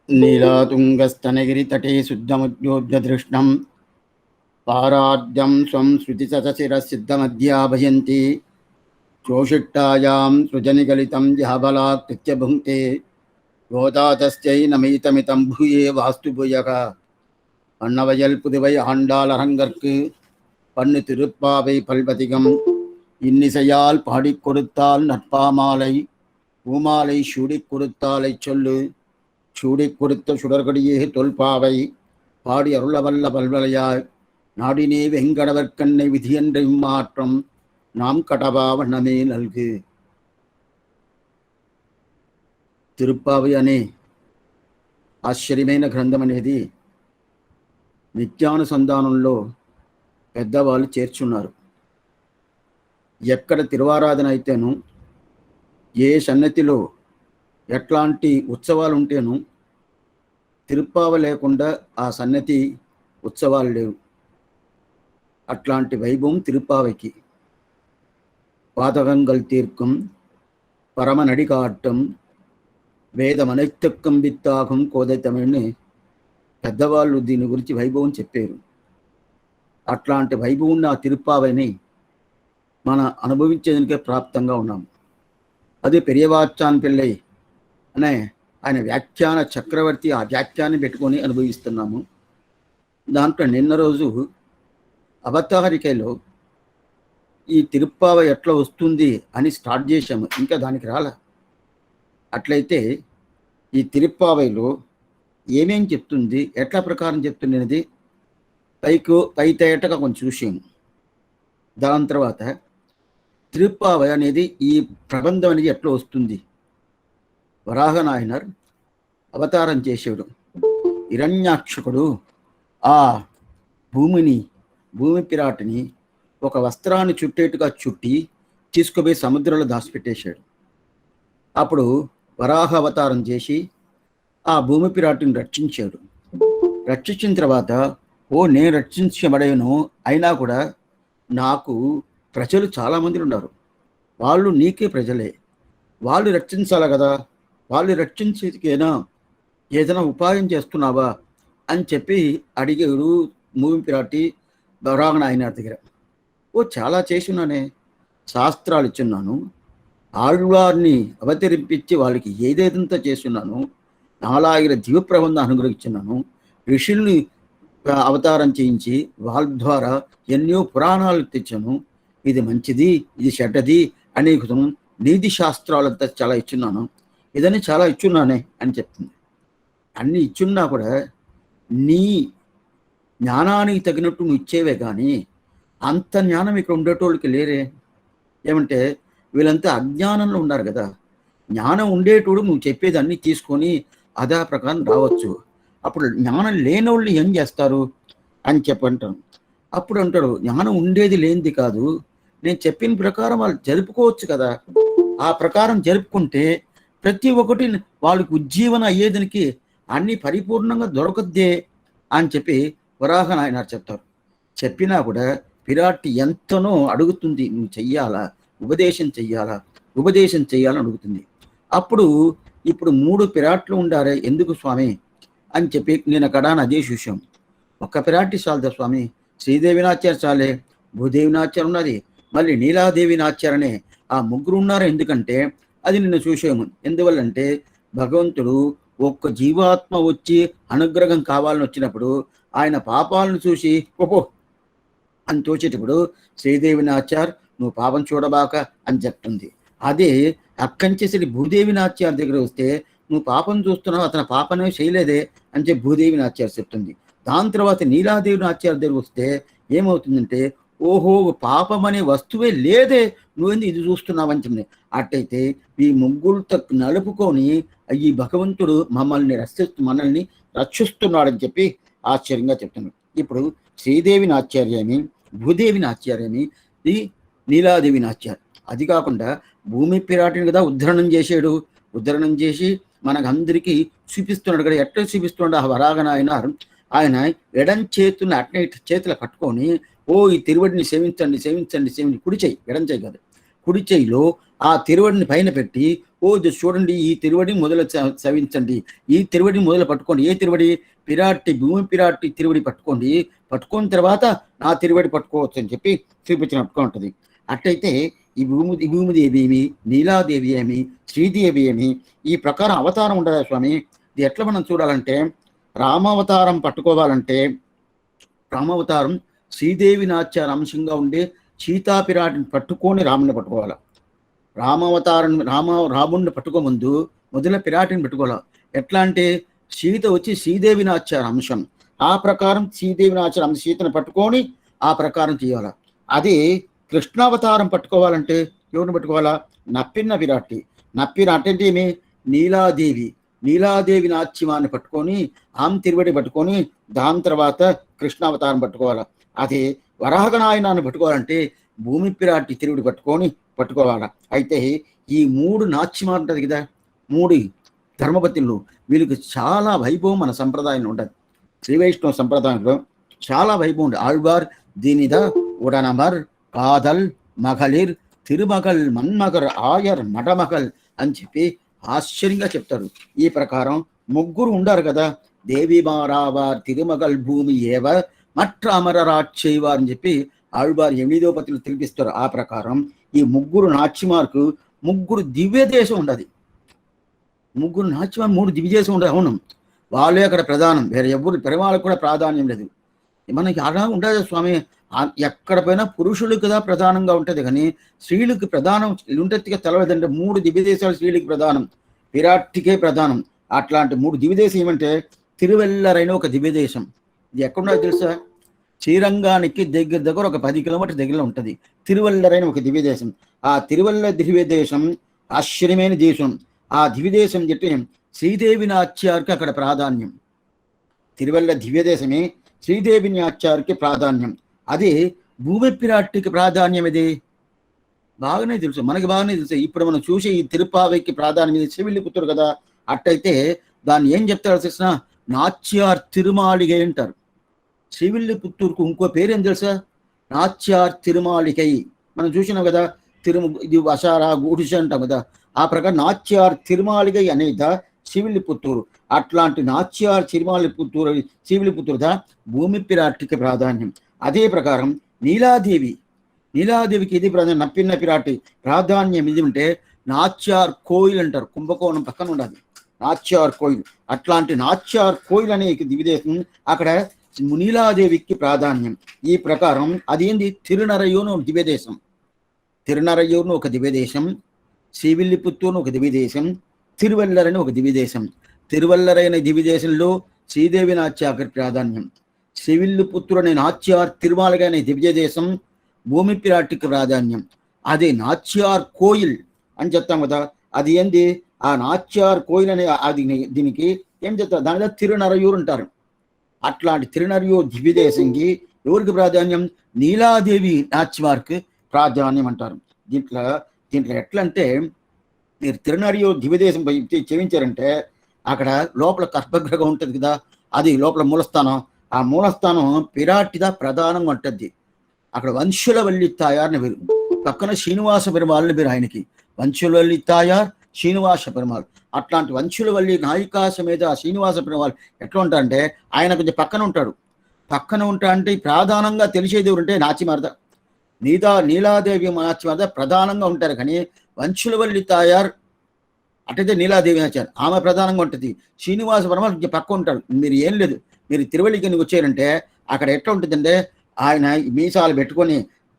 नीलातुङ्गस्तनगिरितटे शुद्धमुद्योद्यदृष्णं पाराद्यं स्वं श्रुतिसचशिरसिद्धमध्याभयन्ति चोषिट्टायां सृजनिगलितं जहबलाकृत्य भुङ्क्ते गोदातस्यै नमैतमितं भूये वास्तु भूयः அன்னவயல் புதுவை ஆண்டாள் அரங்கற்கு பண்ணு திருப்பாவை பல்பதிகம் இன்னிசையால் பாடிக் கொடுத்தால் நற்பாமாலை பூமாலை சூடிக் கொடுத்தாலை சொல்லு சூடிக் கொடுத்த சுடர்கடியே தொல்பாவை பாடி அருளவல்ல பல்வலையாய் நாடினே வெங்கடவர்க்கண்ணை விதியென்ற இம்மாற்றம் நாம் கடவா வண்ணமே நல்கு. తిరుప్పావి అనే ఆశ్చర్యమైన గ్రంథం అనేది నిత్యానుసంధానంలో పెద్దవాళ్ళు చేర్చున్నారు. ఎక్కడ తిరువారాధన అయితేను, ఏ సన్నతిలో ఎట్లాంటి ఉత్సవాలు ఉంటేను తిరుప్పావ లేకుండా ఆ సన్నతి ఉత్సవాలు లేవు. అట్లాంటి వైభవం తిరుప్పావకి. పాతగంగల్ తీర్కం పరమనడి కాట్టం వేదమనైత్యక్కం విత్తాగం కోదైతమని పెద్దవాళ్ళు దీని గురించి వైభవం చెప్పారు. అట్లాంటి వైభవం ఆ తిరుప్పావని మన అనుభవించేందుకే ప్రాప్తంగా ఉన్నాం. అది పెరియవాచాన్ పిల్లై అనే ఆయన వ్యాఖ్యాన చక్రవర్తి ఆ వ్యాఖ్యాన్ని పెట్టుకొని అనుభవిస్తున్నాము. దాంట్లో నిన్న రోజు అవతారికలో ఈ తిరుప్పావ ఎట్లా వస్తుంది అని స్టార్ట్ చేశాము, ఇంకా దానికి రాలే. అట్లయితే ఈ తిరుప్పావైలో ఏమేం చెప్తుంది, ఎట్లా ప్రకారం చెప్తుంది అనేది పైతేటగా కొంచెం చూసాము. దాని తర్వాత తిరుప్పావై అనేది ఈ ప్రబంధం అనేది ఎట్లా వస్తుంది. వరాహనాయనర్ అవతారం చేసేవాడు. హిరణ్యాక్షకుడు ఆ భూమి పిరాటిని ఒక వస్త్రాన్ని చుట్టేట్టుగా చుట్టి తీసుకుపోయి సముద్రంలో దాచిపెట్టేశాడు. అప్పుడు వరాహ అవతారం చేసి ఆ భూమి పిరాటిని రక్షించాడు. రక్షించిన తర్వాత నేను రక్షించబడేను, అయినా కూడా నాకు ప్రజలు చాలామంది ఉన్నారు, వాళ్ళు నీకే ప్రజలే, వాళ్ళు రక్షించాలి కదా, వాళ్ళు రక్షించేదికేనా ఏదైనా ఉపాయం చేస్తున్నావా అని చెప్పి అడిగాడు భూమి పిరాటి వరాహనాయన దగ్గర. చాలా చేస్తున్నానే, శాస్త్రాలు ఇచ్చున్నాను, ఆళ్వారిని అవతరింపించి వాళ్ళకి ఏదేదంతా చేస్తున్నాను, 4000 దివ్య ప్రబంధం అనుగ్రహించున్నాను, ఋషుల్ని అవతారం చేయించి వాళ్ళ ద్వారా ఎన్నో పురాణాలు తెచ్చాను, ఇది మంచిది ఇది చెడ్డది అనేక నీతి శాస్త్రాలంతా చాలా ఇచ్చున్నాను, ఇదని చాలా ఇచ్చున్నానే అని చెప్తుంది. అన్ని ఇచ్చున్నా కూడా నీ జ్ఞానానికి తగినట్టు నువ్వు ఇచ్చేవే కానీ అంత జ్ఞానం ఇక్కడ ఉండేటోళ్ళకి లేరే. ఏమంటే వీళ్ళంతా అజ్ఞానంలో ఉన్నారు కదా. జ్ఞానం ఉండేటోడు నువ్వు చెప్పేది అన్నీ తీసుకొని అదా ప్రకారం రావచ్చు. అప్పుడు జ్ఞానం లేనోళ్ళు ఏం చేస్తారు అని చెప్పంటాను. అప్పుడు అంటాడు, జ్ఞానం ఉండేది లేనిది కాదు, నేను చెప్పిన ప్రకారం వాళ్ళు జరుపుకోవచ్చు కదా, ఆ ప్రకారం జరుపుకుంటే ప్రతి ఒక్కటి వాళ్ళకి ఉజ్జీవన అయ్యేదానికి అన్ని పరిపూర్ణంగా దొరకద్దే అని చెప్పి వరాహనాయన చెప్తారు. చెప్పినా కూడా పిరాటి ఎంతనో అడుగుతుంది, నువ్వు చెయ్యాలా, ఉపదేశం చెయ్యాలని అడుగుతుంది. అప్పుడు ఇప్పుడు 3 పిరాట్లు ఉండారే ఎందుకు స్వామి అని చెప్పి నేను అక్కడ అదే చూసాం. ఒక్క పిరాటి చాలదా స్వామి, శ్రీదేవి నాచ్యారు చాలే, భూదేవి నాచ్యారు ఉన్నది, మళ్ళీ నీలాదేవి నాచ్యారనే ఆ 3 ఉన్నారు. ఎందుకంటే అది నిన్న చూసాము. ఎందువల్లంటే భగవంతుడు ఒక్క జీవాత్మ వచ్చి అనుగ్రహం కావాలని వచ్చినప్పుడు ఆయన పాపాలను చూసి ఓహో అని తోచేటప్పుడు శ్రీదేవి నాచ్యార్ నువ్వు పాపం చూడబాక అని చెప్తుంది. అదే అక్కంచేసి భూదేవి నాచ్యార్ దగ్గర వస్తే నువ్వు పాపం చూస్తున్నావు, అతను పాపమే చేయలేదే అని చెప్పి భూదేవి నాచ్యార్ చెప్తుంది. దాని తర్వాత నీలాదేవి నాచ్యార్ దగ్గర వస్తే ఏమవుతుందంటే ఓహో పాపం అనే వస్తువే లేదే, నువ్వేంది ఇది చూస్తున్నావని చెప్పింది. అట్టయితే ఈ ముగ్గురుతో నలుపుకొని ఈ భగవంతుడు మనల్ని రక్షిస్తున్నాడని చెప్పి ఆశ్చర్యంగా చెప్తున్నాడు. ఇప్పుడు శ్రీదేవి నాచ్యార్యమి, భూదేవి నాచ్యార్యమి, ఈ నీలాదేవి నాచ్యార్. అది కాకుండా భూమి పిరాటిని కదా ఉద్ధరణం చేసి మనకందరికీ చూపిస్తున్నాడు కదా. ఎట్లా చూపిస్తున్నాడు ఆ వరాహనాయన, ఆయన ఎడం చేతుని అట్నే చేతులు కట్టుకొని ఈ తిరువడిని సేవించండి, కుడి చేయి, ఎడం చేయి కాదు, కుడి చేయిలో ఆ తిరువడిని పైన పెట్టి, ఓ చూడండి ఈ తిరువడిని మొదలు చవించండి, ఈ తిరువడిని మొదలు పట్టుకోండి. ఏ తిరువడి? పిరాట్టి, భూమి పిరాట్టి తిరువడి పట్టుకోండి, పట్టుకున్న తర్వాత నా తిరువడి పట్టుకోవచ్చు అని చెప్పి చూపించినట్టుగా ఉంటుంది. అట్టయితే ఈ భూమిదేవి ఏమి, నీలాదేవి ఏమి, శ్రీదేవి ఏమి, ఈ ప్రకారం అవతారం ఉండదా స్వామి? ఇది ఎట్లా మనం చూడాలంటే, రామావతారం పట్టుకోవాలంటే రామావతారం శ్రీదేవి నాట్యాల అంశంగా ఉండే సీతాపిరాటిని పట్టుకొని రాముని పట్టుకోవాలి. రామావతారం రాముడిని పట్టుకోముందు మొదల పిరాటిని పెట్టుకోవాలి. ఎట్లా అంటే సీత వచ్చి శ్రీదేవి నాట్యాల అంశం, ఆ ప్రకారం శ్రీదేవి నాట్యాల అంశం సీతను పట్టుకొని ఆ ప్రకారం చేయాలి. అది కృష్ణావతారం పట్టుకోవాలంటే ఎవరిని పట్టుకోవాలా? నప్పిన విరాట్టి. నప్పిరాట్టి అంటే ఏమి? నీలాదేవి నాట్యమాన్ని పట్టుకొని ఆమె తిరువడి పట్టుకొని దాని తర్వాత కృష్ణావతారం పట్టుకోవాలి. అదే వరాహనాయనాన్ని పట్టుకోవాలంటే భూమి పిరాటి తిరువడి పట్టుకోవాలా. అయితే ఈ 3 నాట్యమాలు ఉంటుంది కదా, 3 ధర్మపత్నులు, వీళ్ళకి చాలా వైభవం మన సంప్రదాయంలో ఉండదు. శ్రీ వైష్ణవ సంప్రదాయంలో చాలా వైభవం ఉంది. ఆళ్వార్ దీనిదా ఉడనమర్ కాదల్ మகளிர் తిరుమగల్ మన్మగర్ ఆయర్ మడమగల్ అని చెప్పి ఆశ్చర్యంగా చెప్తారు. ఈ ప్రకారం 3 ఉండారు కదా, దేవి మారావార్ తిరుమగల్ భూమి ఏవ మట్ర అమరరాక్షైవ అని చెప్పి ఆళ్వార్ 8వ పత్రికలు తెలిపిస్తారు. ఆ ప్రకారం ఈ 3 నాట్యమార్కు 3 దివ్య దేశం ఉండదు. 3 నాట్యమార్ 3 దివ్య దేశం ఉండదు. అవును, వాళ్ళే అక్కడ ప్రధానం, వేరే ఎవరు పెరమాలకు కూడా ప్రాధాన్యం లేదు. మనకి అలా ఉండదు స్వామి. ఎక్కడ పోయినా పురుషులు కదా ప్రధానంగా ఉంటుంది, కానీ స్త్రీలకు ప్రధానం ఉంటుంది తెలవదంటే 3 దివ్య దేశాలు స్త్రీలకు ప్రధానం, విరాట్టికే ప్రధానం. అట్లాంటి 3 దివ్య దేశం ఏమంటే తిరువెల్లరైన ఒక దివ్య దేశం. ఇది ఎక్కడున్నా తెలుసా? శ్రీరంగానికి దగ్గర ఒక 10 కిలోమీటర్ దగ్గరలో ఉంటుంది తిరువెల్లరైన ఒక దివ్య దేశం. ఆ తిరువెల్ల దివ్య దేశం ఆశ్చర్యమైన దేశం. ఆ దివ్య దేశం చెప్పి శ్రీదేవి నాట్యానికి అక్కడ ప్రాధాన్యం. తిరువెల్ల దివ్య దేశమే శ్రీదేవి నాట్యానికి ప్రాధాన్యం. అదే భూమి పిరాట్టికి ప్రాధాన్యం. ఇది బాగానే తెలుసు, మనకి బాగానే తెలుసు. ఇప్పుడు మనం చూసే ఈ తిరుపావైకి ప్రాధాన్యం ఇది శ్రీవిల్లిపుత్తూరు కదా. అట్టయితే దాన్ని ఏం చెప్తారు తెలిసిన? నాచ్యార్ తిరుమాళిగై అంటారు. శ్రీవిల్లిపుత్తూరుకు ఇంకో పేరేం తెలుసా? నాచ్యార్ తిరుమాళిగై. మనం చూసినాం కదా, ఇది వసారా గూడిస అంటాం కదా. ఆ ప్రకారం నాచ్యార్ తిరుమాళిగై అనేదా శ్రీవిల్లిపుత్తూరు. అట్లాంటి నాచ్యార్ శ్రీవిల్లిపుత్తూరుదా భూమి పిరాట్టికి ప్రాధాన్యం. అదే ప్రకారం నీలాదేవికి ఇది ప్రాధాన్యం. నప్పిన పిరాటి ప్రాధాన్యం ఇది ఉంటే నాచ్యార్ కోయిల్ అంటారు. కుంభకోణం పక్కన ఉండాలి నాచ్యార్ కోయిల్. అట్లాంటి నాచ్యార్ కోయిల్ అనే దివ్యదేశం, అక్కడ నీలాదేవికి ప్రాధాన్యం. ఈ ప్రకారం అదేంది? తిరునరయ్యూను ఒక దివ్యదేశం, తిరునరయ్యూరును ఒక దివ్యదేశం, శ్రీవిల్లిపుత్తూరును ఒక దివ్యదేశం, తిరువెల్లరని ఒక దివ్యదేశం. తిరువెల్లరైన దివ్యదేశంలో శ్రీదేవి నాట్యాకి ప్రాధాన్యం. శ్రీవిల్లిపుత్తూరు అనే నాచ్యార్ తిరుమాలగా అనే దివ్యదేశం భూమి పిరాటికి ప్రాధాన్యం. అదే నాచ్యార్ కోయిల్ అని చెప్తాం కదా, అది ఏంది? ఆ నాచ్యార్ కోయిల్ అనే అది దీనికి ఏం చెప్తారు? దానిలో తిరునరయూరు అంటారు. అట్లాంటి తిరునరయూరు దివ్యదేశంకి ఎవరికి ప్రాధాన్యం? నీలాదేవి నాచ్యమార్కి ప్రాధాన్యం అంటారు. దీంట్లో ఎట్లా అంటే, మీరు తిరునరయూరు దివ్యదేశం చేయించారంటే అక్కడ లోపల గర్భగృహం ఉంటుంది కదా, అది లోపల మూలస్థానం. ఆ మూలస్థానం పిరాటిదా ప్రధానంగా ఉంటుంది. అక్కడ వంశులవల్లి తాయార్ని పేరు, పక్కన శ్రీనివాస పెరుమాళ్ళని పేరు ఆయనకి. వంశులవల్లి తాయార్, శ్రీనివాస పెరుమాళ్. అట్లాంటి వంశులవల్లి నాయికా సమేత శ్రీనివాస పెరుమాళ్ ఎట్లా ఉంటారంటే, ఆయన కొంచెం పక్కన ఉంటాడు. పక్కన ఉంటా అంటే ప్రధానంగా తెలిసేది ఎవరంటే నాచిమారద, నీలాదేవి నాచిమారద ప్రధానంగా ఉంటారు. కానీ వంశులవల్లి తాయార్ అటైతే నీలాదేవి నాచారు, ఆమె ప్రధానంగా ఉంటుంది. శ్రీనివాస పెరుమాళ్ కొంచెం పక్క ఉంటాడు. మీరు ఏం లేదు, మీరు తిరువల్లికి వచ్చారంటే అక్కడ ఎట్లా ఉంటుందంటే, ఆయన మీసాలు పెట్టుకొని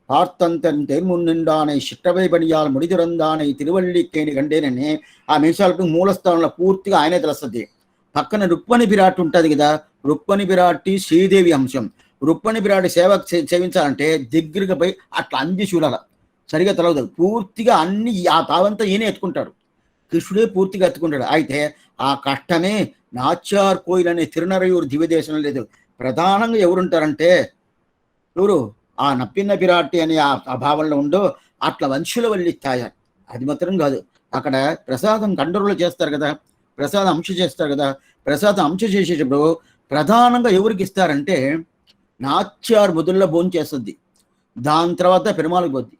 పార్తంతన్ తెర్మున్నిండానై చిట్టవై పడియాల ముడిదిరందానై తిరువల్లికేని గండేనని ఆ మీసాలకు మూలస్థానంలో పూర్తిగా ఆయనే తెలుస్తుంది. పక్కన రుక్మణి పిరాటి ఉంటుంది కదా, రుక్మణి పిరాటి శ్రీదేవి అంశం. రుక్మణి పిరాటి సేవించాలంటే దగ్గరగా పోయి అట్లా అంది చూడాల, సరిగా తెలవదు. పూర్తిగా అన్ని ఆ తావంతా ఈయన ఎత్తుకుంటాడు, కృష్ణుడే పూర్తిగా ఎత్తుకుంటాడు. అయితే ఆ కష్టమే నాచ్యార్ కోయిల్ అనే తిరునరయూరు దివ్యదేశం లేదు. ప్రధానంగా ఎవరుంటారంటే ఎవరు? ఆ నప్పిన పిరాటి అనే ఆ భావంలో ఉండో అట్లా వంశులవల్లి తాయారు. అది మాత్రం కాదు, అక్కడ ప్రసాదం కండరులు చేస్తారు కదా, ప్రసాదం అంశ చేస్తారు కదా. ప్రసాదం అంశ చేసేటప్పుడు ప్రధానంగా ఎవరికి ఇస్తారంటే నాచ్యార్ మొదల్లో భోజనం చేస్తుంది, దాని తర్వాత పెరుమాళకు పోద్ది.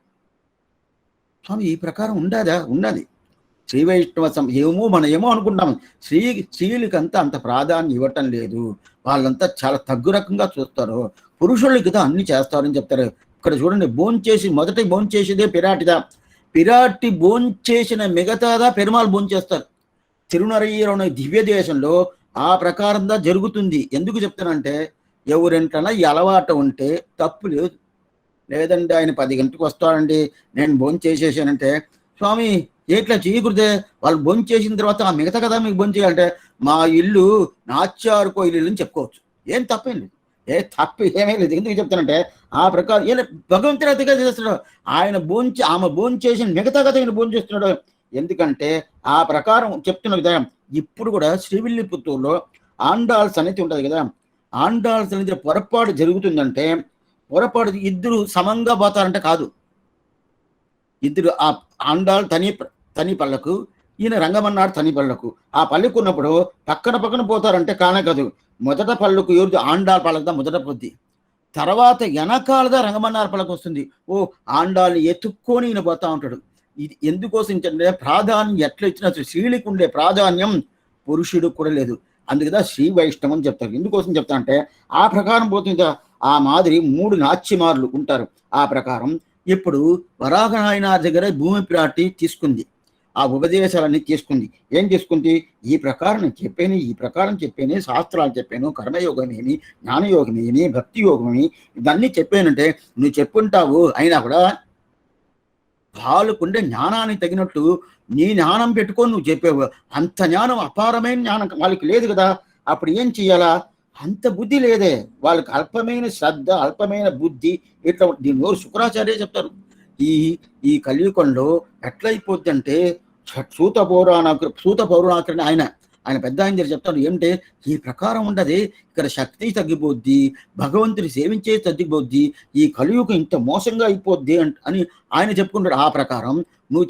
స్వామి ఈ ప్రకారం ఉండదా? ఉన్నది. శ్రీ వైష్ణవ ఏమో మనం ఏమో అనుకుంటాం, స్త్రీలకంతా అంత ప్రాధాన్యం ఇవ్వటం లేదు, వాళ్ళంతా చాలా తగ్గు రకంగా చూస్తారు, పురుషులకి కదా అన్ని చేస్తారని చెప్తారు. ఇక్కడ చూడండి, భోంచేసి మొదట భోంచేసేదే పిరాటిదా, పిరాటి భోంచేసిన మిగతాదా పెరుమాళ్ భోంచేస్తారు. తిరునరయ్యలోని దివ్య దేశంలో ఆ ప్రకారంగా జరుగుతుంది. ఎందుకు చెప్తానంటే, ఎవరింటన్నా ఈ అలవాటు ఉంటే తప్పు లేదు. లేదండి ఆయన 10 గంటలకు వస్తాడండి, నేను భోంచేసేసానంటే, స్వామి ఏట్లా చేయకూడదే, వాళ్ళు భోంచేసిన తర్వాత ఆ మిగతా కదా మీకు భోంచేయాలంటే, మా ఇల్లు నాచ్యారుకో ఇల్లు అని చెప్పుకోవచ్చు. ఏం తప్పేం లేదు, తప్పు ఏమీ లేదు. ఎందుకు చెప్తానంటే, ఆ ప్రకారం ఏ భగవంతుడు అతిగా చేస్తున్నాడు. ఆమె భోంచేసిన మిగతా కదా ఈయన భోంచేస్తున్నాడు. ఎందుకంటే ఆ ప్రకారం చెప్తున్న కదా. ఇప్పుడు కూడా శ్రీవిల్లిపుత్తూరులో ఆండాళ్ సన్నిధి ఉంటుంది కదా, ఆండాళ్ సన్నిధి పొరపాటు జరుగుతుందంటే, పొరపాటు ఇద్దరు సమంగా పోతారంటే కాదు. ఇద్దరు ఆ ఆండాళ్ తని పళ్ళకు, ఈయన రంగమన్నాడు తని పళ్ళకు. ఆ పళ్ళకు ఉన్నప్పుడు పక్కన పోతారంటే కానే కాదు. మొదట పళ్ళకు ఎవరిది ఆండాళ్ పళ్ళకుదా మొదట పొద్ది, తర్వాత వెనకాలదా రంగమన్నార్ పళ్ళకు వస్తుంది. ఓ ఆండాల్ని ఎత్తుక్కొని ఈయన పోతా ఉంటాడు. ఇది ఎందుకోసం అంటే, ప్రాధాన్యం ఎట్లా ఇచ్చినా స్త్రీలకు ఉండే ప్రాధాన్యం పురుషుడికి కూడా లేదు. అందుకదా శ్రీ వైష్ణవం అని చెప్తారు. ఎందుకోసం చెప్తా అంటే, ఆ ప్రకారం పోతుంది. ఆ మాదిరి 3 నాట్యమారులు ఉంటారు. ఆ ప్రకారం ఇప్పుడు వరాహనాయన దగ్గర భూమి పిరాటి తీసుకుంది, ఆ ఉపదేశాలన్నీ తీసుకుంది. ఏం తీసుకుంది? ఈ ప్రకారం చెప్పాను, శాస్త్రాలు చెప్పాను, కర్మయోగమేమి, జ్ఞానయోగమేమి, భక్తి యోగమేమి, ఇవన్నీ చెప్పానంటే నువ్వు చెప్పుంటావు. అయినా కూడా వాళ్ళకుండే జ్ఞానానికి తగినట్టు నీ జ్ఞానం పెట్టుకొని నువ్వు చెప్పావు. అంత జ్ఞానం, అపారమైన జ్ఞానం వాళ్ళకి లేదు కదా. అప్పుడు ఏం చెయ్యాలా? అంత బుద్ధి లేదే వాళ్ళకి, అల్పమైన శ్రద్ధ, అల్పమైన బుద్ధి. ఇట్లా దీని ఎవరు శుక్రాచార్య చెప్తారు. ఈ కలియుగంలో ఎట్లయిపోద్ది అంటే, సూత పౌరాణాకరణ ఆయన పెద్ద ఆయన చెప్తాడు. ఏమిటే ఈ ప్రకారం ఉండదు, ఇక్కడ శక్తి తగ్గిపోద్ది, భగవంతుని సేవించే తగ్గిపోద్ది, ఈ కలియుగం ఇంత మోసంగా అయిపోద్ది అని ఆయన చెప్పుకుంటాడు. ఆ ప్రకారం నువ్వు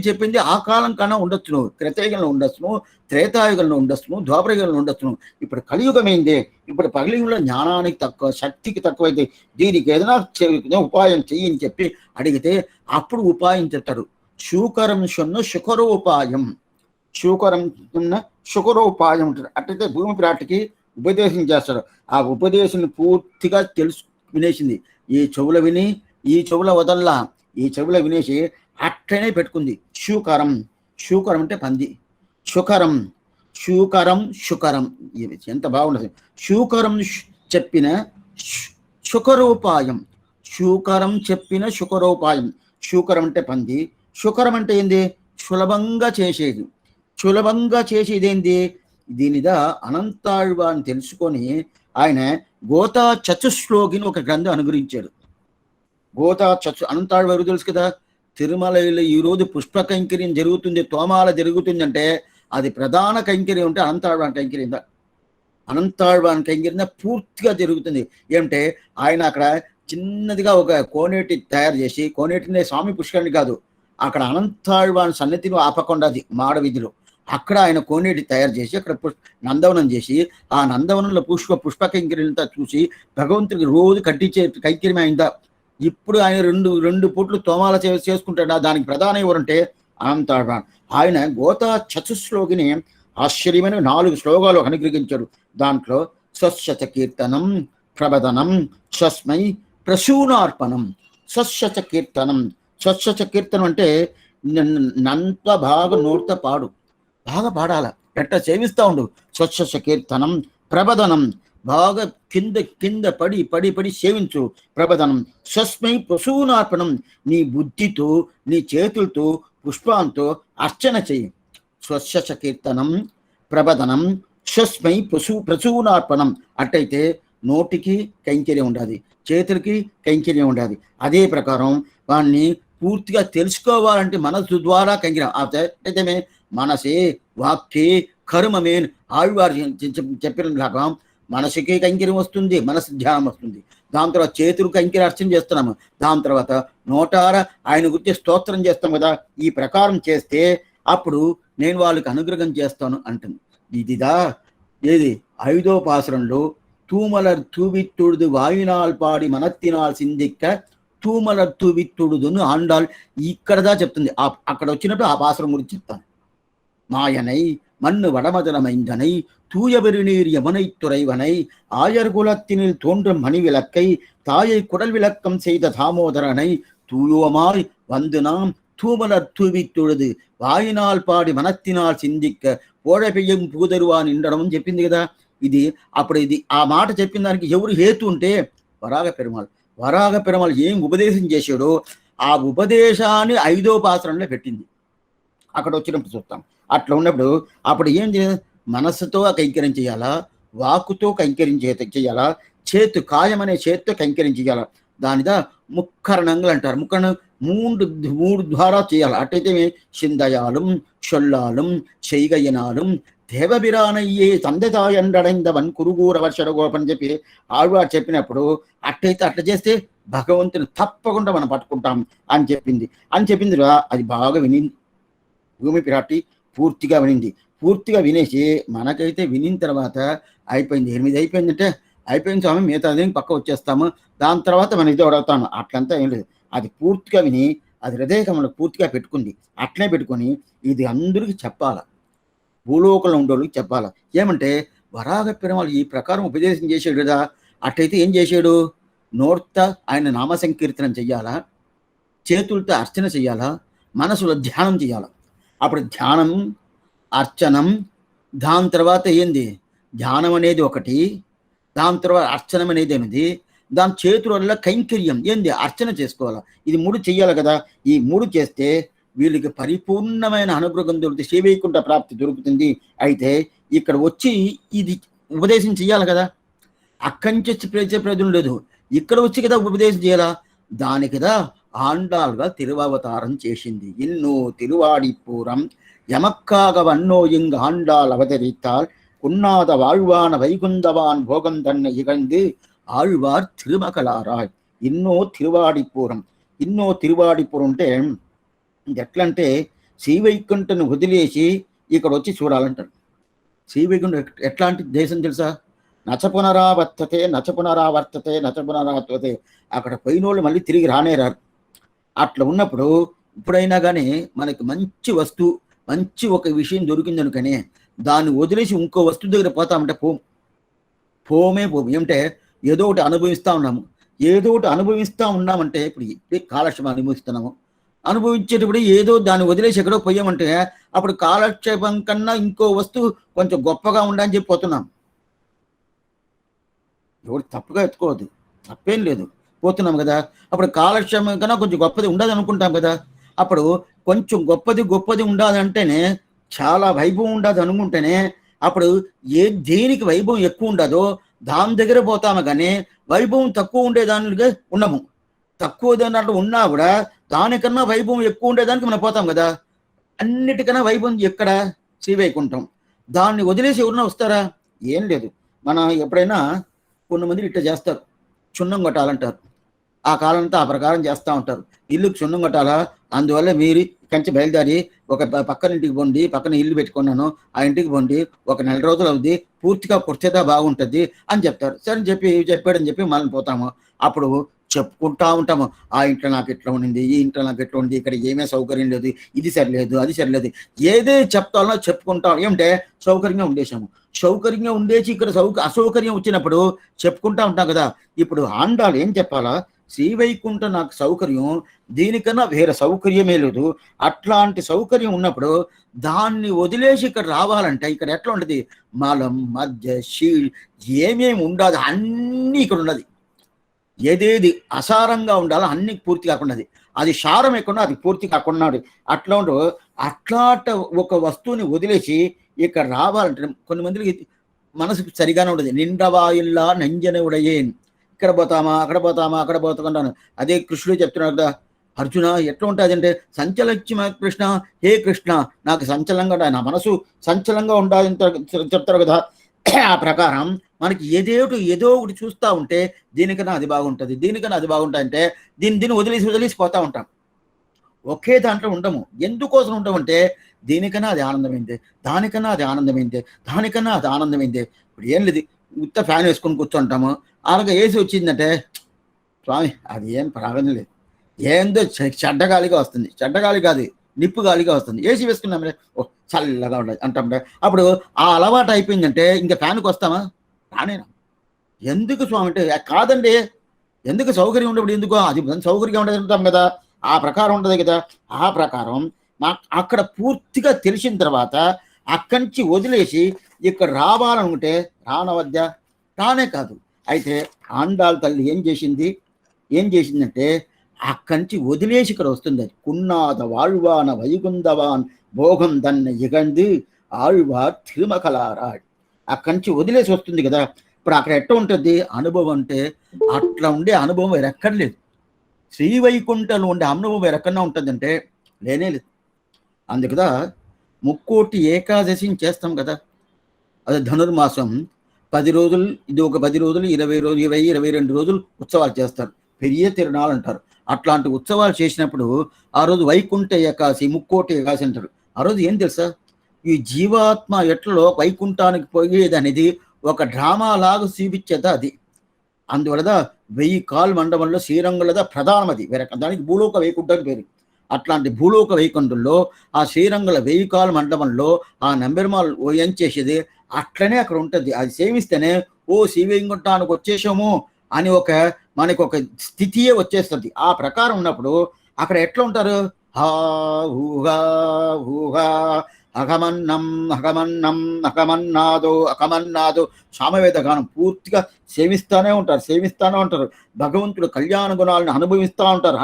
చెప్పింది ఆ కాలం కన్నా ఉండొచ్చును, త్రేతాయుగంలో ఉండొచ్చును, త్రేతాయుగంలో ఉండొచ్చును, ద్వాపరయుగంలో ఉండొచ్చును. ఇప్పుడు కలియుగం ఏంది? ఇప్పుడు కలియుగంలో జ్ఞానానికి తక్కువ, శక్తికి తక్కువైతే దీనికి ఏదైనా ఉపాయం చెయ్యి అని చెప్పి అడిగితే అప్పుడు ఉపాయం చెప్తాడు. శూకరం షొన్న శుకరోపాయం, శుకరోపాయం ఉంటుంది. అట్లయితే భూమి పిరాటికి ఉపదేశం చేస్తాడు. ఆ ఉపదేశం పూర్తిగా వినేసింది. ఈ చెవుల వదల్లా, ఈ చెవుల వినేసి అట్లనే పెట్టుకుంది. శూకరం అంటే పంది, శుకరం ఎంత బాగుండదు. శూకరం చెప్పిన శుకరోపాయం, శూకరం అంటే పంది, శుకరం అంటే ఏంది? సులభంగా చేసేది ఏంది? దీనిదా అనంతాళ్వాన్ని తెలుసుకొని ఆయన గోతా చతుశ్లోకిని ఒక గ్రంథం అనుగ్రహించాడు. అనంతాళ్వారు తెలుసు కదా, తిరుమలలో ఈరోజు పుష్ప కైంకర్యం జరుగుతుంది, తోమాల జరుగుతుందంటే అది ప్రధాన కైంకర్యం ఉంటే అనంతాళ్వాన్ కైంకర్యం పూర్తిగా జరుగుతుంది. ఏమంటే ఆయన అక్కడ చిన్నదిగా ఒక కోనేటి తయారు చేసి, కోనేటినే స్వామి పుష్కరిణి కాదు, అక్కడ అనంతాళ్వాన్ సన్నిధిలో ఆపకొండది మాడ వీధిలో, అక్కడ ఆయన కోనేటి తయారు చేసి అక్కడ నందవనం చేసి, ఆ నందవనంలో పుష్ప కైంకర్యంతా చూసి భగవంతుడికి రోజు కట్టించే కైంకర్యం అయిందా. ఇప్పుడు ఆయన రెండు పూట్లు తోమాల చేసుకుంటాడా, దానికి ప్రధానం ఎవరంటే అనంతాళ్వాన్. ఆయన గోతా చతుశ్లోకిని ఆశ్చర్యమైన 4 శ్లోకాలు అనుగ్రహించాడు. దాంట్లో స్వశత కీర్తనం, ప్రబదనం, స్వస్మై ప్రసూనార్పణం. స్వశత కీర్తనం అంటే నంత బాగా నోర్త పాడు, బాగా పాడాల, ఎట్ట సేవిస్తా ఉండు. స్వచ్ఛ కీర్తనం, ప్రబదనం, బాగా కింద పడి సేవించు. ప్రబదనం, స్వస్మై ప్రసూనార్పణం, నీ బుద్ధితో, నీ చేతులతో, పుష్పాంతో అర్చన చెయ్యి. స్వచ్ఛ కీర్తనం, ప్రబదనం, స్వస్మై ప్రసూనార్పణం. అట్టయితే నోటికి కైంకర్యం ఉండాలి, చేతులకి కైంకర్యం ఉండాలి. అదే ప్రకారం వాడిని పూర్తిగా తెలుసుకోవాలంటే మనసు ద్వారా కైంకర్యం అయితే మనసే వాక్కే కర్మమేన్ ఆవివారు చెప్పిన రకం మనసుకి కైంకర్యం వస్తుంది, మనసు ధ్యానం వస్తుంది. దాని తర్వాత చేతులు కైంకర్య అర్చన చేస్తున్నాము, దాని తర్వాత నోటార ఆయన గురించి స్తోత్రం చేస్తాం కదా. ఈ ప్రకారం చేస్తే అప్పుడు నేను వాళ్ళకి అనుగ్రహం చేస్తాను అంటుంది. ఇదిదా ఏది 5వ పాసురంలో తూమలర్ తూవిత్తుడుదు వాయినాల్ పాడి మనత్తినాల్ సిందిక్క తూమలత్తు విత్తుడుదును ఆండాల్ ఇక్కడదా చెప్తుంది. అక్కడ వచ్చినప్పుడు ఆ పాసరం గురించి చెప్తాను. மாயனை மண்ணு வடமதனமைந்தனை தூயபெரு நீர் யமுனை துறைவனை ஆயர்குலத்தினில் தோன்றும் மணி விளக்கை தாயை குடல் விளக்கம் செய்த தாமோதரனை தூயோமாய் வந்து நாம் தூமலர் தூவித்தொழுது వాయినాల్ పాడి మనత్తినాల్ సిందిక్క పోడపెయ్యం పూదరువా నిండడం చెప్పింది కదా. ఇది అప్పుడు ఇది ఆ మాట చెప్పిన దానికి ఎవరు హేతు ఉంటే వరాగ పెరుమాళ్. వరాగ పెరుమాళ్ ఏం ఉపదేశం చేశాడో ఆ ఉపదేశాన్ని 5వ పాసరంలో పెట్టింది. అక్కడ వచ్చినప్పుడు చూస్తాం. అట్లా ఉన్నప్పుడు అప్పుడు ఏం చేయాలి? మనస్సుతో కైంకర్యం చేయాలా, వాక్కుతో కైంకర్యం చేయాలా, చేతు కాయం అనే చేతితో కైంకర్యం చేయాలా. దానిదా ముక్కరణంగా అంటారు. ముక్కరణం మూడు ద్వారా చేయాలి. అట్టయితే చిందయాலும் చొల్లాலும் చేయగయనాலும் దేవబిరానయ్యే తందెతాయండడైందవన్ కురుగూర వర్షడ గోపని చెప్పి ఆళ్వారు చెప్పినప్పుడు అట్టయితే అట్లా చేస్తే భగవంతుని తప్పకుండా మనం పట్టుకుంటాం అని చెప్పింది. అది బాగా వినింది భూమి పిరాటి. పూర్తిగా వినింది. పూర్తిగా వినేసి మనకైతే వినిన తర్వాత అయిపోయింది. 8 అయిపోయిందంటే అయిపోయింది స్వామి, మిగతా పక్క వచ్చేస్తాము, దాని తర్వాత మనం ఇది అడుగుతాను. అట్లంతా ఏం లేదు. అది పూర్తిగా విని అది హృదయకమలో పూర్తిగా పెట్టుకుంది. అట్లే పెట్టుకొని ఇది అందరికీ చెప్పాల, భూలోకంలో ఉండేవాళ్ళకి చెప్పాల. ఏమంటే వరాగ పెరుమాళ్ ఈ ప్రకారం ఉపదేశం చేసాడు కదా. అట్లయితే ఏం చేశాడు? నోర్త ఆయన నామ సంకీర్తనం చెయ్యాలా, చేతులతో అర్చన చెయ్యాలా, మనసులో ధ్యానం చేయాలా. అప్పుడు ధ్యానం, అర్చనం, దాని తర్వాత ఏంది? ధ్యానం అనేది ఒకటి, దాని తర్వాత అర్చనం అనేది అనేది, దాని చేతుల వల్ల కైంకర్యం ఏంది? అర్చన చేసుకోవాలా. ఇది 3 చెయ్యాలి కదా. ఈ 3 చేస్తే వీళ్ళకి పరిపూర్ణమైన అనుగ్రహం దొరుకుతుంది, శ్రీవైకుంఠ ప్రాప్తి దొరుకుతుంది. అయితే ఇక్కడ వచ్చి ఇది ఉపదేశం చెయ్యాలి కదా. అక్కడి నుంచి చేసే ప్రయోజనం లేదు. ఇక్కడ వచ్చి కదా ఉపదేశం చేయాలా. దాని కదా ఆండాల్గా తిరువవతారం చేసింది. ఇన్నో తిరువాడిపూరం ఎమక్కాగ వన్నో ఇంగ్ ఆండాల్ అవతరిத்தால் உண்ணாத வாழ்வான வைகுந்தவான் போகம் தன்னை இகழ்ந்து ఆళ్వార్ తిరుమకలారాయ్. ఇన్నో తిరువాడిపూరం. ఇన్నో తిరువాడిపూరం అంటే ఇది ఎట్లంటే శ్రీవైకుంఠను వదిలేసి ఇక్కడ వచ్చి చూడాలంటారు. శ్రీవైకుంఠం ఎట్లాంటి దేశం తెలుసా? నచపునరావర్తతే నచపునరావర్తతే నచపునరావర్తతే. అక్కడ పోయినోళ్ళు మళ్ళీ తిరిగి రానేరారు. అట్లా ఉన్నప్పుడు ఇప్పుడైనా కానీ మనకి మంచి వస్తువు, మంచి ఒక విషయం దొరికిందనుకనే దాన్ని వదిలేసి ఇంకో వస్తువు దగ్గర పోతామంటే పోమే. ఏమంటే ఏదో ఒకటి అనుభవిస్తూ ఉన్నాము. ఏదో ఒకటి అనుభవిస్తూ ఉన్నామంటే ఇప్పుడు కాలక్షేపం అనుభవిస్తున్నాము. అనుభవించేటప్పుడు ఏదో దాన్ని వదిలేసి ఎక్కడో పోయామంటే అప్పుడు కాలక్షేపం కన్నా ఇంకో వస్తువు కొంచెం గొప్పగా ఉండని చెప్పి పోతున్నాం. ఎవరు తప్పుగా ఎత్తుకోవద్దు, తప్పేం లేదు, పోతున్నాం కదా. అప్పుడు కాలక్షేపం కన్నా కొంచెం గొప్పది ఉండదు అనుకుంటాం కదా. అప్పుడు కొంచెం గొప్పది ఉండదంటేనే చాలా వైభవం ఉండదు అనుకుంటేనే అప్పుడు దేనికి వైభవం ఎక్కువ ఉండదో దాని దగ్గర పోతాము. కానీ వైభవం తక్కువ ఉండేదానిగా ఉండము. తక్కువ దాంట్లో ఉన్నా కూడా దానికన్నా వైభవం ఎక్కువ ఉండేదానికి మనం పోతాం కదా. అన్నిటికన్నా వైభవం ఎక్కడ? శ్రీవైకుంఠం. దాన్ని వదిలేసి ఎవరన్నా వస్తారా? ఏం లేదు. మనం ఎప్పుడైనా కొంతమంది ఇట్లా చేస్తారు, చున్నం కొట్టాలంటారు. ఆ కాలంతో ఆ ప్రకారం చేస్తూ ఉంటారు. ఇల్లుకి చున్నం కొట్టాలా, అందువల్ల మీరు కంచి బయలుదేరి ఒక పక్కన ఇంటికి పోండి, పక్కన ఇల్లు పెట్టుకున్నాను, ఆ ఇంటికి పోండి, ఒక 4 రోజులు అవుద్ది, పూర్తిగా కుర్చేదా బాగుంటుంది అని చెప్తారు. సరే చెప్పాడని చెప్పి మనం పోతాము. అప్పుడు చెప్పుకుంటా ఉంటాము, ఆ ఇంట్లో నాకు ఇట్లా ఉండింది, ఈ ఇంట్లో నాకు ఇట్లా ఉంది, ఇక్కడ ఏమీ సౌకర్యం లేదు, ఇది సరిలేదు, అది సరిలేదు, ఏదే చెప్తానో చెప్పుకుంటాం. ఏమంటే సౌకర్యంగా ఉండేసాము. సౌకర్యంగా ఉండేసి ఇక్కడ అసౌకర్యం వచ్చినప్పుడు చెప్పుకుంటా ఉంటాం కదా. ఇప్పుడు ఆండాలు ఏం చెప్పాలా? శ్రీవైకుంఠ నాకు సౌకర్యం, దీనికన్నా వేరే సౌకర్యమే లేదు. అట్లాంటి సౌకర్యం ఉన్నప్పుడు దాన్ని వదిలేసి ఇక్కడ రావాలంటే ఇక్కడ ఎట్లా ఉంటుంది? మలం, మధ్య, షీల్ ఏమేమి ఉండదు అన్నీ ఇక్కడ ఉన్నది. ఏదేది అసారంగా ఉండాలో అన్ని పూర్తి కాకుండా అది సారం ఎక్కడా అది పూర్తి కాకుండా అట్లా ఉండు. అట్లాంటి ఒక వస్తువుని వదిలేసి ఇక్కడ రావాలంటే కొంతమందికి మనసుకు సరిగానే ఉండదు. నిండవాయిల్లా నంజన ఉడయేన్, ఇక్కడ పోతామా అక్కడ పోతాకుంటాను. అదే కృష్ణుడు చెప్తున్నాడు కదా, అర్జున ఎట్లా ఉంటుంది అంటే సంచలక్ష్మ కృష్ణ, హే కృష్ణ నాకు సంచలంగా నా మనసు సంచలంగా ఉండాలని చెప్తారు కదా. ఆ ప్రకారం మనకి ఏదో ఒకటి చూస్తూ ఉంటే దీనికన్నా అది బాగుంటుంది, దీనికన్నా అది బాగుంటుంది అంటే దీన్ని వదిలేసి పోతూ ఉంటాం. ఒకే దాంట్లో ఉండము. ఎందుకోసం ఉంటామంటే దీనికన్నా అది ఆనందమైంది, దానికన్నా అది ఆనందమైంది, దానికన్నా అది ఆనందమైంది. ఇప్పుడు ఏం లేదు, ఉత్త ఫ్యాన్ వేసుకొని కూర్చుంటాము, అలాగే ఏసీ వచ్చిందంటే స్వామి అది ఏం ప్రారంభం లేదు, ఏందో చెడ్డగాలిగా వస్తుంది, చెడ్డగాలి కాదు నిప్పు గాలిగా వస్తుంది. ఏసీ వేసుకున్నాం ఓ చల్లగా ఉండదు అంటాం. అప్పుడు ఆ అలవాటు అయిపోయిందంటే ఇంకా ఫ్యాన్కి వస్తామా? రానేనా. ఎందుకు స్వామి అంటే కాదండి, ఎందుకు సౌకర్యం ఉన్నప్పుడు ఎందుకో అది సౌకర్యంగా ఉండదు అంటాం కదా, ఆ ప్రకారం ఉండదు కదా. ఆ ప్రకారం అక్కడ పూర్తిగా తెలిసిన తర్వాత అక్కడి నుంచి వదిలేసి ఇక్కడ రావాలనుకుంటే రానవద్దా? రానే కాదు. అయితే ఆండాళ్ళ తల్లి ఏం చేసిందంటే అక్కడి నుంచి వదిలేసి ఇక్కడ వస్తుంది. అది కున్నాద வாழ்வான వైగుందవాన్ భోగం దన్న ఇగంది ఆళ్వార్ తిరుమకలారాడ్. అక్కడి నుంచి వదిలేసి వస్తుంది కదా. ఇప్పుడు అక్కడ ఎట్ట ఉంటుంది అనుభవం అంటే అట్లా ఉండే అనుభవం వేరెక్కర్లేదు. శ్రీవైకుంఠంలో ఉండే అనుభవం వేరెక్కడన్నా ఉంటుందంటే లేనే లేదు. అందుకదా ముక్కోటి ఏకాదశిని చేస్తాం కదా, అది ధనుర్మాసం 10 రోజులు, ఇది ఒక 10 రోజులు 20 రోజులు 22 రోజులు ఉత్సవాలు చేస్తారు, పెరియ తిరునాళ్ళు అంటారు. అట్లాంటి ఉత్సవాలు చేసినప్పుడు ఆ రోజు వైకుంఠ ఏకాదశి, ముక్కోటి ఏకాదశి అంటారు. ఆ రోజు ఏం తెలుసా, ఈ జీవాత్మ ఎట్లలో వైకుంఠానికి పోయేది అనేది ఒక డ్రామా లాగా చూపించేదా అది. అందువల్ల 1000 కాల్ మండపంలో శ్రీరంగులద ప్రధానం, అది వేరే దానికి భూలోక వైకుంఠానికి పేరు. అట్లాంటి భూలోక వైకుంఠంలో ఆ శ్రీరంగుల 1000 కాల్ మండపంలో ఆ నంబెరుమాల్ ఏం చేసేది అట్లనే అక్కడ ఉంటుంది. అది సేవిస్తేనే ఓ శ్రీవైకుంఠానికి వచ్చేసాము అని మనకి ఒక స్థితియే వచ్చేస్తుంది. ఆ ప్రకారం ఉన్నప్పుడు అక్కడ ఎట్లా ఉంటారు, హా ఊహా ఊహా అగమన్నం అగమన్నం అగమన్నాదో సామవేద గానం పూర్తిగా సేవిస్తానే ఉంటారు. భగవంతుడు కళ్యాణ గుణాలను అనుభవిస్తూ ఉంటారు.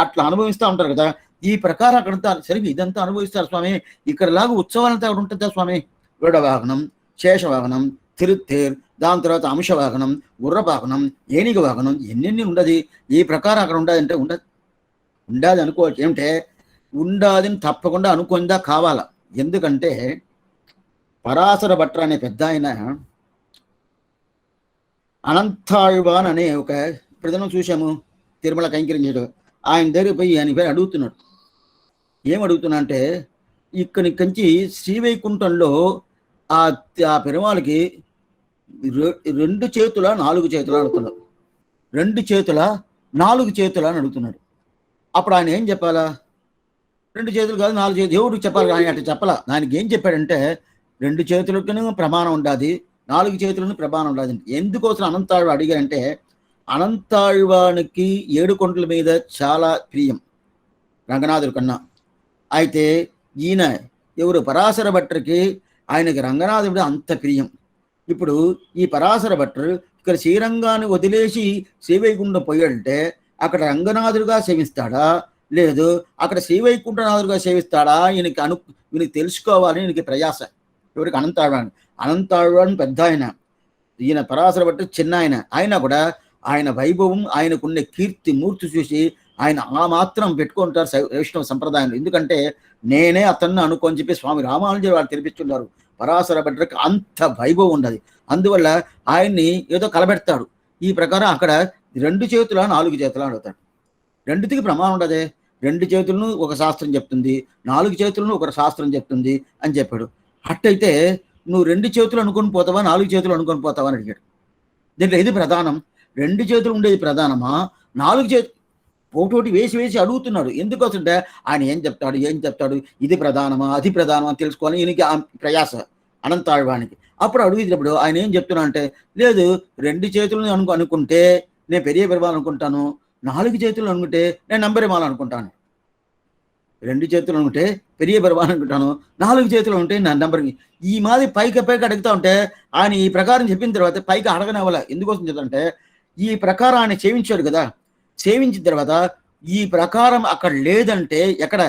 అట్లా అనుభవిస్తూ ఉంటారు కదా. ఈ ప్రకారం అక్కడంతా సరే ఇదంతా అనుభవిస్తారు స్వామి. ఇక్కడలాగా ఉత్సవాలంతా అక్కడ ఉంటుందా స్వామి? గరుడవాహనం, శేషవాహనం, తిరుత్తేర్, దాని తర్వాత అంశవాహనం, గుర్రవాహనం, ఏనుగు వాహనం, ఎన్నెన్ని ఉండదు. ఈ ప్రకారం అక్కడ ఉండదంటే ఉండాది అనుకోవచ్చు. ఏమిటే ఉండాదని తప్పకుండా అనుకుందా కావాలా. ఎందుకంటే పరాశర భట్ర అనే పెద్ద ఆయన అనంతాళ్వాన్ అనే ఒక ప్రజలను చూశాము తిరుమల కైంకర్యం. ఆయన దగ్గర పోయి ఆయన పేరు అడుగుతున్నాడు. ఏం అడుగుతున్నా అంటే ఇక్కడి నుంచి శ్రీవైకుంఠంలో ఆ పెరుమాళకి 2 చేతుల 4 చేతుల అడుగుతున్నాడు. 2 చేతుల 4 చేతుల అని అడుగుతున్నాడు. అప్పుడు ఆయన ఏం చెప్పాలా? 2 చేతులు కాదు 4 చేతులు దేవుడికి చెప్పాలి. ఆయన అట్లా చెప్పాలా. దానికి ఏం చెప్పాడంటే 2 చేతులకు ప్రమాణం ఉండాది, 4 చేతులను ప్రమాణం ఉండాది. ఎందుకోసం అనంతాళ్వ అడిగారంటే అనంతాళ్వానికి 7 కొండల మీద చాలా ప్రియం రంగనాథుడి కన్నా. అయితే ఈయన ఎవరు పరాశర భట్టరికి ఆయనకి రంగనాథుడు అంత ప్రియం. ఇప్పుడు ఈ పరాశర భట్టర్ ఇక్కడ శ్రీరంగాన్ని వదిలేసి శ్రీవైకుంఠం పోయాడంటే అక్కడ రంగనాథుడిగా సేవిస్తాడా, లేదు అక్కడ శ్రీవైకుంఠనాథుడిగా సేవిస్తాడా? ఈయనకి తెలుసుకోవాలి. ఈయనకి ప్రయాస. ఎవరికి? అనంతాళ్వాన్ పెద్ద ఆయన, ఈయన పరాశర భట్టర్ చిన్న ఆయన. అయినా కూడా ఆయన వైభవం, ఆయనకున్న కీర్తి మూర్తి చూసి ఆయన ఆ మాత్రం పెట్టుకుంటారు వైష్ణవ సంప్రదాయంలో. ఎందుకంటే నేనే అతన్ని అనుకోని చెప్పి స్వామి రామానుజీ వాళ్ళు తెలిపిస్తున్నారు. పరాశర భట్రకి అంత వైభవం ఉన్నది. అందువల్ల ఆయన్ని ఏదో కలబెడతాడు. ఈ ప్రకారం అక్కడ 2 చేతుల 4 చేతుల అడుగుతాడు. 2కి ప్రమాణం ఉండదే. 2 చేతులను ఒక శాస్త్రం చెప్తుంది, 4 చేతులను ఒక శాస్త్రం చెప్తుంది అని చెప్పాడు. అట్టయితే నువ్వు 2 చేతులు అనుకొని పోతావా, 4 చేతులు అనుకొని పోతావా అని అడిగాడు. దీంట్లో ఏది ప్రధానం? 2 చేతులు ఉండేది ప్రధానమా, 4 చేతులు? ఒకటి వేసి అడుగుతున్నాడు. ఎందుకోసంటే ఆయన ఏం చెప్తాడు, ఇది ప్రధానమా అది ప్రధానమా తెలుసుకోవాలి. ఈయనకి ఆ ప్రయాస అనంతాళ్వానికి. అప్పుడు అడుగుతున్నప్పుడు ఆయన ఏం చెప్తున్నా అంటే లేదు 2 చేతులను అనుకుంటే నేను పెరియ పెరవాలని అనుకుంటాను, 4 చేతులు అనుకుంటే నేను నంబెరుమాల అనుకుంటాను. 2 చేతులు అనుకుంటే పెరియ పెరవాలని అనుకుంటాను, 4 చేతులు ఉంటే నా నంబర్. ఈ మాది పైకి అడుగుతా ఉంటే ఆయన ఈ ప్రకారం చెప్పిన తర్వాత పైకి అడగనివ్వాల. ఎందుకోసం చెప్తానంటే ఈ ప్రకారం ఆయన సేవించాడు కదా. సేవించిన తర్వాత ఈ ప్రకారం అక్కడ లేదంటే ఎక్కడ?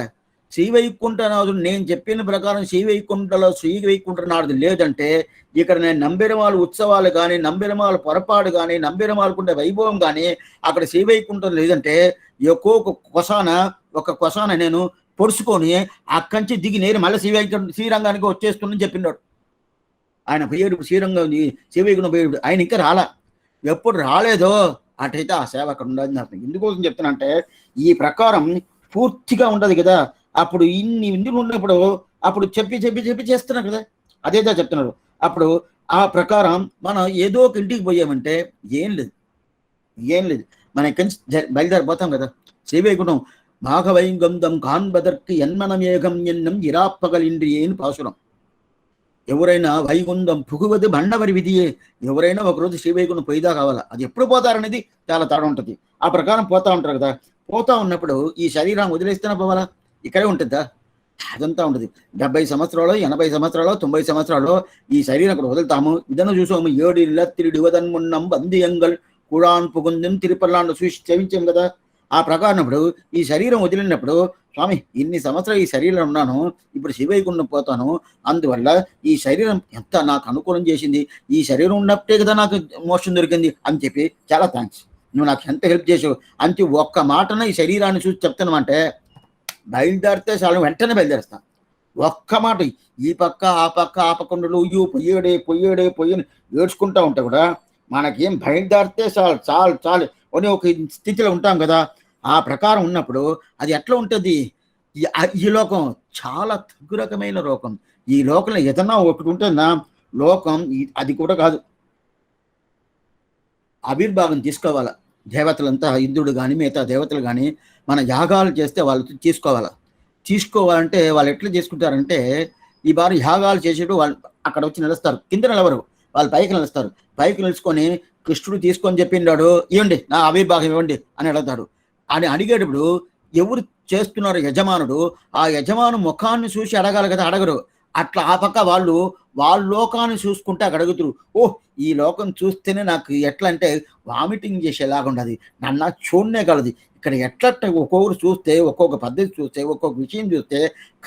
శ్రీవైకుంఠనాథుడు నేను చెప్పిన ప్రకారం శ్రీవైకుంఠనాథుడు లేదంటే ఇక్కడ నేను నంబెరుమాల ఉత్సవాలు కానీ, నంబెరుమాల పొరపాటు కానీ, నంబెరుమాలకుండే వైభవం కానీ అక్కడ శ్రీవైకుంఠం లేదంటే ఒక కొసాన నేను పొడుచుకొని అక్కడి నుంచి దిగి నేరు మళ్ళీ శ్రీరంగానికి వచ్చేస్తుందని చెప్పినాడు. ఆయన పోయేడు శ్రీవైకుంఠం పోయేడు. ఆయన ఇంకా రాలా. ఎప్పుడు రాలేదో అటైతే ఆ సేవ అక్కడ ఉండదు. అర్థం ఎందుకోసం చెప్తున్నా ఈ ప్రకారం పూర్తిగా ఉండదు కదా. అప్పుడు ఇన్ని ఇందులు ఉన్నప్పుడు అప్పుడు చెప్పి చేస్తున్నారు కదా. అదేదో చెప్తున్నారు. అప్పుడు ఆ ప్రకారం మనం ఏదో ఒక ఇంటికి పోయామంటే ఏం లేదు. మన ఇక్కడి నుంచి బయలుదేరిపోతాం కదా. శ్రీవైకుంఠం మాఘవైంగంధం కాన్బదற்கு ఎన్మనమేఘం ఎన్నం ఇరాప్పగలిండ్రియేని పాసురం. ఎవరైనా వైగుంధం పుగువది బండవరి విధియే. ఎవరైనా ఒకరోజు శ్రీవైకుంఠం పోయిదా కావాలా. అది ఎప్పుడు పోతారనేది చాలా తేడా ఉంటుంది. ఆ ప్రకారం పోతా ఉంటారు కదా. పోతా ఉన్నప్పుడు ఈ శరీరం వదిలేస్తేనే పోవాలా, ఇక్కడే ఉంటుందా? అదంతా ఉంటుంది. 70 సంవత్సరాలు, 80 సంవత్సరాలు, 90 సంవత్సరాలు ఈ శరీరం అక్కడ వదులుతాము. ఇదನ್ನು చూసాము. 7 இல்லத்திரிடுவதன் முன்னம் బందియంగల్ కుడాన్ పుగుందం తిరుపల్లాండు చూసి చెవించాం కదా. ఆ ప్రకారం ఇప్పుడు ఈ శరీరం వదిలినప్పుడు స్వామి ఇన్ని సంవత్సరాలు ఈ శరీరం ఉన్నాను, ఇప్పుడు శివైకుంఠం పోతాను, అందువల్ల ఈ శరీరం ఎంత నాకు అనుకూలం చేసింది, ఈ శరీరం ఉన్నప్పుడే కదా నాకు మోషన్ దొరికింది అని చెప్పి చాలా థ్యాంక్స్, నువ్వు నాకు ఎంత హెల్ప్ చేసావు అని ఒక్క మాటన ఈ శరీరాన్ని చూసి చెప్తానమంటే బయలుదేరితే చాలా వెంటనే బయలుదేరుస్తాను. ఒక్క మాట ఈ పక్క ఆ పక్క అయ్యో పొయ్యేడే ఏడ్చుకుంటా ఉంటా కూడా మనకేం బయలుదేరితే చాలు అని ఒక స్థితిలో ఉంటాం కదా. ఆ ప్రకారం ఉన్నప్పుడు అది ఎట్లా ఉంటుంది? ఈ లోకం చాలా తగ్గు రకమైన లోకం. ఈ లోకంలో ఏదన్నా ఒకటి ఉంటుందా లోకం, అది కూడా కాదు. ఆవిర్భాగం తీసుకోవాలా దేవతలంతా, ఇంద్రుడు కానీ మిగతా దేవతలు కానీ మన యాగాలు చేస్తే వాళ్ళు తీసుకోవాలంటే వాళ్ళు ఎట్లా చేసుకుంటారంటే ఈ బారి యాగాలు చేసేటప్పుడు వాళ్ళు అక్కడ వచ్చి నిలుస్తారు, కింద నిలవరు, వాళ్ళు పైకి నిలుస్తారు. పైకి నిలుచుకొని కృష్ణుడు తీసుకొని చెప్పిండాడు ఇవ్వండి నా ఆవిర్భాగం ఇవ్వండి అని అడుగుతాడు. అని అడిగేటప్పుడు ఎవరు చేస్తున్నారు యజమానుడు, ఆ యజమాను ముఖాన్ని చూసి అడగాలి కదా, అడగరు. అట్లా ఆ పక్క వాళ్ళ లోకాన్ని చూసుకుంటే అక్కడ అడుగుతారు. ఓహ్ ఈ లోకం చూస్తేనే నాకు ఎట్లా అంటే వామిటింగ్ చేసేలాగా ఉండదు, నన్ను చూడనే కలదు. ఇక్కడ ఎట్లా ఒక్కొక్కరు చూస్తే ఒక్కొక్క పద్ధతి చూస్తే ఒక్కొక్క విషయం చూస్తే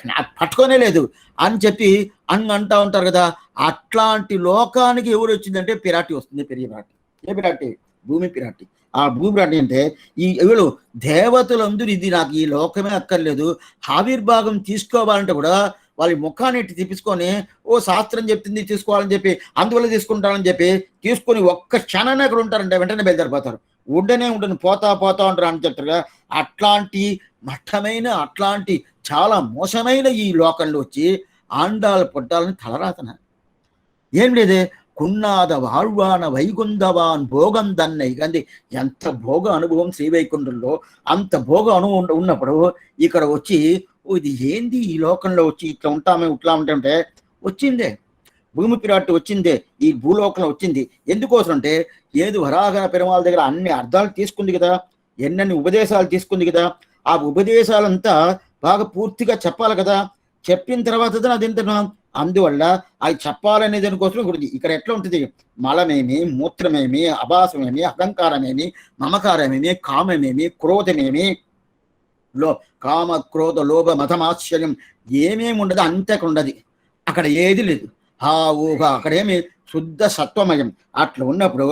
నాకు పట్టుకోనే లేదు అని చెప్పి అంటా ఉంటారు కదా. అట్లాంటి లోకానికి ఎవరు వచ్చిందంటే పిరాటి వస్తుంది. పిరాటి ఏ పిరాటి? భూమి పిరాటి. ఆ భూమి పిరాటి అంటే వీళ్ళు దేవతలందరూ ఇది నాకు ఈ లోకమే అక్కర్లేదు, ఆవిర్భాగం తీసుకోవాలంటే కూడా వాళ్ళ ముఖాన్ని తిప్పించుకొని ఓ శాస్త్రం చెప్తుంది తీసుకోవాలని చెప్పి అందువల్ల తీసుకుంటానని చెప్పి తీసుకొని ఒక్క క్షణాన్ని అక్కడ ఉంటారంటే వెంటనే బయలుదేరిపోతారు. ఉండను పోతా ఉంటారు అని చెప్తారు. అట్లాంటి మట్టమైన అట్లాంటి చాలా మోసమైన ఈ లోకంలో వచ్చి ఆండాలు పుట్టాలని తలరాతన ఏం లేదే. కున్నాద వాళ్వాన వైగుంధవాన్ భోగం దన్నై కంది. ఎంత భోగ అనుభవం శ్రీవైకుంఠంలో, అంత భోగ అనుభవం ఉన్నప్పుడు ఇక్కడ వచ్చి ఇది ఏంది ఈ లోకంలో వచ్చి ఇట్లా ఉంటామే ఇట్లా ఉంటే వచ్చిందే భూమి పిరాటి వచ్చిందే, ఈ భూలోకంలో వచ్చింది. ఎందుకోసం అంటే ఏది వరాహ పెరుమాళ దగ్గర అన్ని అర్థాలు తీసుకుంది కదా, ఎన్నెన్ని ఉపదేశాలు తీసుకుంది కదా. ఆ ఉపదేశాలంతా బాగా పూర్తిగా చెప్పాలి కదా. చెప్పిన తర్వాత అది ఎంత, అందువల్ల అది చెప్పాలనే దానికోసం ఇక్కడ ఎట్లా ఉంటుంది? మలమేమి, మూత్రమేమి, అభాసమేమి, అహంకారమేమి, మమకారమేమి, కామమేమి, క్రోధమేమి, కామ క్రోధ లోభ మతమాశ్చర్యం ఏమేమి ఉండదు అంతే ఉండదు. అక్కడ ఏది లేదు. ఊహా అక్కడేమి శుద్ధ సత్వమయం. అట్లా ఉన్నప్పుడు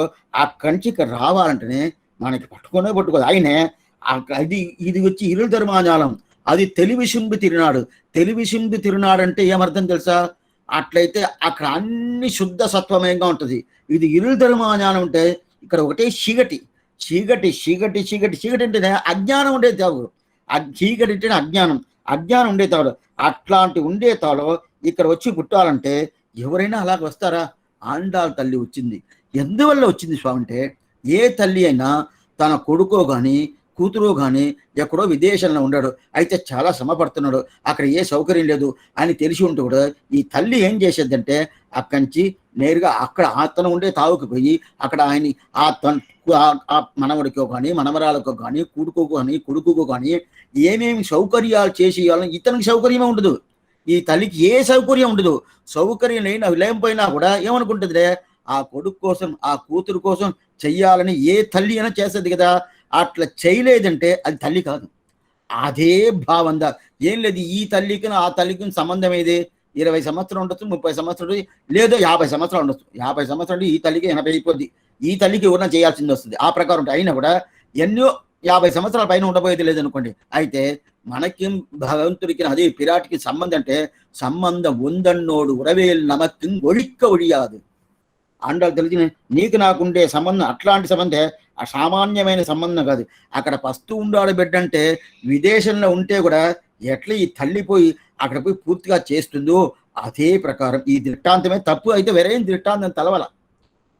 అక్కడి నుంచి ఇక్కడ రావాలంటేనే మనకి పట్టుకోదు. ఆయనే ఇది వచ్చి ఇరుల ధర్మాజాలం, అది తెలివిసింబు తిరునాడు అంటే ఏమర్థం తెలుసా? అట్లయితే అక్కడ అన్ని శుద్ధ సత్వమయంగా ఉంటుంది. ఇది ఇరుల ధర్మాజాలం అంటే ఇక్కడ ఒకటే చీకటి అంటేనే అజ్ఞానం ఉండే తావు. చీకటి అంటేనే అజ్ఞానం ఉండే తాడు. అట్లాంటి ఉండే తాలో ఇక్కడ వచ్చి పుట్టాలంటే ఎవరైనా అలాగ వస్తారా? ఆండాళ్ళ తల్లి వచ్చింది. ఎందువల్ల వచ్చింది స్వామి అంటే, ఏ తల్లి అయినా తన కొడుకో కానీ కూతురు కానీ ఎక్కడో విదేశంలో ఉన్నాడు, అయితే చాలా శ్రమ పడుతున్నాడు, అక్కడ ఏ సౌకర్యం లేదు అని తెలిసి ఉంటూ కూడా ఈ తల్లి ఏం చేసేదంటే అక్కడి నుంచి నేరుగా అక్కడ అతను ఉండే తావుకు పోయి అక్కడ ఆయన ఆ మనవడికో కానీ మనవరాలకో కానీ కొడుకుకో కానీ ఏమేమి సౌకర్యాలు చేసి ఇవ్వాలని ఇతనికి సౌకర్యమే ఉండదు. ఈ తల్లికి ఏ సౌకర్యం ఉండదు. సౌకర్యం లేకపోయినా కూడా ఏమనుకుంటుందిలే ఆ కొడుకు కోసం ఆ కూతురు కోసం చెయ్యాలని ఏ తల్లి అయినా చేస్తుంది కదా. అట్లా చేయలేదంటే అది తల్లి కాదు, అదే భావంగా ఏం లేదు. ఈ తల్లికి ఆ తల్లికి సంబంధం ఏది? 20 సంవత్సరాలు ఉండొచ్చు, 30 సంవత్సరాలు, లేదో 50 సంవత్సరాలు ఉండొచ్చు. 50 సంవత్సరాలు ఈ తల్లికి 80 అయిపోద్ది. ఈ తల్లికి ఎవరైనా చేయాల్సింది వస్తుంది. ఆ ప్రకారం ఉంటుంది. అయినా కూడా ఎన్నో 50 సంవత్సరాల పైన ఉండబోయేది లేదనుకోండి. అయితే మనకి భగవంతుడికి అదే పిరాటికి సంబంధం అంటే సంబంధం ఉందన్నోడు ఉరవేలు నమక్కి ఒழிక్క ఒడియాదు. అండాలు తెలిసిన నీకు నాకుండే సంబంధం అట్లాంటి సంబంధం, ఆ సామాన్యమైన సంబంధం కాదు. అక్కడ పస్తు ఉండాడు బిడ్డ అంటే విదేశంలో ఉంటే కూడా ఎట్లా ఈ తల్లి పోయి అక్కడ పోయి పూర్తిగా చేస్తుందో అదే ప్రకారం ఈ దృష్టాంతమే తప్పు. అయితే వేరే దృష్టాంతం తలవల.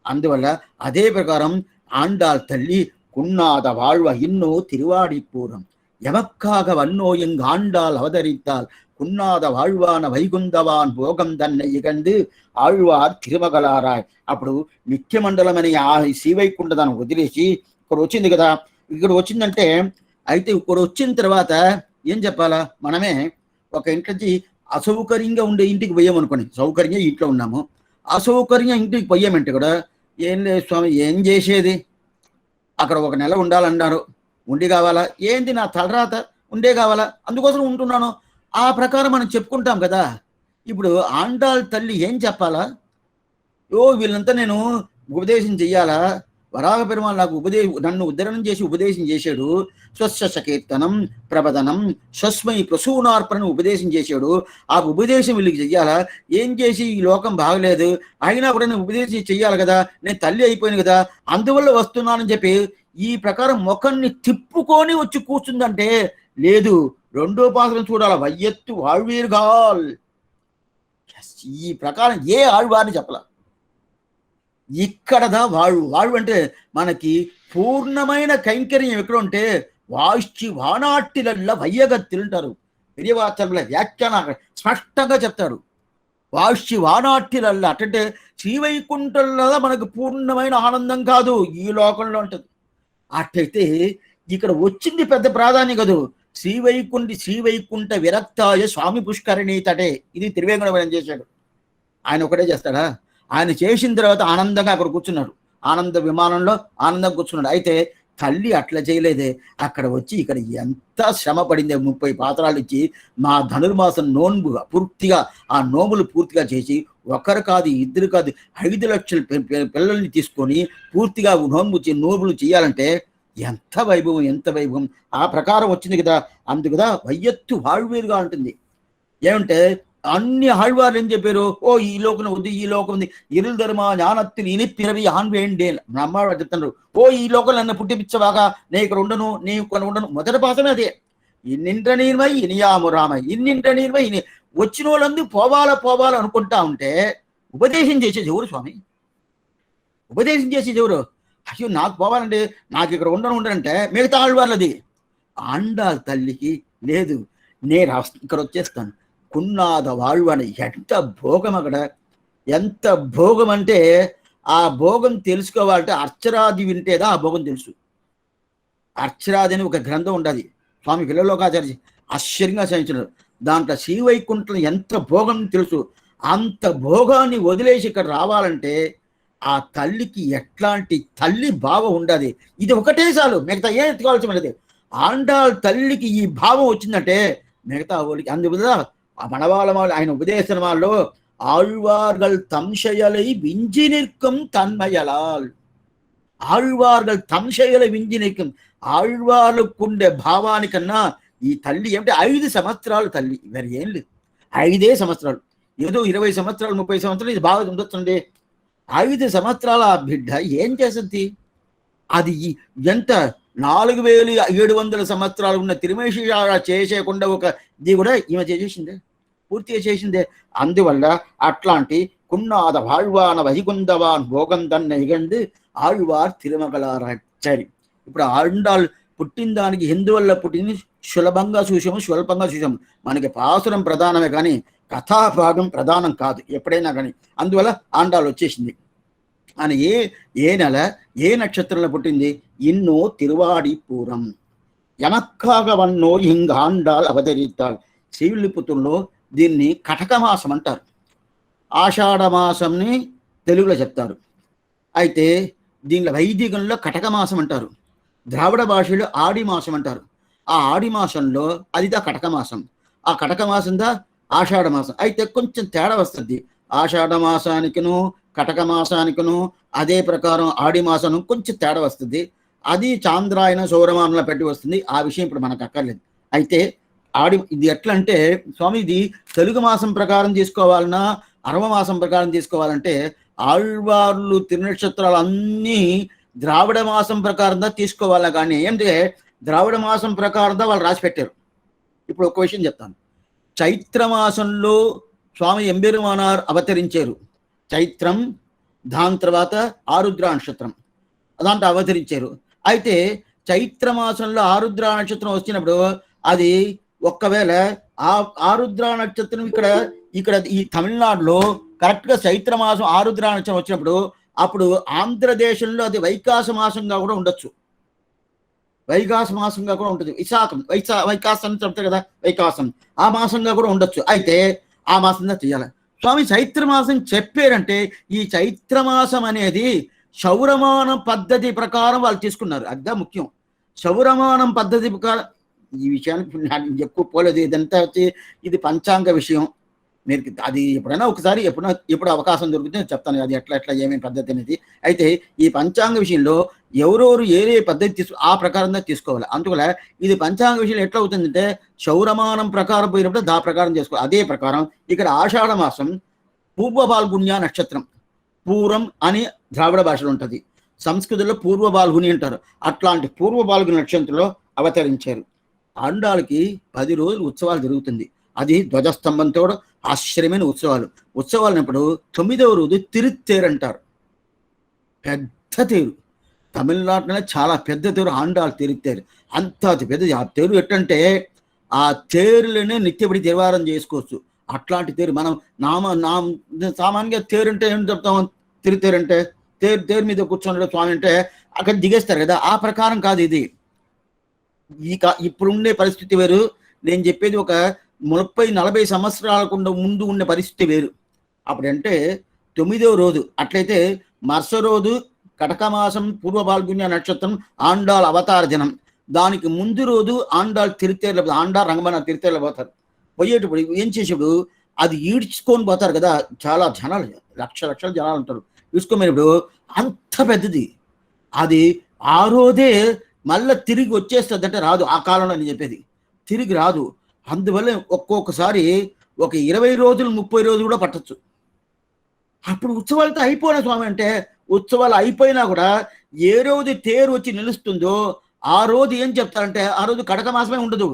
అందువల్ల అదే ప్రకారం ఆండాల్ తల్లి కున్నాద వాళ్వ ఇన్నో తిరువాడిపూరం எமக்காக வன்னோ எங்காண்டால் அவதரித்தால் குன்னாத வாழ்வான வைகுந்தவான் భోగం దన్னை ఇగండు ఆళ్వార్ తిరుమగలారాయ్. అప్పుడు నిత్యమండలం అని ఆ శ్రీవైకుంఠ దాన్ని వదిలేసి ఇక్కడ వచ్చింది కదా. ఇక్కడ వచ్చిందంటే అయితే ఇక్కడ వచ్చిన తర్వాత ఏం చెప్పాలా, మనమే ఒక ఇంటికి అసౌకర్యంగా ఉండే ఇంటికి పోయామనుకోండి, సౌకర్యంగా ఇంట్లో ఉన్నాము, అసౌకర్యంగా ఇంటికి పోయామంటే కూడా ఏం లేదు స్వామి, ఏం చేసేది, అక్కడ ఒక నెల ఉండాలన్నారు, ఉండి కావాలా, ఏంది నా తలరాత, ఉండే కావాలా, అందుకోసం ఉంటున్నాను, ఆ ప్రకారం మనం చెప్పుకుంటాం కదా. ఇప్పుడు ఆండాళ్ తల్లి ఏం చెప్పాలా, వీళ్ళంతా నేను ఉపదేశం చెయ్యాలా, వరాహ పెరుమాళ్ నాకు నన్ను ఉద్ధరణం చేసి ఉపదేశం చేశాడు, స్వస్య కీర్తనం ప్రబదనం స్వస్మై ప్రసూనార్పణను ఉపదేశం చేశాడు, ఆ ఉపదేశం వీళ్ళకి చెయ్యాలా, ఏం చేసి ఈ లోకం బాగలేదు అయినా కూడా నేను ఉపదేశం చెయ్యాలి కదా, నేను తల్లి అయిపోయాను కదా, అందువల్ల వస్తున్నానని చెప్పి ఈ ప్రకారం ముఖాన్ని తిప్పుకొని వచ్చి కూర్చుందంటే లేదు, రెండో పాత్రను చూడాలి, వయ్యత్తు ఆళ్వీర్గాల్. ఈ ప్రకారం ఏ ఆళ్వారిని చెప్పాల, ఇక్కడదా వాడు అంటే మనకి పూర్ణమైన కైంకర్యం ఎక్కడ ఉంటే వాష్చి వానాట్టిలల్లా వయ్యగత్తిలుంటారు. పెరియవాచర్ల వ్యాఖ్యాన స్పష్టంగా చెప్తారు, వాష్చి వానాట్టిలల్లా అంటే శ్రీవైకుంఠంలో మనకు పూర్ణమైన ఆనందం కాదు, ఈ లోకంలో ఉంటుంది. అట్టయితే ఇక్కడ వచ్చింది పెద్ద ప్రాధాన్యం కాదు, శ్రీవైకుంఠ విరక్తాయ స్వామి పుష్కరిణీ తటే. ఇది త్రివేంకటం చేశాడు, ఆయన ఒకటే చేస్తాడా, ఆయన చేసిన తర్వాత ఆనందంగా అక్కడ కూర్చున్నాడు, ఆనంద విమానంలో ఆనందంగా కూర్చున్నాడు. అయితే తల్లి అట్లా చేయలేదే, అక్కడ వచ్చి ఇక్కడ ఎంత శ్రమ పడిందే, 30 పాత్రలు ఇచ్చి మా ధనుర్మాసం నోన్బుగా పూర్తిగా ఆ నోములు పూర్తిగా చేసి, ఒకరు కాదు ఇద్దరు కాదు 5 లక్షల పిల్లల్ని తీసుకొని పూర్తిగా నోములు చేయాలంటే ఎంత వైభవం, ఎంత వైభవం. ఆ ప్రకారం వచ్చింది కదా, అందుకుదా వయ్యత్తు ఆళ్వీరుగా ఉంటుంది. ఏమంటే అన్ని ఆళ్వార్లు ఏం చెప్పారు, ఈ లోకం ఉంది, ఈ లోకం ఉంది, ఇరుల్ ధర్మ జ్ఞానత్తులు ఇని పిరవి ఆన్వేండేన్ అమ్మవారు చెప్తున్నారు, ఈ లోకం నన్ను పుట్టిపించవాగా, నేను ఇక్కడ ఉండను, నేను ఇక్కడ ఉండను. మొదటి పాసమే అదే, ఇన్నింట నీర్మై ఇనియాము రామై, ఇన్నింట నీర్మై ఇని. వచ్చిన వాళ్ళందరూ పోవాలా అనుకుంటా ఉంటే ఉపదేశం చేసేది ఎవరు స్వామి, ఉపదేశం చేసేది ఎవరు? అయ్యో నాకు పోవాలంటే, నాకు ఇక్కడ ఉండనంటే మిగతా ఆళ్వార్లది. ఆండాళ్ తల్లికి లేదు, నేను ఇక్కడ వచ్చేస్తాను, కున్నాద வாழ்వని. ఎంత భోగం అక్కడ, ఎంత భోగం అంటే ఆ భోగం తెలుసుకోవాలంటే అర్చరాది వింటేదా ఆ భోగం తెలుసు. అర్చరాది అని ఒక గ్రంథం ఉండదు, స్వామి పిల్లలోకాచార్య ఆశ్చర్యంగా సాధించినారు. దాంట్లో శ్రీవైకుంఠం ఎంత భోగం తెలుసు. అంత భోగాన్ని వదిలేసి ఇక్కడ రావాలంటే ఆ తల్లికి ఎట్లాంటి తల్లి భావం ఉండదు. ఇది ఒకటే చాలు, మిగతా ఏం ఎత్తుకోవాల్సి ఉండదు. ఆండాళ్ తల్లికి ఈ భావం వచ్చిందంటే మిగతా వాళ్ళకి అందువల్ల ఆ మనవాళ్ళ ఆయన ఉపదేశన వాళ్ళలో ఆళ్వార్గల్ తంశయలై వింజి నిற்கும் తన్మయలాల్. ఆళ్వార్గల్ తంశయలై వింజి నిற்கும், ఆళ్వార్లకుండే భావానికన్నా ఈ తల్లి ఏమిటి 5 సంవత్సరాలు తల్లి, మరి ఏం లేదు, 5 సంవత్సరాలు, ఏదో 20 సంవత్సరాలు 30 సంవత్సరాలు ఇది బాగా ఉండొచ్చండి. 5 సంవత్సరాల బిడ్డ ఏం చేస్తుంది, అది ఎంత 4700 సంవత్సరాలు ఉన్న తిరుమేషి చేసేయకుండా ఒక ఇది కూడా ఈమె చేసేసిందే, పూర్తిగా చేసిందే. అందువల్ల అట్లాంటి కున్నాద வாழ்வான వైకుందవాన్ భోగం దన్னை ఇగండు ఆళ్వార్ తిరుమగలారాయ్. సరే, ఇప్పుడు ఆండాళ్ పుట్టిన దానికి ఎందువల్ల పుట్టింది సులభంగా చూసాము, స్వల్పంగా చూసాము. మనకి పాసురం ప్రధానమే కానీ కథాభాగం ప్రధానం కాదు ఎప్పుడైనా కానీ. అందువల్ల ఆండాళ్ వచ్చేసింది. అని ఏ నెల ఏ నక్షత్రంలో పుట్టింది, ఇన్నో తిరువాడి పూరం ఎమక్కాగ వన్నో ఇంగాండాల్ అవతరితాள். శ్రీవిల్లిపుత్రుల్లో దీన్ని కటకమాసం అంటారు, ఆషాఢమాసంని తెలుగులో చెప్తారు. అయితే దీనిలో వైదికంలో కటకమాసం అంటారు, ద్రావిడ భాషలో ఆడి మాసం అంటారు. ఆ ఆడి మాసంలో అదిదా కటకమాసం, ఆ కటకమాసందా ఆషాఢమాసం. అయితే కొంచెం తేడా వస్తుంది, ఆషాఢమాసానికిను కటకమాసానికిను అదే ప్రకారం ఆడి మాసం కొంచెం తేడా వస్తుంది. అది చాంద్రాయన సౌరమానంలో పెట్టి వస్తుంది, ఆ విషయం ఇప్పుడు మనకు అక్కర్లేదు. అయితే ఇది ఎట్లా అంటే స్వామి, ఇది తెలుగు మాసం ప్రకారం తీసుకోవాలన్నా అరవ మాసం ప్రకారం తీసుకోవాలంటే ఆళ్వార్లు తిరునక్షత్రాలు అన్నీ ద్రావిడ మాసం ప్రకారంగా తీసుకోవాలా. కానీ ఏంటంటే ద్రావిడ మాసం ప్రకారంగా వాళ్ళు రాసి పెట్టారు. ఇప్పుడు ఒక విషయం చెప్తాను, చైత్రమాసంలో స్వామి ఎంబెరుమానార్ అవతరించారు. చైత్రం, దాని తర్వాత ఆరుద్ర నక్షత్రం దాంట్లో అవతరించారు. అయితే చైత్ర మాసంలో ఆరుద్ర నక్షత్రం వచ్చినప్పుడు అది ఒక్కవేళ ఆ ఆరుద్ర నక్షత్రం ఇక్కడ ఇక్కడ ఈ తమిళనాడులో కరెక్ట్ గా చైత్ర మాసం ఆరుద్ర నక్షత్రం వచ్చినప్పుడు అప్పుడు ఆంధ్రదేశంలో అది వైకాస మాసంగా కూడా ఉండొచ్చు. వైకాస మాసంగా కూడా ఉంటుంది. విశాఖం వైకాసం చెప్తారు కదా, వైకాసం ఆ మాసంగా కూడా ఉండొచ్చు. అయితే ఆ మాసంగా చేయాలి. స్వామి చైత్ర మాసం చెప్పారంటే ఈ చైత్ర మాసం అనేది సౌరమానం పద్ధతి ప్రకారం వాళ్ళు తీసుకున్నారు. అదే ముఖ్యం. సౌరమానం పద్ధతి ప్రకారం ఈ విషయానికి ఎక్కువ పోలేదు. ఇదంతా వచ్చి ఇది పంచాంగ విషయం. మీరు అది ఎప్పుడైనా ఒకసారి ఎప్పుడు అవకాశం దొరికితే చెప్తాను అది ఎట్లా ఏమేమి పద్ధతి అనేది. అయితే ఈ పంచాంగ విషయంలో ఎవరెవరు ఏ పద్ధతి ఆ ప్రకారంగా తీసుకోవాలి. అందువల్ల ఇది పంచాంగ విషయంలో ఎట్లా అవుతుందంటే సౌరమానం ప్రకారం పోయినప్పుడు దా ప్రకారం చేసుకోవాలి. అదే ప్రకారం ఇక్కడ ఆషాఢ మాసం పూర్వ పాల్గుణ్య నక్షత్రం, పూర్వం అని ద్రావిడ భాషలో ఉంటుంది, సంస్కృతంలో పూర్వ పాల్గుని అంటారు. అట్లాంటి పూర్వ పాల్గుని నక్షత్రంలో అవతరించారు. ఆండాళ్ళకి 10 రోజులు ఉత్సవాలు జరుగుతుంది. అది ధ్వజస్తంభంతో ఆశ్చర్యమైన ఉత్సవాలు అన్నప్పుడు 9వ రోజు తిరుత్తేరు అంటారు. పెద్ద తేరు, తమిళనాడులోనే చాలా పెద్ద తేరు ఆండాళ్ళు తిరుత్తేరు. అంత పెద్దది ఆ తేరు. ఎట్టంటే ఆ తేరులోనే నిత్యపడి తిరువారం చేసుకోవచ్చు. అట్లాంటి తేరు. మనం సామాన్యంగా తేరు అంటే ఏం చెప్తాం, తిరుత్తేరు అంటే తేరు మీద కూర్చొని స్వామి అంటే అక్కడ దిగేస్తారు కదా, ఆ ప్రకారం కాదు ఇది. ఇప్పుడుండే పరిస్థితి వేరు. నేను చెప్పేది ఒక 30-40 సంవత్సరాలకు ముందు ఉన్న పరిస్థితి వేరు. అప్పుడంటే 9వ రోజు. అట్లయితే మరుస రోజు కటకమాసం పూర్వ పాల్గొన్య నక్షత్రం ఆండాళ్ళ అవతార దినం. దానికి ముందు రోజు ఆండాళ్ళు తిరుత్తేర్ల రంగమన్న తిరుత్తేర్ల పోతారు. పోయేటప్పుడు ఏం చేసేప్పుడు అది ఈడ్చుకొని పోతారు కదా, చాలా జనాలు, లక్షల జనాలు ఉంటారు. ఈడ్చుకోమైనప్పుడు అంత పెద్దది అది. ఆ రోజే మళ్ళీ తిరిగి వచ్చేస్తుంది అంటే రాదు. ఆ కాలంలో నేను చెప్పేది తిరిగి రాదు. అందువల్ల ఒక్కొక్కసారి ఒక 20 రోజులు 30 రోజులు కూడా పట్టచ్చు. అప్పుడు ఉత్సవాలతో అయిపోయిన స్వామి అంటే ఉత్సవాలు అయిపోయినా కూడా ఏ రోజు తేరు వచ్చి నిలుస్తుందో ఆ రోజు ఏం చెప్తారంటే ఆ రోజు కటక మాసమే ఉండదు,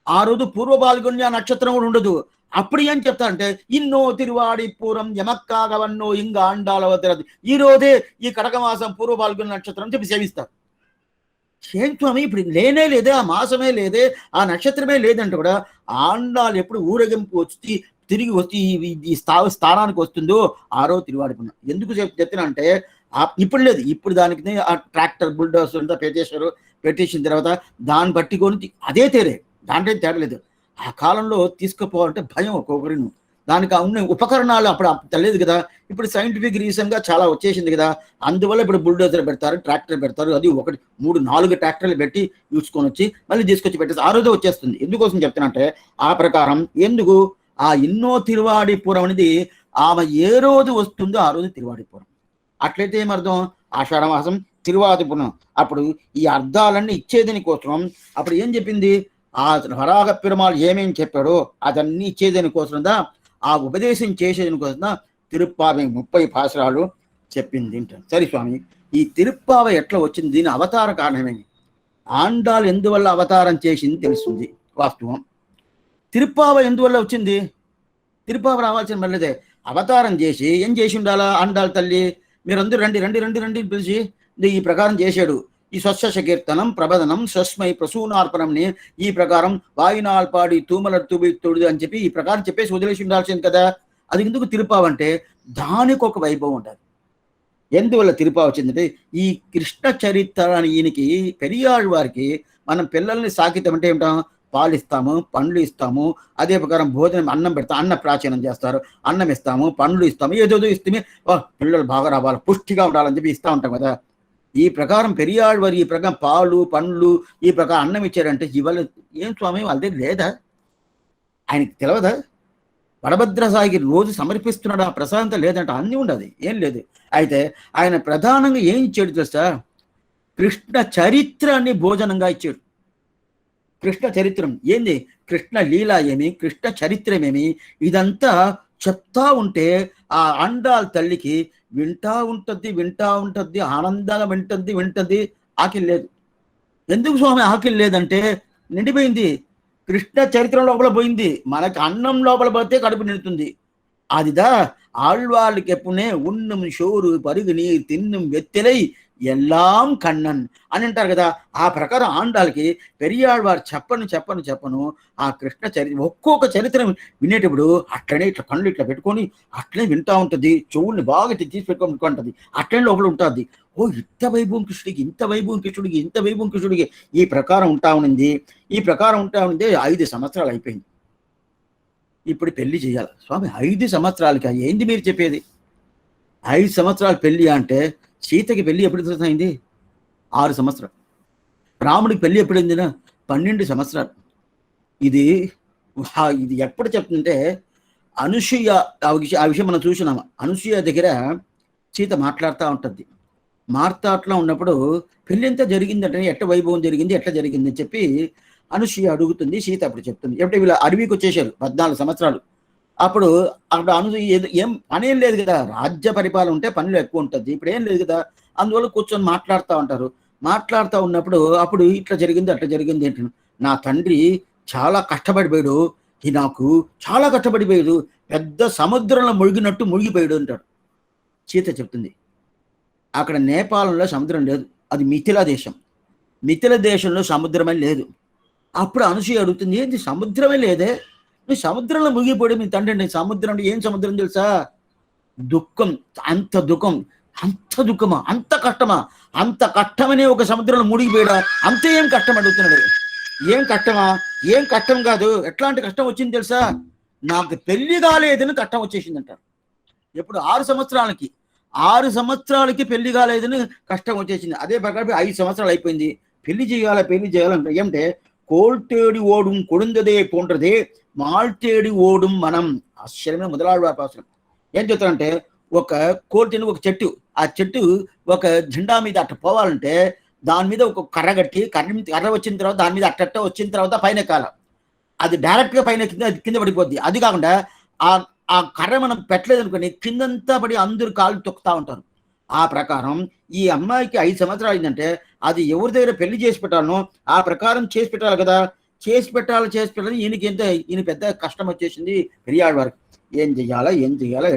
ఆ రోజు పూర్వ పాల్గొన్య నక్షత్రం కూడా ఉండదు. అప్పుడు ఏం చెప్తారంటే ఇన్నో తిరువాడి పూరం యమక్కాగవన్నో ఇంగ ఆండాలవతరది, ఈ రోజే ఈ కటక మాసం పూర్వ పాల్గొన్య నక్షత్రం చెప్పి సేవిస్తారు. ఏం స్వామి ఇప్పుడు లేనే లేదే, ఆ మాసమే లేదే, ఆ నక్షత్రమే లేదంటే కూడా ఆండాలు ఎప్పుడు ఊరేగింపు వచ్చి తిరిగి వచ్చి ఈ స్థానానికి వస్తుందో ఆ రోజు తిరువాడిపోయినా. ఎందుకు చెప్తున్నా అంటే ఇప్పుడు లేదు. ఇప్పుడు దానికి ఆ ట్రాక్టర్ బుల్డోస్ అంతా పెట్టేసిన తర్వాత దాన్ని పట్టుకొని అదే తేరే, దాంట్లో తేడా లేదు. ఆ కాలంలో తీసుకుపోవాలంటే భయం ఒక్కొక్కరిని. దానికి ఉన్న ఉపకరణాలు అప్పుడు తెలియదు కదా. ఇప్పుడు సైంటిఫిక్ రీజన్గా చాలా వచ్చేసింది కదా. అందువల్ల ఇప్పుడు బుల్డోజర్ పెడతారు, ట్రాక్టర్ పెడతారు. అది 1, 3, 4 ట్రాక్టర్లు పెట్టి చూసుకొని వచ్చి మళ్ళీ తీసుకొచ్చి పెట్టేసి ఆ రోజు వచ్చేస్తుంది. ఎందుకోసం చెప్తున్నా ఆ ప్రకారం ఎందుకు ఆ ఎన్నో తిరువాడిపురం అనేది ఆమె ఏ రోజు వస్తుందో ఆ రోజు తిరువాడిపురం. అట్లయితే ఏమర్థం, ఆషాఢ మాసం తిరువాదిపురం. అప్పుడు ఈ అర్థాలన్నీ ఇచ్చేదని కోసం అప్పుడు ఏం చెప్పింది, ఆ వరాహ పెరుమాళ్ ఏమేమి చెప్పాడో అదన్నీ ఇచ్చేదని కోసందా, ఆ ఉపదేశం చేసేదని కోసందా తిరుప్పావై 30 పాసురాలు చెప్పింది. సరే స్వామి, ఈ తిరుప్పావ ఎట్లా వచ్చింది, దీని అవతార కారణమేమి, ఆండాలు ఎందువల్ల అవతారం చేసింది తెలుస్తుంది. వాస్తవం తిరుప్పావ ఎందువల్ల వచ్చింది, తిరుప్పావ రావాల్సిన మళ్ళీదే అవతారం చేసి ఏం చేసి ఉండాలా ఆండాళ్ళ తల్లి, మీరందరూ రండి రండి రండి రండి పిలిచి ఈ ప్రకారం చేశాడు. ఈ స్వశ కీర్తనం ప్రబదనం స్వస్మై ప్రసూనార్పణంని ఈ ప్రకారం వాయినాల్పాడి తూమల తూబిత్తుడు అని చెప్పి ఈ ప్రకారం చెప్పేసి వదిలేసి ఉండాల్సింది కదా. అది ఎందుకు తిరుపావంటే దానికి ఒక వైభవం ఉంటుంది. ఎందువల్ల తిరుపావ వచ్చిందంటే ఈ కృష్ణ చరిత్ర అని ఈయనకి పెరియాళ్ళ వారికి మనం పిల్లల్ని సాకితామంటే ఏమిటాం, పాలు ఇస్తాము, పండ్లు ఇస్తాము, అదే ప్రకారం భోజనం అన్నం పెడతాం, అన్న ప్రాచీనం చేస్తారు, అన్నం ఇస్తాము, పండ్లు ఇస్తాము, ఏదో ఇస్తే పిల్లలు బాగా రావాలి, పుష్టిగా ఉండాలని చెప్పి ఇస్తూ ఉంటాం కదా. ఈ ప్రకారం పెరియాళ్ళ వారు ఈ ప్రకారం పాలు పండ్లు ఈ ప్రకారం అన్నం ఇచ్చారంటే ఇవాళ ఏం స్వామి వాళ్ళ దగ్గర లేదా, ఆయనకి తెలియదా, వడభద్రసాయికి రోజు సమర్పిస్తున్నాడు, ఆ ప్రసాదంతో లేదంటే అన్నీ ఉండదు, ఏం లేదు. అయితే ఆయన ప్రధానంగా ఏం ఇచ్చాడు తెలుసా, కృష్ణ చరిత్రాన్ని భోజనంగా ఇచ్చాడు. కృష్ణ చరిత్రం ఏంది, కృష్ణ లీల ఏమి, కృష్ణ చరిత్రమేమి, ఇదంతా చెప్తా ఉంటే ఆ అండాల తల్లికి వింటా ఉంటుంది, ఆనందంగా వింటుంది. ఆకిలి లేదు. ఎందుకు స్వామి ఆకిలి లేదంటే నిండిపోయింది, కృష్ణ చరిత్ర లోపల పోయింది. మనకి అన్నం లోపల పోతే కడుపు నిండుతుంది, அதுதான் ஆழ்வாளுக்கு எப்பவுமே உண்ணும் షోరు పరుగు నీరు తిన్నుం వెత్తెలై ఎల్లాం కన్నన్ అని అంటారు కదా. ఆ ప్రకారం ఆండాలకి పెరియాళ్వారు చెప్పను ఆ కృష్ణ చరిత్ర ఒక్కొక్క చరిత్ర వినేటప్పుడు అట్లనే ఇట్లా కళ్ళు ఇట్లా పెట్టుకొని అట్లనే వింటా ఉంటుంది. చెవుల్ని బాగా తీసి పెట్టుకుంటుంది. అట్లనే లోపల ఉంటుంది. ఓ ఇంత వైభవం కృష్ణుడికి, ఇంత వైభవం కృష్ణుడికి, ఇంత వైభవం కృష్ణుడికి ఈ ప్రకారం ఉంటా ఉంది. ఈ ప్రకారం ఉంటా ఉంది. 5 సంవత్సరాలు అయిపోయింది. ఇప్పుడు పెళ్లి చేయాలి. స్వామి 5 సంవత్సరాలకి ఏంది మీరు చెప్పేది? 5 సంవత్సరాలు పెళ్లి అంటే సీతకి పెళ్లి ఎప్పుడు అయింది? 6 సంవత్సరాలు. రాముడికి పెళ్లి ఎప్పుడైందినా 12 సంవత్సరాలు. ఇది ఎప్పుడు చెప్తుంటే అనసూయ ఆ విషయం మనం చూసినాము. అనసూయ దగ్గర సీత మాట్లాడుతూ ఉంటుంది. మాట్లాడుతూ ఉన్నప్పుడు పెళ్లి ఎంత జరిగిందంటే ఎట్ట వైభవం జరిగింది, ఎట్లా జరిగింది అని చెప్పి అనసూయ అడుగుతుంది. సీత అప్పుడు చెప్తుంది. ఎప్పుడు వీళ్ళు అడవికి వచ్చేసారు 14 సంవత్సరాలు. అప్పుడు అనసూయ ఏం పనేం లేదు కదా, రాజ్య పరిపాలన ఉంటే పనులు ఎక్కువ ఉంటుంది. ఇప్పుడు ఏం లేదు కదా, అందువల్ల కూర్చొని మాట్లాడుతూ ఉంటారు. మాట్లాడుతూ ఉన్నప్పుడు అప్పుడు ఇట్లా జరిగింది అట్లా జరిగింది ఏంటి, నా తండ్రి చాలా కష్టపడిపోయాడు, నాకు చాలా కష్టపడిపోయాడు, పెద్ద సముద్రంలో మునిగినట్టు మునిగిపోయాడు అంటాడు. సీత చెప్తుంది. అక్కడ నేపాలంలో సముద్రం లేదు, అది మిథిలా దేశం. మిథిల దేశంలో సముద్రమే లేదు. అప్పుడు అనసూయ అడుగుతుంది, ఏంటి సముద్రమే లేదే, నువ్వు సముద్రంలో మునిగిపోయాడు మీ తండ్రి. సముద్రం అంటే ఏం సముద్రం తెలుసా? దుఃఖం. అంత దుఃఖం, అంత దుఃఖమా, అంత కష్టమా, అంత కష్టమనే ఒక సముద్రంలో మునిగిపోయాడా, అంత ఏం కష్టం అడుగుతున్నాడు. ఏం కష్టమా? ఏం కష్టం కాదు, ఎట్లాంటి కష్టం వచ్చింది తెలుసా, నాకు పెళ్లి కాలేదని కష్టం వచ్చేసింది అంటారు. ఎప్పుడు 6 సంవత్సరాలకి పెళ్లి కాలేదని కష్టం వచ్చేసింది. అదే ప్రకారం 5 సంవత్సరాలు అయిపోయింది, పెళ్లి చేయాలంటే ఏమంటే కోల్తేడి ఓடும் కొడుందదే పోండ్రదే మాల్తేడి ఓடும் మనం. ఆశ్చర్యమైన మొదలాళ్వారి పాసనం ఏం చెప్తారంటే, ఒక కోల్తేని ఒక చెట్టు, ఆ చెట్టు ఒక జెండా మీద అట్ట పోవాలంటే దాని మీద ఒక కర్ర కట్టి, కర్ర వచ్చిన తర్వాత దాని మీద అట్ట వచ్చిన తర్వాత పైన కాల, అది డైరెక్ట్ గా పైన కింద పడిపోద్ది. అది కాకుండా ఆ కర్ర మనం పెట్టలేదు అనుకోని కిందంతా పడి అందరు కాళ్ళు తొక్కుతా ఉంటారు. ఆ ప్రకారం ఈ అమ్మాయికి 5 సంవత్సరాలు అయిందంటే అది ఎవరి దగ్గర పెళ్లి చేసి పెట్టాలనో ఆ ప్రకారం చేసి పెట్టాలి కదా. చేసి పెట్టాలి. ఈయన పెద్ద కష్టం వచ్చేసింది పెరియాళ్వారికి. ఏం చెయ్యాలా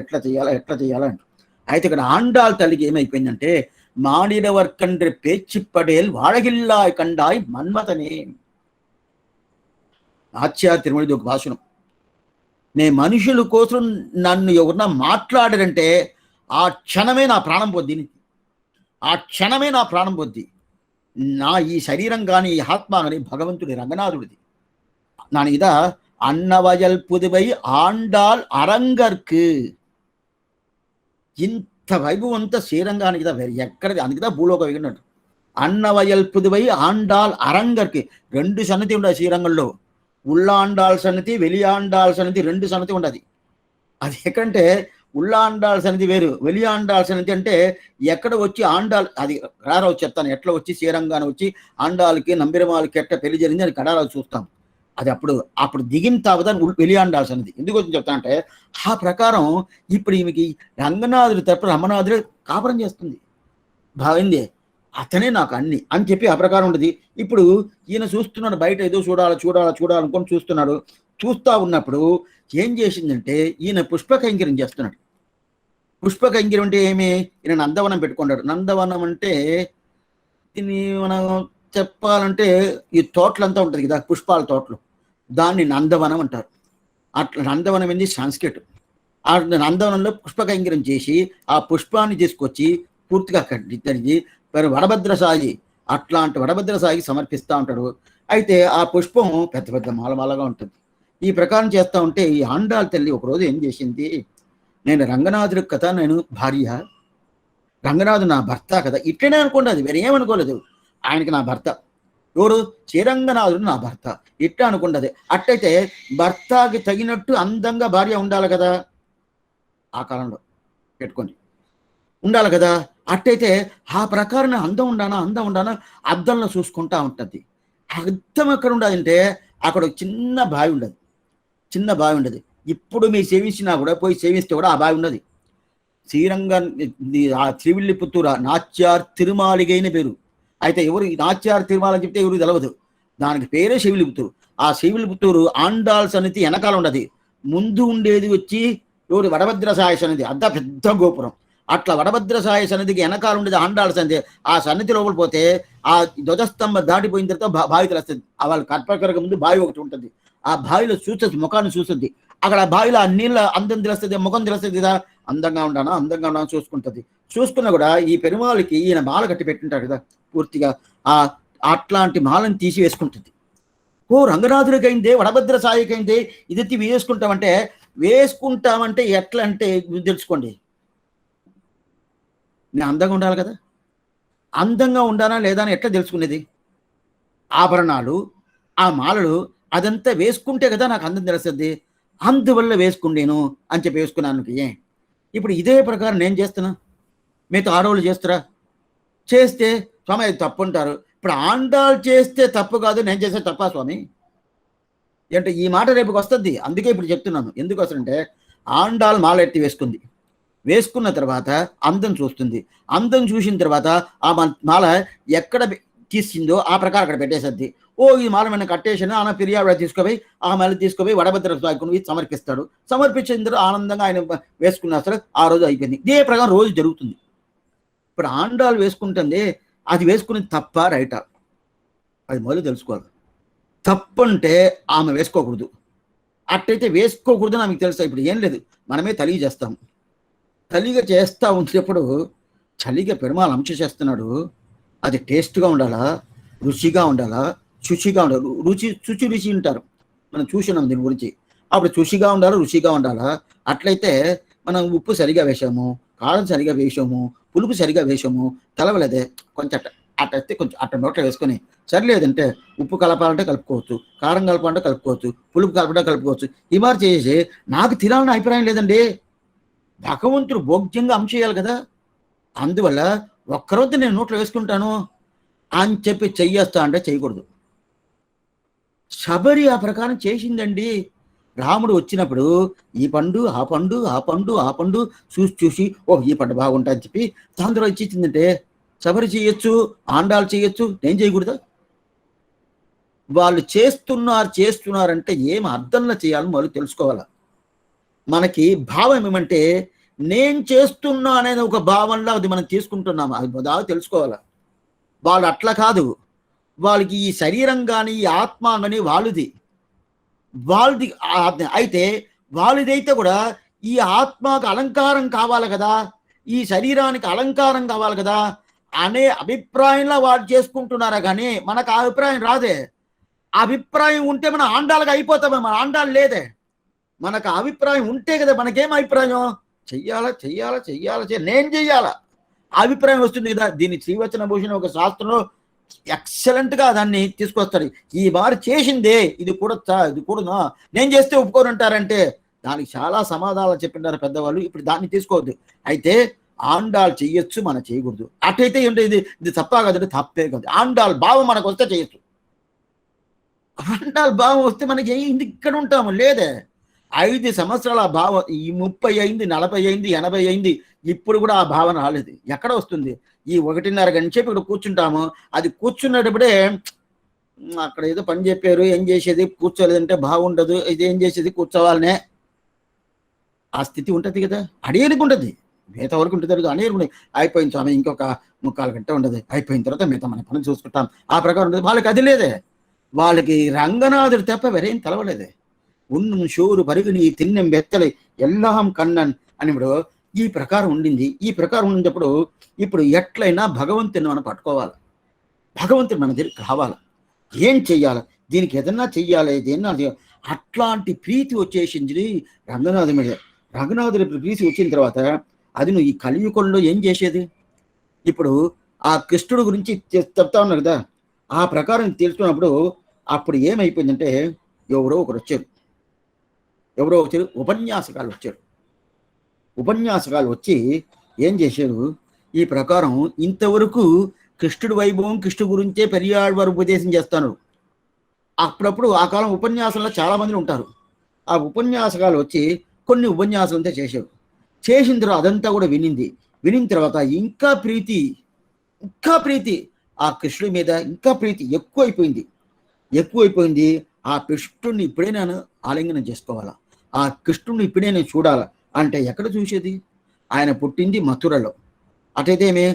ఎట్లా చెయ్యాలా అంట. అయితే ఇక్కడ ఆండాల్ తల్లికి ఏమైపోయిందంటే, మాడినవర్కండ్రి పేచిప్పడేల్ వాడగిల్లాయ్ కండాయ్ మన్మతనే. ఆచార్య తిరుమలది ఒక భాషణం. నే మనుషుల కోసం నన్ను ఎవరన్నా మాట్లాడారంటే ఆ క్షణమే నా ప్రాణం పొద్ది. నా ఈ శరీరం కానీ ఈ ఆత్మ కానీ భగవంతుడి రంగనాథుడిది. நான் இதா అన్నవయల్ పుదువై ఆండాల్ అరంగర్కు. ఇంత వైభవంతా శ్రీరంగానికి వేరే ఎక్కడిది, అందుకుదా భూలోక విగినట్టు. అన్నవయల్ పుదువై ఆండాల్ అరంగర్కి 2 సన్నతి ఉండదు శ్రీరంగంలో. ఉళ్ళాండాల్ సన్నతి, వెలియాండాల్ సన్నతి 2 సన్నతి ఉండదు. అది ఎక్కడంటే ఉళ్ళాండాల్ సన్నతి వేరు, వెలియాండాల్ సన్నతి అంటే ఎక్కడ వచ్చి ఆండాల్, అది కడారావు చెప్తాను ఎట్లా వచ్చి శ్రీరంగాన్ని వచ్చి ఆండాలకి నంబిరమాలకి ఎట్ట పెళ్లి జరిగింది అని కడారావు చూస్తాం. అది అప్పుడు దిగిన తావదా వెలియాండాల్సి అనేది ఎందుకు వచ్చి చెప్తా అంటే, ఆ ప్రకారం ఇప్పుడు ఈమెకి రంగనాథుడి తరపు రమనాథుడే కాపురం చేస్తుంది. భావింది అతనే నాకు అన్ని అని చెప్పి ఆ ప్రకారం ఉండదు. ఇప్పుడు ఈయన చూస్తున్నాడు, బయట ఏదో చూడాలనుకొని చూస్తున్నాడు. చూస్తా ఉన్నప్పుడు ఏం చేసిందంటే, ఈయన పుష్పకైంకర్యం చేస్తున్నాడు. పుష్పకైంకర్యం అంటే ఏమి, ఈయన నందవనం పెట్టుకున్నాడు. నందవనం అంటే దీన్ని మనం చెప్పాలంటే ఈ తోటలంతా ఉంటుంది కదా, పుష్పాల తోటలు, దాన్ని నందవనం అంటారు. అట్లా నందవనం ఏంది సంస్కృతం. ఆ నందవనంలో పుష్పకైంకర్యం చేసి ఆ పుష్పాన్ని తీసుకొచ్చి పూర్తిగా కట్టి వడభద్రసాయి, అట్లాంటి వడభద్రసాయికి సమర్పిస్తూ ఉంటాడు. అయితే ఆ పుష్పం పెద్ద పెద్ద మాలమాలగా ఉంటుంది. ఈ ప్రకారం చేస్తూ ఉంటే ఈ ఆండాల్ తల్లి ఒకరోజు ఏం చేసింది, నేను రంగనాథుడి కదా, నేను భార్య, రంగనాథు నా భర్త కదా, ఇట్లనే అనుకోండి, అది వేరే ఏమనుకోలేదు. ఆయనకి నా భర్త ఎవరు, శ్రీరంగనాథుడు నా భర్త, ఇట్లా అనుకుంటుంది. అట్టయితే భర్తకి తగినట్టు అందంగా భార్య ఉండాలి కదా, ఆ కాలంలో పెట్టుకోండి ఉండాలి కదా. అట్టయితే ఆ ప్రకారం అందం ఉండానా అద్దంలో చూసుకుంటా ఉంటుంది. అద్దం ఎక్కడ ఉండదంటే అక్కడ ఒక చిన్న బావి ఉండదు. ఇప్పుడు మీరు సేవించినా కూడా, పోయి సేవిస్తే కూడా ఆ బావి ఉన్నది. ఆ త్రివిల్లిపుత్తూరు నాచ్యార్ తిరుమాలిగైన పేరు. అయితే ఎవరు నాచ్యార్ తిరుమాల అని చెప్తే ఎవరు తెలవదు, దానికి పేరే శివిలిపుత్తూరు. ఆ శివిలిపుత్తూరు ఆండాల్ సన్నిధి వెనకాల ఉండదు, ముందు ఉండేది వచ్చి ఎవరు వడభద్రసాయ సన్నిధి, అంతా పెద్ద గోపురం. అట్లా వడభద్రసాయ సన్నిధికి వెనకాల ఉండేది ఆండాళ్ళ సన్నిధి. ఆ సన్నిధి లోపల పోతే ఆ ధ్వజస్తంభం దాటిపోయిన తర్వాత బావి తెలుస్తుంది. వాళ్ళ కర్పకరక ముందు బావి ఒకటి ఉంటుంది. ఆ బావిలో చూస్తుంది, ముఖాన్ని చూస్తుంది. అక్కడ ఆ బావిలో ఆ నీళ్ళ అందం తెలుస్తుంది, ముఖం తెలుస్తుంది కదా. అందంగా ఉన్నానా చూసుకుంటుంది. చూసుకున్నా కూడా ఈ పెరుమాళికి ఈయన మాల కట్టి పెట్టింటాడు కదా పూర్తిగా. ఆ అట్లాంటి మాలను తీసి వేసుకుంటుంది. ఓ రంగనాథుడికైందే, వడభద్ర సాయికైందే, ఇది వేసుకుంటామంటే ఎట్లా అంటే తెలుసుకోండి. నేను అందంగా ఉండాలి కదా, అందంగా ఉండాలా లేదా అని ఎట్లా తెలుసుకునేది? ఆభరణాలు, ఆ మాలలు అదంతా వేసుకుంటే కదా నాకు అందం తెలుస్తుంది. అందువల్ల వేసుకుండేను అని చెప్పి వేసుకున్నాను. ఇప్పుడు ఇదే ప్రకారం నేను చేస్తున్నా, మీతో ఆడవాళ్ళు చేస్తారా? చేస్తే స్వామి అది తప్పు అంటారు. ఇప్పుడు ఆండాళ్ళు చేస్తే తప్పు కాదు, నేను చేస్తే తప్పా స్వామి అంటే ఈ మాట రేపుకి వస్తుంది. అందుకే ఇప్పుడు చెప్తున్నాను. ఎందుకు వస్తుందంటే ఆండాள் మాల ఎత్తి వేసుకుంది. వేసుకున్న తర్వాత అందం చూస్తుంది. అందం చూసిన తర్వాత ఆ మాల ఎక్కడ తీసిందో ఆ ప్రకారం అక్కడ పెట్టేసద్ది. ఓ ఈ మాల మన కట్టేసిన ఆయన ఫిర్యాదు తీసుకుపోయి ఆ మాల తీసుకుపోయి వడభద్ర స్వామికి సమర్పిస్తాడు. సమర్పించిన తర్వాత ఆనందంగా ఆయన వేసుకున్న ఆ రోజు అయిపోయింది. ఇదే ప్రకారం రోజు జరుగుతుంది. ఇప్పుడు ఆండాళ్ళు వేసుకుంటుంది, అది వేసుకుని తప్ప రైటా అది మొదలు తెలుసుకోవాలి. తప్పంటే ఆమె వేసుకోకూడదు, అట్టయితే వేసుకోకూడదు ఆమెకు తెలుసా. ఇప్పుడు ఏం లేదు, మనమే తలిగి చేస్తాము. తలిగా చేస్తూ ఉంచేటప్పుడు చలిగా పెరుమాళ అంశ చేస్తున్నాడు. అది టేస్ట్గా ఉండాలా, రుచిగా ఉండాలా, శుచిగా ఉండాలి. రుచి ఉంటారు, మనం చూసినాం దీని గురించి. అప్పుడు శుచిగా ఉండాలా, రుచిగా ఉండాలా. అట్లయితే మనం ఉప్పు సరిగా వేసాము, కారం సరిగా వేసాము, పులుపు సరిగా వేసాము, తెలవలేదే కొంచెం అట్టయితే కొంచెం అట్ట నోట్లో వేసుకొని, సరిలేదంటే ఉప్పు కలపాలంటే కలుపుకోవచ్చు, కారం కలపాలంటే కలుపుకోవచ్చు, పులుపు కలపడం కలుపుకోవచ్చు. ఈ మారి చేసి నాకు తినాలని అభిప్రాయం లేదండి. భగవంతుడు భోగ్యంగా అంశేయాలి కదా. అందువల్ల ఒక్కరోజు నేను నోట్లో వేసుకుంటాను అని చెప్పి చెయ్యేస్తా అంటే చేయకూడదు. శబరి ఆ ప్రకారం చేసిందండి. రాముడు వచ్చినప్పుడు ఈ పండు ఆ పండు ఆ పండు ఆ పండు చూసి ఓ ఈ పండు బాగుంటుందని చెప్పి దాంతో ఇచ్చిందంటే శబరి చేయొచ్చు, ఆండాలు చేయొచ్చు, నేను చేయకూడదా? వాళ్ళు చేస్తున్నారంటే ఏం అర్థంలో చేయాలని వాళ్ళు తెలుసుకోవాలి. మనకి భావం ఏమంటే నేను చేస్తున్నా అనేది ఒక భావంలో అది మనం తీసుకుంటున్నాము, అది బాగా తెలుసుకోవాలి. వాళ్ళు అట్లా కాదు, వాళ్ళకి ఈ శరీరం కానీ ఈ ఆత్మ కానీ వాళ్ళది అయితే వాళ్ళదైతే కూడా ఈ ఆత్మకు అలంకారం కావాలి కదా, ఈ శరీరానికి అలంకారం కావాలి కదా అనే అభిప్రాయంలో వాళ్ళు చేసుకుంటున్నారా. కానీ మనకు ఆ అభిప్రాయం రాదే. అభిప్రాయం ఉంటే మనం ఆండాలుగా అయిపోతామే. మన ఆండాలు లేదే. మనకు అభిప్రాయం ఉంటే కదా మనకేం అభిప్రాయం, చెయ్యాలా నేను చెయ్యాలా అభిప్రాయం వస్తుంది కదా. దీన్ని శ్రీవచన భూషణ్ ఒక శాస్త్రంలో ఎక్సలెంట్ గా దాన్ని తీసుకొస్తాడు. ఈ వారు చేసిందే ఇది కూడా నేను చేస్తే ఒప్పుకోనంటారంటే దానికి చాలా సమాధానాలు చెప్పినారు పెద్దవాళ్ళు. ఇప్పుడు దాన్ని తీసుకోవద్దు. అయితే ఆండాలు చెయ్యొచ్చు, మనం చేయకూడదు. అటైతే ఏంటో ఇది తప్పా కదంటే తప్పే కాదు. ఆండాల్ భావం మనకు వస్తే చేయొచ్చు. ఆండాల్ భావం వస్తే మనకి ఏంది ఇక్కడ ఉంటాము లేదే. 5 సంవత్సరాల భావం ఈ 30 అయింది, 40 అయింది, 80 అయింది, ఇప్పుడు కూడా ఆ భావన రాలేదు. ఎక్కడ వస్తుంది? ఈ 1:30 గంట సేపు ఇక్కడ కూర్చుంటాము. అది కూర్చున్నప్పుడే అక్కడ ఏదో పని చెప్పారు, ఏం చేసేది, కూర్చోలేదంటే బాగుండదు, ఇది ఏం చేసేది కూర్చోవాలనే ఆ స్థితి ఉంటుంది కదా. అడిగేది ఉంటుంది, మిగతా వరకు ఉంటుంది, అనేది అయిపోయిన స్వామి ఇంకొక 3/4 గంట ఉండదు, అయిపోయిన తర్వాత మిగతా మన పని చూసుకుంటాం ఆ ప్రకారం ఉంటుంది. వాళ్ళకి అది లేదే. వాళ్ళకి రంగనాథుడు తప్ప వేరేం తెలవలేదే. ఉన్నం షోరు పరుగుని తిన్నెం బెత్తలి ఎల్లాం కన్నన్ అనిప్పుడు ఈ ప్రకారం ఉండింది. ఈ ప్రకారం ఉన్నప్పుడు ఇప్పుడు ఎట్లయినా భగవంతుని మనం పట్టుకోవాలి, భగవంతుని మన దగ్గరికి రావాలి. ఏం చెయ్యాలి, దీనికి ఏదన్నా చెయ్యాలి, ఏదన్నా అట్లాంటి ప్రీతి వచ్చేసింది రంగనాథుడి మీద. రంగనాథుడి ప్రీతి వచ్చిన తర్వాత అది నువ్వు ఈ కలియుగంలో ఏం చేసేది? ఇప్పుడు ఆ కృష్ణుడు గురించి చెప్తా ఉన్నారు కదా, ఆ ప్రకారం తెలుసుకున్నప్పుడు అప్పుడు ఏమైపోయిందంటే ఎవరో వచ్చారు, ఉపన్యాసకాలు వచ్చి ఏం చేశారు, ఈ ప్రకారం ఇంతవరకు కృష్ణుడి వైభవం కృష్ణు గురించే పెరియాళ్వారు ఉపదేశం చేస్తాను. అప్పుడప్పుడు ఆ కాలం ఉపన్యాసంలో చాలా మంది ఉంటారు. ఆ ఉపన్యాసకాలు వచ్చి కొన్ని ఉపన్యాసాలంతా చేశారు. చేసిన తర్వాత అదంతా కూడా వినిన తర్వాత ఇంకా ప్రీతి ఆ కృష్ణుడి మీద ఇంకా ప్రీతి ఎక్కువైపోయింది. ఆ కృష్ణుడిని ఇప్పుడే నేను ఆలింగనం చేసుకోవాలా, ఆ కృష్ణుడిని ఇప్పుడే నేను చూడాలా, అంటే ఎక్కడ చూసేది? ఆయన పుట్టింది మథురలో, అటైతే ఏమి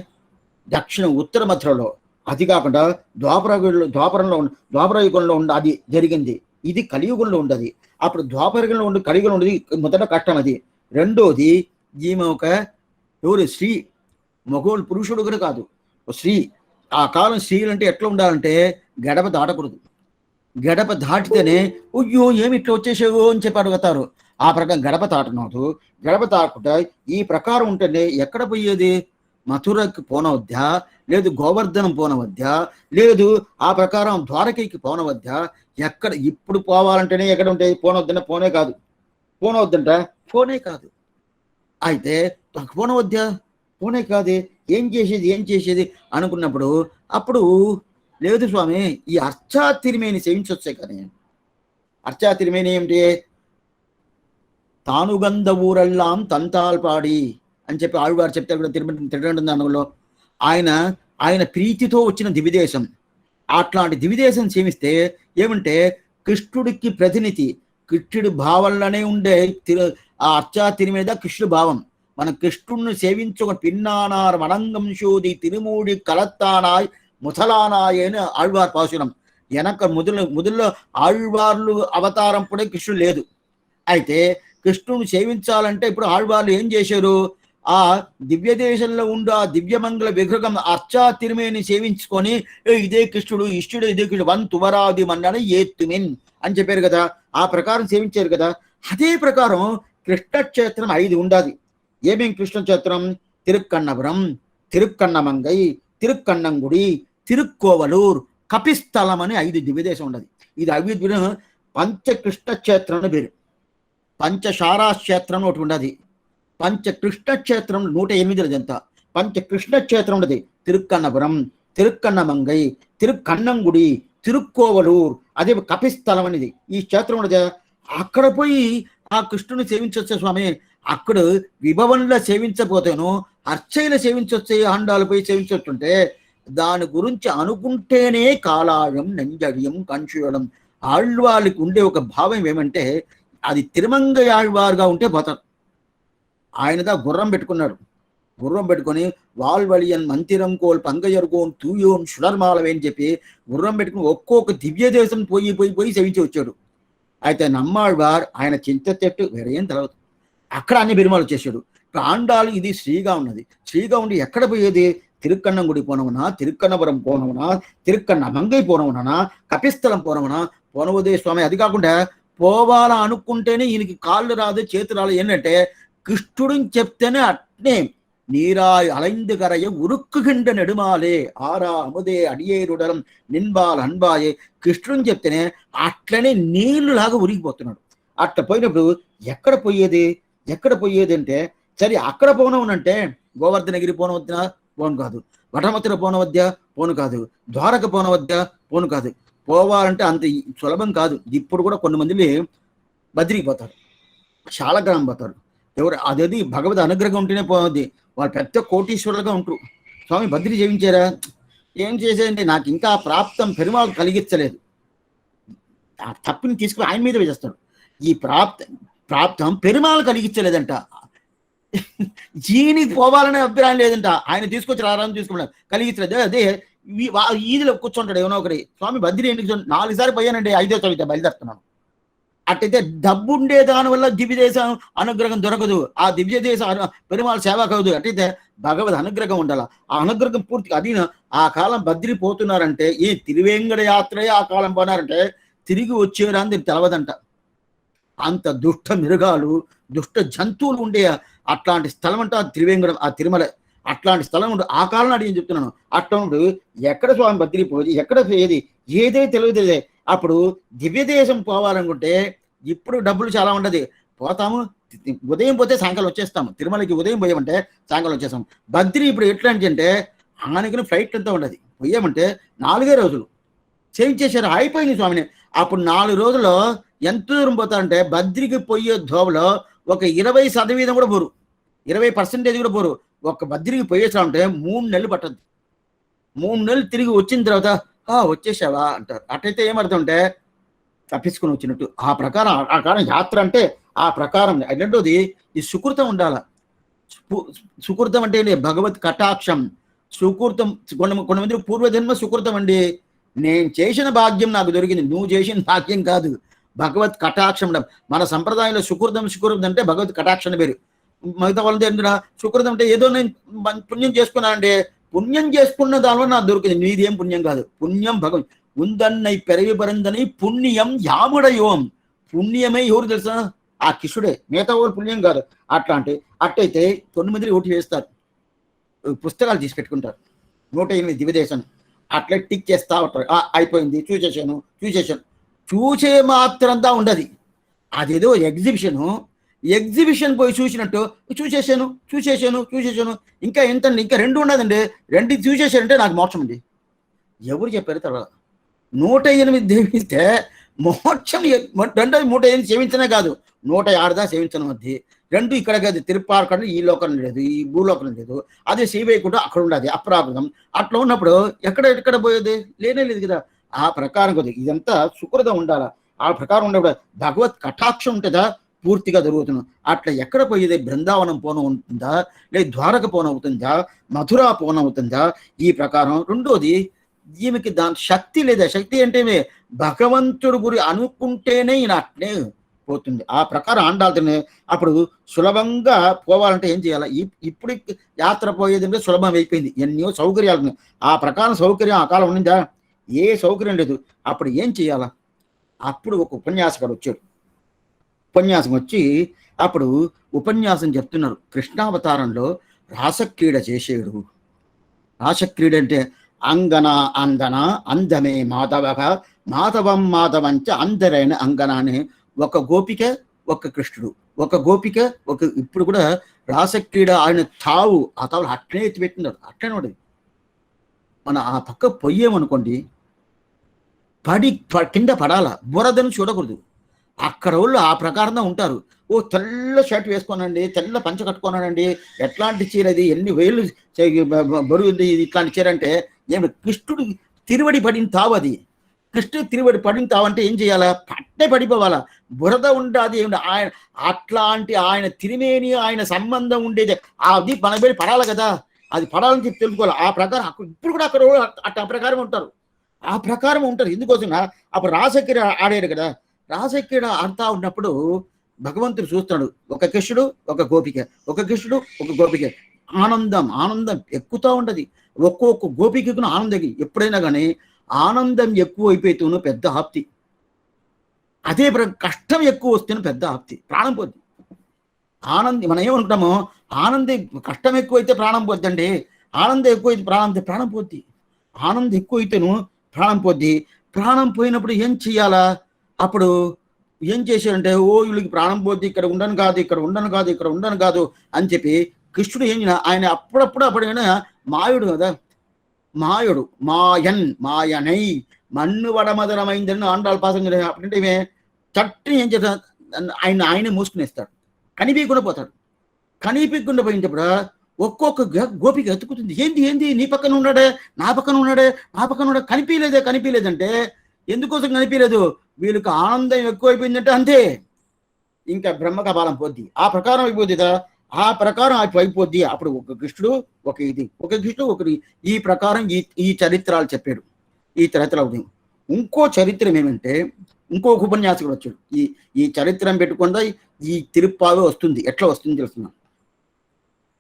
దక్షిణ ఉత్తర మథురలో. అది కాకుండా ద్వాపర యుగంలో ఉండ అది జరిగింది. ఇది కలియుగంలో ఉండదు. అప్పుడు ద్వాపరయుగంలో ఉండి కలియుగంలో ఉండేది మొదట కష్టం అది. రెండోది ఈమె ఒక ఎవరు స్త్రీ, మగోళ్ళు పురుషుడు కూడా కాదు, స్త్రీ. ఆ కాలం స్త్రీలు అంటే ఎట్లా ఉండాలంటే గడప దాటకూడదు. గడప దాటితేనే అయ్యో ఏమి ఇట్లా వచ్చేసావు అని చెప్పి అడుగుతారు. ఆ ప్రకారం గడప దాటనవద్దు. గడప దాటకుండా ఈ ప్రకారం ఉంటేనే ఎక్కడ పోయేది? మథురకు పోనవద్దా, లేదు గోవర్ధనం పోనవద్దా, లేదు ఆ ప్రకారం ద్వారకకి పోనవద్దా. ఎక్కడ ఇప్పుడు పోవాలంటేనే ఎక్కడ ఉంటాయి? పోనవద్దనే పోనే కాదు, పోనవద్దంట పోనే కాదు. అయితే పోనవద్దా, పోనే కాదు. ఏం చేసేది అనుకున్నప్పుడు అప్పుడు లేదు స్వామి, ఈ అర్చాతిరిమేని సేవించొచ్చే కానీ. అర్చాతిరిమేని ఏమిటి? తానుగంధ ఊరల్లాం తంతాల్పాడి అని చెప్పి ఆళ్వారు చెప్తారు కూడా తిరుమల ఆయన ప్రీతితో వచ్చిన దివిదేశం. అట్లాంటి దివిదేశం సేవిస్తే ఏమంటే కృష్ణుడికి ప్రతినిధి, కృష్ణుడి భావంలోనే ఉండే ఆ అర్చాతిరి మీద కృష్ణుడి భావం. మనం కృష్ణుడిని సేవించుకుని పిన్నానార్ మనంగం శోది తిరుమూడి కలత్తానాయ్ ముసలానాయ్ అని ఆళ్వార్ పాసురం. వెనక ముదుల్లో ఆళ్వార్లు అవతారం కూడా కృష్ణుడు లేదు. అయితే కృష్ణుని సేవించాలంటే ఇప్పుడు ఆళ్వార్లు ఏం చేశారు? ఆ దివ్య దేశంలో ఉండు ఆ దివ్యమంగళ విగ్రహం అర్చా తిరుమేని సేవించుకొని ఇదే కృష్ణుడు, ఇష్టుడు ఇదే కృష్ణుడు, వన్ తువరాది మన్నని ఏత్తుమిన్ అని చెప్పారు కదా. ఆ ప్రకారం సేవించారు కదా. అదే ప్రకారం కృష్ణక్షేత్రం 5 ఉండాది. ఏమేం కృష్ణక్షేత్రం? తిరుక్కన్నపురం, తిరుక్కన్నమంగై, తిరుక్కన్నంగుడి, తిరుక్కోవలూర్, కపిస్థలం అని 5 దివ్యదేశం ఉండదు. ఇది 5 పంచకృష్ణక్షేత్రం అని పేరు. పంచశారాక్షేత్రం ఒకటి ఉండదు. పంచకృష్ణక్షేత్రం 108 ఎంత. పంచకృష్ణక్షేత్రం ఉండదు. తిరుక్కన్నపురం, తిరుక్కన్నమంగై, తిరుక్కన్నంగుడి, తిరుక్కోవలూర్, అదే కపిస్థలం అనేది ఈ క్షేత్రం ఉండదు. అక్కడ పోయి ఆ కృష్ణుని సేవించొచ్చే స్వామి. అక్కడ విభవంలో సేవించకపోతేను అర్చైలు సేవించొచ్చే, ఆండాలు పోయి సేవించొచ్చుంటే దాని గురించి అనుకుంటేనే కాలాయం నంజడియం కంచుయడం. ఆళ్వాళ్ళకి ఉండే ఒక భావం ఏమంటే అది తిరుమంగ ఆళ్వారుగా ఉంటే పోతారు. ఆయనదా గుర్రం పెట్టుకున్నాడు. గుర్రం పెట్టుకొని వాల్వలియన్ మంతిరం కోల్ పంగయర్గోన్ తూయోన్ షుడర్మాలవే అని చెప్పి గుర్రం పెట్టుకుని ఒక్కొక్క దివ్య దేశం పోయి సేవించి వచ్చాడు. అయితే నమ్మాళ్వార్ ఆయన చింతచెట్టు వేరేం తర్వాత అక్కడ అన్ని పెరుమాలు వచ్చేసాడు. ఆండాలు ఇది శ్రీగా ఉన్నది. శ్రీగా ఉండి ఎక్కడ పోయేది? తిరుక్కన్నంగుడి పోనవునా, తిరుక్కన్నపురం పోనవునా, తిరుక్కన్నమంగై పోనవునా, కపిస్థలం పోనవునా, పోనవదే స్వామి. అది కాకుండా పోవాలా అనుకుంటేనే ఈయనకి కాళ్ళు రాదు, చేతులు రాదు. ఏంటంటే కృష్ణుడిని చెప్తేనే అట్నే நீராய் அலைந்து கரைய ఉరుక్కుகின்ற నెడుమాలే ఆరా అముదే అడియేరుడలం నిన్బాల్ అన్బాయే. కృష్ణుని చెప్తేనే అట్లనే నీళ్లు లాగా ఉరిగిపోతున్నాడు. అట్లా పోయినప్పుడు ఎక్కడ పోయేది అంటే సరే అక్కడ పోనవునంటే గోవర్ధనగిరి పోనవద్దా? పోను కాదు. వటమతిర పోనవద్దా? పోను కాదు. ద్వారక పోనవద్దా? పోను కాదు. పోవాలంటే అంత సులభం కాదు. ఇప్పుడు కూడా కొన్ని మంది బద్రికి పోతారు, శాలగ్రామం పోతారు. ఎవరు అదేది భగవద్ అనుగ్రహం ఉంటేనే పోవద్ది. వాళ్ళు పెద్ద కోటీశ్వరులుగా ఉంటారు. స్వామి బద్రి జీవించారా? ఏం చేసేయండి, నాకు ఇంకా ప్రాప్తం పెరుమాళ్ కలిగించలేదు. ఆ తప్పుని తీసుకుని ఆయన మీద వేసేస్తాడు. ఈ ప్రాప్తం పెరుమాళ్ కలిగించలేదంట. జీనికి పోవాలనే అభిప్రాయం లేదంట. ఆయన తీసుకొచ్చి రారాన్ని తీసుకున్నాడు, కలిగించలేదు. అదే ఈదిలో కూర్చుంటాడు ఎవనో ఒకటి. స్వామి బద్రి ఎందుకు 4 సార్లు పోయానండి, 5వ సారి బయలుదేరుతున్నాను. అట్టయితే డబ్బు ఉండే దాని వల్ల దివ్యదేశం అనుగ్రహం దొరకదు. ఆ దివ్యదేశ పెరుమాళ సేవ కాదు. అట్టయితే భగవద్ అనుగ్రహం ఉండాల. ఆ అనుగ్రహం పూర్తిగా అది ఆ కాలం బద్రి పోతున్నారంటే ఈ తిరువేంగడ యాత్రయే ఆ కాలం పోనారంటే తిరిగి వచ్చేరా అని తెలవదంట. అంత దుష్ట మృగాలు, దుష్ట జంతువులు ఉండే అట్లాంటి స్థలం అంటే ఆ తిరువేంగడం, ఆ తిరుమల అట్లాంటి స్థలం ఉండే ఆ కాలం అడిగి చెప్తున్నాను. అట్లాంటి ఎక్కడ స్వామి బద్రి పోయి ఎక్కడ ఏదే తెలియదు. అప్పుడు దివ్యదేశం పోవాలనుకుంటే ఇప్పుడు డబ్బులు చాలా ఉండదు. పోతాము, ఉదయం పోతే సాయంకాలం వచ్చేస్తాము. తిరుమలకి ఉదయం పోయామంటే సాయంకాలం వచ్చేస్తాము. బద్రి ఇప్పుడు ఎట్లా అంటే ఆయనకి ఫ్లైట్ అంతా ఉండదు. పోయామంటే 4 రోజులు సేవించేశారు, అయిపోయింది స్వామిని. అప్పుడు 4 రోజుల్లో ఎంత దూరం పోతారంటే బద్రికి పోయే ధోవలో ఒక 20% కూడా పోరు, 20% కూడా పోరు. ఒక బద్రికి పోయేసామంటే 3 నెలలు పట్టదు. 3 నెలలు తిరిగి వచ్చిన తర్వాత వచ్చేసావా అంటారు. అట్టయితే ఏమర్థం అంటే తప్పించుకొని వచ్చినట్టు. ఆ ప్రకారం యాత్ర అంటే ఆ ప్రకారం రెండోది ఈ సుకృతం ఉండాల. సుకృతం అంటే భగవత్ కటాక్షం. సుకృతం కొంతమంది పూర్వజన్మ సుకృతం అండి. నేను చేసిన భాగ్యం నాకు దొరికింది, నువ్వు చేసిన భాగ్యం కాదు. భగవత్ కటాక్షం. మన సంప్రదాయంలో సుకృతం అంటే భగవత్ కటాక్షం పేరు. మిగతా వాళ్ళది ఏంటంటే సుకృతం అంటే ఏదో నేను పుణ్యం చేసుకున్నా అంటే పుణ్యం చేసుకున్న దానిలో నాకు దొరికింది, నీదేం పుణ్యం కాదు. పుణ్యం భగవత్ ఉందన్నై పెరవి పరందని పుణ్యం యాముడయోం. పుణ్యమే ఎవరు తెలుసా? ఆ కిషుడే, మిగతా వాళ్ళు పుణ్యం కాదు. అట్టయితే 9 మంది ఓటు వేస్తారు, పుస్తకాలు తీసి పెట్టుకుంటారు, 108 దివ్యదేశం అట్లా టిక్ చేస్తా ఉంటారు. అయిపోయింది, చూసేసాను. చూసే మాత్రంతా ఉండదు. అదేదో ఎగ్జిబిషన్ పోయి చూసినట్టు చూసేసాను ఇంకా ఎంత, ఇంకా 2 ఉండదండి. 2 చూసేసారంటే నాకు మోక్షం అండి. ఎవరు చెప్పారు? తర్వాత 108 దేవిస్తే మోక్షం. రెండోది 108 సేవించనే కాదు, 106 సేవించడం మధ్య 2 ఇక్కడ కాదు. తిరుప్పారకం ఈ లోకం లేదు, ఈ భూలోకం లేదు. అదే శ్రీవైకుంఠం అక్కడ ఉండదు, అప్రాకృతం. అట్లా ఉన్నప్పుడు ఎక్కడ పోయేది? లేనే లేదు కదా. ఆ ప్రకారం కొద్ది ఇదంతా సుకృతం ఉండాలా. ఆ ప్రకారం ఉన్నప్పుడు భగవత్ కటాక్షం ఉంటుందా, పూర్తిగా జరుగుతున్నాం. అట్లా ఎక్కడ పోయేది? బృందావనం పోనం ఉంటుందా, లేదు ద్వారక పోనం అవుతుందా, మధురా పోనం అవుతుందా? ఈ ప్రకారం. రెండోది ఈమెకి దాని శక్తి లేదా. శక్తి అంటే భగవంతుడు గురి అనుకుంటేనే ఈయన అట్లే పోతుంది. ఆ ప్రకారం ఆండాల్తోనే అప్పుడు సులభంగా పోవాలంటే ఏం చేయాలి? ఇప్పుడు యాత్ర పోయేది అంటే సులభం అయిపోయింది, ఎన్నో సౌకర్యాలు. ఆ ప్రకారం సౌకర్యం ఆ కాలం ఉండిందా? ఏ సౌకర్యం లేదు. అప్పుడు ఏం చేయాలా? అప్పుడు ఒక ఉపన్యాసకుడు వచ్చాడు. ఉపన్యాసం వచ్చి అప్పుడు ఉపన్యాసం చెప్తున్నారు. కృష్ణావతారంలో రాసక్రీడ చేసేడు. రాసక్రీడ అంటే అందన అందమే మాధవం మాధవంచ అందరైన అంగన అని ఒక గోపిక ఒక కృష్ణుడు, ఒక గోపిక ఒక. ఇప్పుడు కూడా రాసక్రీడ ఆయన తావు, ఆ తావు అట్లనే ఎత్తిపెట్టినాడు. అట్లనే ఉండదు. మన ఆ పక్క పొయ్యేమనుకోండి, కింద పడాల, బురదను చూడకూడదు. అక్కడ వాళ్ళు ఆ ప్రకారంగా ఉంటారు. తెల్ల షర్ట్ వేసుకోనండి, తెల్ల పంచ కట్టుకోనండి, ఎట్లాంటి చీర అది, ఎన్ని వేలు బరువు ఉంది ఇట్లాంటి చీర అంటే ఏమి? కృష్ణుడు తిరువడి పడిన తావు అది. కృష్ణుడు తిరువడి పడిన తావు అంటే ఏం చేయాలా? పట్టే పడిపోవాలా, బురద ఉండాది. ఆయన అట్లాంటి ఆయన తిరిమేని ఆయన సంబంధం ఉండేది అది మన పేరు పడాలి కదా. అది పడాలని చెప్పి తెలుసుకోవాలి. ఆ ప్రకారం ఇప్పుడు కూడా అక్కడ ఆ ప్రకారం ఉంటారు. ఆ ప్రకారం ఉంటారు. ఎందుకోసం? అప్పుడు రాసక్రీడ ఆడారు కదా. రాసక్రీడ ఆడుతూ ఉన్నప్పుడు భగవంతుడు చూస్తాడు. ఒక కృష్ణుడు ఒక గోపిక, ఒక కృష్ణుడు ఒక గోపిక. ఆనందం ఎక్కుతూ ఉంటది. ఒక్కొక్క గోపికకు ఆనందం. ఎప్పుడైనా కానీ ఆనందం ఎక్కువ అయిపోతేను పెద్ద ఆప్తి, అదే కష్టం ఎక్కువ వస్తేను పెద్ద ఆప్తి, ప్రాణం పోద్ది. మనం ఏమనుకుంటామో కష్టం ఎక్కువైతే ప్రాణం పోద్దండి, ఆనందం ఎక్కువైతే ప్రాణం పోద్ది. ఆనందం ఎక్కువైతేను ప్రాణం పోద్ది. ప్రాణం పోయినప్పుడు ఏం చెయ్యాలా? అప్పుడు ఏం చేశాడంటే, వీళ్ళకి ప్రాణం పోద్ది, ఇక్కడ ఉండను కాదు అని చెప్పి కృష్ణుడు ఆయన అప్పుడైనా మాయుడు కదా, మాయనై మన్ను వడమదనమైందని ఆండాళ్ళ పాసం. అప్పుడంటే చట్టు ఏం చేస్తాడు? ఆయనే మూసుకునేస్తాడు, కనిపించకుండా పోతాడు. కనిపించకుండా పోయినప్పుడు ఒక్కొక్క గోపిక ఎత్తుకుతుంది. ఏంది నీ పక్కన ఉన్నాడే, నా పక్కన ఉన్నాడే, కనిపించలేదంటే ఎందుకోసం కనిపించలేదు? వీళ్ళకి ఆనందం ఎక్కువైపోయిందంటే అంతే, ఇంకా బ్రహ్మకపాలం పోద్ది. ఆ ప్రకారం అయిపోద్ది కదా. ఆ ప్రకారం అయిపోద్ది. అప్పుడు ఒక కృష్ణుడు ఒకటి ఈ ప్రకారం ఈ చరిత్రలు చెప్పాడు. ఈ చరిత్ర ఇంకో చరిత్రం ఏమంటే, ఇంకొక ఉపన్యాసకుడు వచ్చాడు. ఈ చరిత్రం పెట్టుకుండా ఈ తిరుప్పావే వస్తుంది. ఎట్లా వస్తుంది తెలుస్తున్నాం.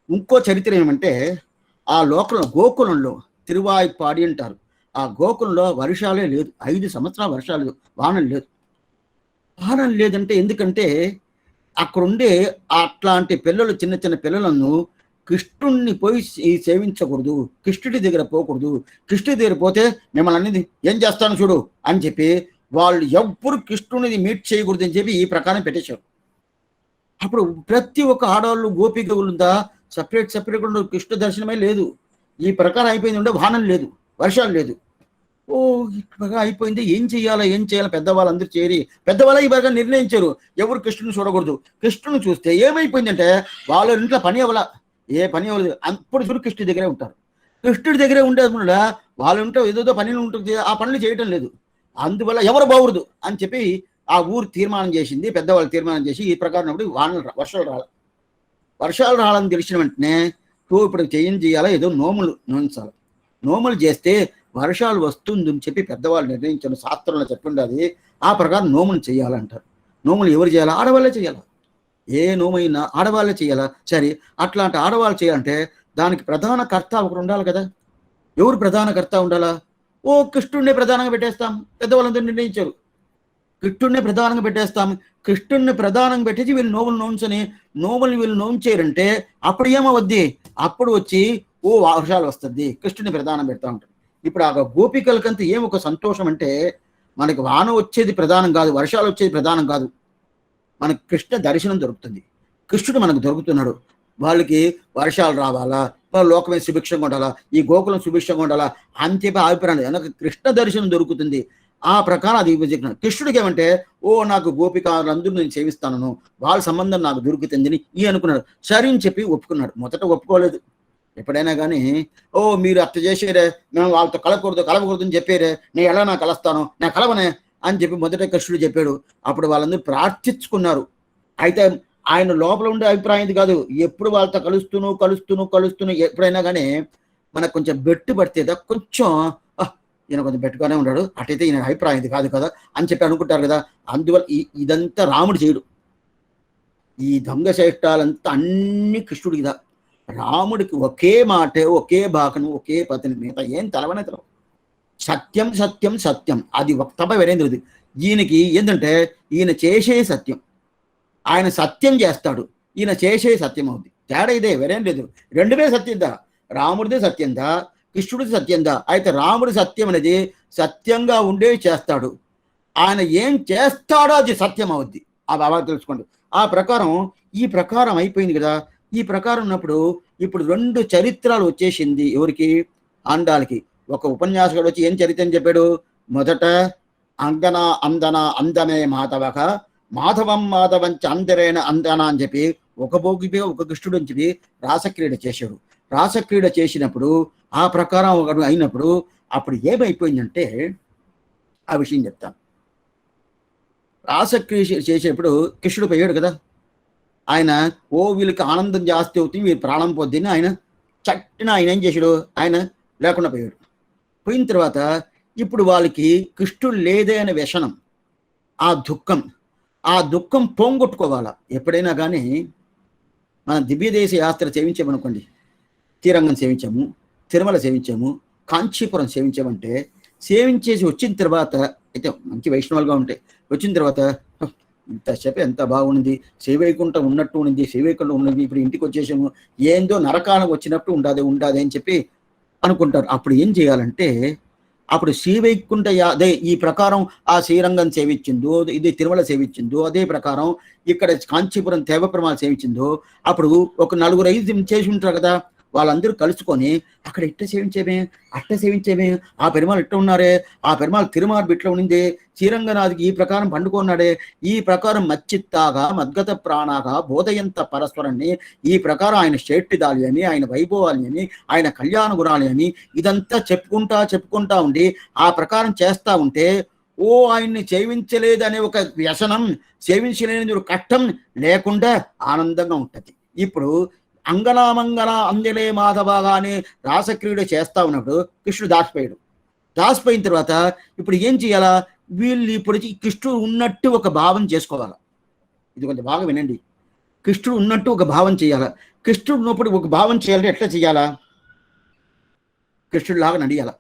ఇంకో చరిత్ర ఏమంటే, ఆ గోకులంలో తిరువాయిపాడి అంటారు. ఆ గోకులంలో వర్షాలే లేదు, 5 సంవత్సరాల వర్షాలు లేదు, వానం లేదంటే ఎందుకంటే అక్కడుండే అట్లాంటి పిల్లలు, చిన్న పిల్లలను కృష్ణుడిని పోయి సేవించకూడదు, కృష్ణుడి దగ్గర పోకూడదు. కృష్ణుడి దగ్గర పోతే మిమ్మల్ని అనేది ఏం చేస్తాను చూడు అని చెప్పి వాళ్ళు ఎవ్వరు కృష్ణుడిని మీట్ చేయకూడదు అని చెప్పి ఈ ప్రకారం పెట్టేశారు. అప్పుడు ప్రతి ఒక్క ఆడవాళ్ళు గోపికలుందా సపరేట్ కృష్ణ దర్శనమే లేదు. ఈ ప్రకారం అయిపోయింది. ఉండే వానం లేదు, వర్షాలు లేదు. ఇట్లాగా అయిపోయింది. ఏం చేయాలి పెద్దవాళ్ళందరూ చేరి పెద్దవాళ్ళ ఈ బాగా నిర్ణయించారు, ఎవరు కృష్ణుని చూడకూడదు. కృష్ణుని చూస్తే ఏమైపోయిందంటే వాళ్ళ ఇంట్లో పని అవ్వాల, ఏ పని అవ్వలేదు. అప్పుడు చూడు కృష్ణుడి దగ్గరే ఉంటారు. కృష్ణుడి దగ్గరే ఉండేది వాళ్ళ ఇంట్లో ఏదో పనులు ఉంటుంది, ఆ పనులు చేయటం లేదు. అందువల్ల ఎవరు బాగురదు అని చెప్పి ఆ ఊరు తీర్మానం చేసింది, పెద్దవాళ్ళు తీర్మానం చేసి ఈ ప్రకారం వర్షాలు రావాలని తెలిసిన వెంటనే ఇప్పుడు చేయాలా, ఏదో నోములు నోయించాలి. నోములు చేస్తే వర్షాలు వస్తుందని చెప్పి పెద్దవాళ్ళు నిర్ణయించిన శాస్త్రంలో చెప్పిండాలి. ఆ ప్రకారం నోములు చేయాలంటారు. నోములు ఎవరు చేయాలా? ఆడవాళ్ళే చేయాలా. ఏ నోమైనా ఆడవాళ్ళే చేయాలా? సరే, అట్లాంటి ఆడవాళ్ళు చేయాలంటే దానికి ప్రధాన కర్త ఒకరు ఉండాలి కదా. ఎవరు ప్రధాన కర్త ఉండాలా? కృష్ణుడినే ప్రధానంగా పెట్టేస్తాం, పెద్దవాళ్ళందరూ నిర్ణయించారు. కృష్ణుడిని ప్రధానంగా పెట్టేస్తాం. కృష్ణుడిని ప్రధానంగా పెట్టేసి వీళ్ళు నోములు వీళ్ళు నోంచేయారంటే అప్పుడు ఏమవద్ది? అప్పుడు వచ్చి వర్షాలు వస్తుంది, కృష్ణుడిని ప్రధానం పెడతా ఉంటారు. ఇప్పుడు ఆ గోపికలకంతా ఒక సంతోషం అంటే, మనకి వాన వచ్చేది ప్రధానం కాదు, వర్షాలు వచ్చేది ప్రధానం కాదు, మనకు కృష్ణ దర్శనం దొరుకుతుంది. కృష్ణుడు మనకు దొరుకుతున్నాడు. వాళ్ళకి వర్షాలు రావాలా, లోకమే సుభిక్షంగా ఉండాలా, ఈ గోకులం సుభిక్షంగా ఉండాలా అని చెప్పి అభిప్రాయం. నాకు కృష్ణ దర్శనం దొరుకుతుంది. ఆ ప్రకారం అది కృష్ణుడికి ఏమంటే నాకు గోపికాలందరూ నేను సేవిస్తాను, వాళ్ళ సంబంధం నాకు దొరుకుతుందని అనుకున్నాడు. సరే అని చెప్పి ఒప్పుకున్నాడు. మొదట ఒప్పుకోలేదు. ఎప్పుడైనా కానీ మీరు అట్ట చేసేరే, మేము వాళ్ళతో కలవకూడదు అని చెప్పారే, నేను ఎలా నా కలుస్తాను, నా కలవనే అని చెప్పి మొదట కృష్ణుడు చెప్పాడు. అప్పుడు వాళ్ళందరూ ప్రార్థించుకున్నారు. అయితే ఆయన లోపల ఉండే అభిప్రాయం ఇది కాదు. ఎప్పుడు వాళ్ళతో కలుస్తూను ఎప్పుడైనా కానీ మనకు కొంచెం బెట్టు పడితే కొంచెం ఈయన కొంచెం పెట్టుగానే ఉన్నాడు, అటైతే ఈయన అభిప్రాయం ఇది కాదు కదా అని చెప్పి అనుకుంటారు కదా. అందువల్ల ఇదంతా రాముడు చేయడు. ఈ దొంగ శ్రేష్టాలంతా అన్ని కృష్ణుడికి దా. రాముడికి ఒకే మాటే, ఒకే బాకను, ఒకే పతిని, మిగతా ఏం తెలవనే తెలవు. సత్యం సత్యం సత్యం, అది తప్ప వేరేంద్రది. ఈయనకి ఏంటంటే ఈయన చేసే సత్యం, ఆయన సత్యం చేస్తాడు, ఈయన చేసే సత్యం అవుద్ది. తేడా ఇదే, వేరేం లేదు. రెండుమే సత్యందా. రాముడిదే సత్యందా, కృష్ణుడిది సత్యందా. అయితే రాముడి సత్యం అనేది సత్యంగా ఉండే చేస్తాడు, ఆయన ఏం చేస్తాడో అది సత్యం అవుద్ది. ఆ బాబా తెలుసుకోండి. ఆ ప్రకారం ఈ ప్రకారం అయిపోయింది కదా. ఈ ప్రకారం ఉన్నప్పుడు ఇప్పుడు 2 చరిత్రలు వచ్చేసింది. ఎవరికి? ఆండాలకి. ఒక ఉపన్యాసకుడు వచ్చి ఏం చరిత్ర అని చెప్పాడు? మొదట అందమే మాధవక, మాధవం మాధవంచ అందరేణ అందన అని చెప్పి ఒక కృష్ణుడు అని చెప్పి రాసక్రీడ చేశాడు. రాసక్రీడ చేసినప్పుడు ఆ ప్రకారం ఒకడు అయినప్పుడు అప్పుడు ఏమైపోయిందంటే ఆ విషయం చెప్తాను. రాసక్రీడ చేసేప్పుడు కృష్ణుడు పోయాడు కదా. ఆయన వీళ్ళకి ఆనందం జాస్తి అవుతుంది, వీళ్ళు ప్రాణం పొద్దున్న ఆయన చట్టిన ఆయన ఏం చేశాడు? ఆయన లేకుండా పోయాడు. పోయిన తర్వాత ఇప్పుడు వాళ్ళకి కృష్ణుడు లేదే అనే వ్యసనం, ఆ దుఃఖం పోంగొట్టుకోవాలా. ఎప్పుడైనా కానీ మన దివ్యదేశ యాత్ర సేవించామనుకోండి, శ్రీరంగం సేవించాము, తిరుమల సేవించాము, కాంచీపురం సేవించామంటే సేవించేసి వచ్చిన తర్వాత అయితే మంచి వైష్ణవులుగా ఉంటాయి. వచ్చిన తర్వాత ఇంతసేపు ఎంత బాగుంది, శ్రీవైకుంఠం ఉన్నట్టు ఉన్నది, శ్రీవైకుంఠం ఉన్నది, ఇప్పుడు ఇంటికి వచ్చేసాము, ఏందో నరకాలం వచ్చినట్టు ఉండాది అని చెప్పి అనుకుంటారు. అప్పుడు ఏం చేయాలంటే అప్పుడు శ్రీవైకుంఠ అదే ఈ ప్రకారం ఆ శ్రీరంగం సేవించిందో, ఇది తిరుమల సేవించిందో, అదే ప్రకారం ఇక్కడ కాంచీపురం దేవప్రమాలు సేవించిందో, అప్పుడు ఒక 4-5 చేసి ఉంటారు కదా, వాళ్ళందరూ కలుసుకొని అక్కడ ఇట్ట సేవించేమే, ఆ పెరుమాలు ఇట్ట ఉన్నారే, ఆ పెరుమాలు తిరుమారు బిట్లో ఉండిందే, శ్రీరంగనాథికి ఈ ప్రకారం పండుకున్నాడే, ఈ ప్రకారం మచ్చిత్తాగా మద్గత ప్రాణాగా బోధయంత పరస్పరాన్ని, ఈ ప్రకారం ఆయన శేట్టిదాలి అని, ఆయన వైభవాలి అని, ఆయన కళ్యాణ గుణాలి అని ఇదంతా చెప్పుకుంటా ఉండి ఆ ప్రకారం చేస్తా ఉంటే ఆయన్ని సేవించలేదనే ఒక వ్యసనం, సేవించలేని ఒక కష్టం లేకుండా ఆనందంగా ఉంటుంది. ఇప్పుడు అంగనామంగన అంజలే మాధవగానే రాసక్రీడ చేస్తా ఉన్నప్పుడు కృష్ణుడు దాచిపోయిన తర్వాత ఇప్పుడు ఏం చేయాలా? వీళ్ళు ఇప్పుడు కృష్ణుడు ఉన్నట్టు ఒక భావం చేసుకోవాలా. ఇది కొంచెం బాగా వినండి. కృష్ణుడు ఉన్నట్టు ఒక భావం చేయాలా. కృష్ణుడు ఉన్నప్పుడు ఒక భావం చేయాలంటే ఎట్లా చేయాలా? కృష్ణుడిలాగా నడియాల,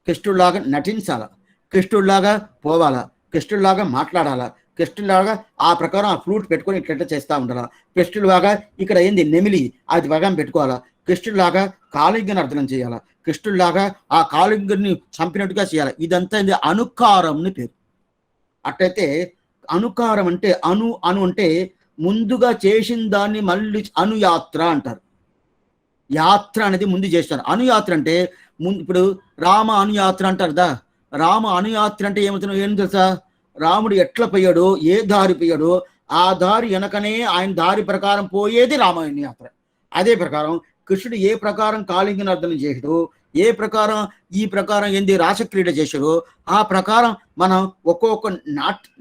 కృష్ణుడిలాగా నటించాలా, కృష్ణుడిలాగా పోవాలా, కృష్ణుడిలాగా మాట్లాడాలా, కృష్ణుడిలాగా ఆ ప్రకారం ఆ ఫ్లూట్ పెట్టుకొని ఇట్లా చేస్తూ ఉండాలా, కృష్ణుడిలాగా ఇక్కడ ఏంది నెమిలి అది భగం పెట్టుకోవాలా, కృష్ణుడిలాగా కాళింగని అర్థం చేయాలా, కృష్ణుడిలాగా ఆ కాళింగుని చంపినట్టుగా చేయాలి. ఇదంతా అనుకారంని పేరు. అట్టయితే అనుకారం అంటే అను అంటే ముందుగా చేసిన దాన్ని మళ్ళీ అనుయాత్ర అంటారు. యాత్ర అనేది ముందు చేస్తారు. అనుయాత్ర అంటే ఇప్పుడు రామ అనుయాత్ర అంటారు కదా. రామ అనుయాత్ర అంటే ఏం తెలుసా? రాముడు ఎట్లా పోయాడో, ఏ దారి పోయాడో ఆ దారి వెనకనే ఆయన దారి ప్రకారం పోయేది రామాయణ యాత్ర. అదే ప్రకారం కృష్ణుడు ఏ ప్రకారం కాళింగని అర్థం చేసాడో, ఏ ప్రకారం ఈ ప్రకారం ఏంది రాసక్రీడ చేశారో ఆ ప్రకారం మనం ఒక్కొక్క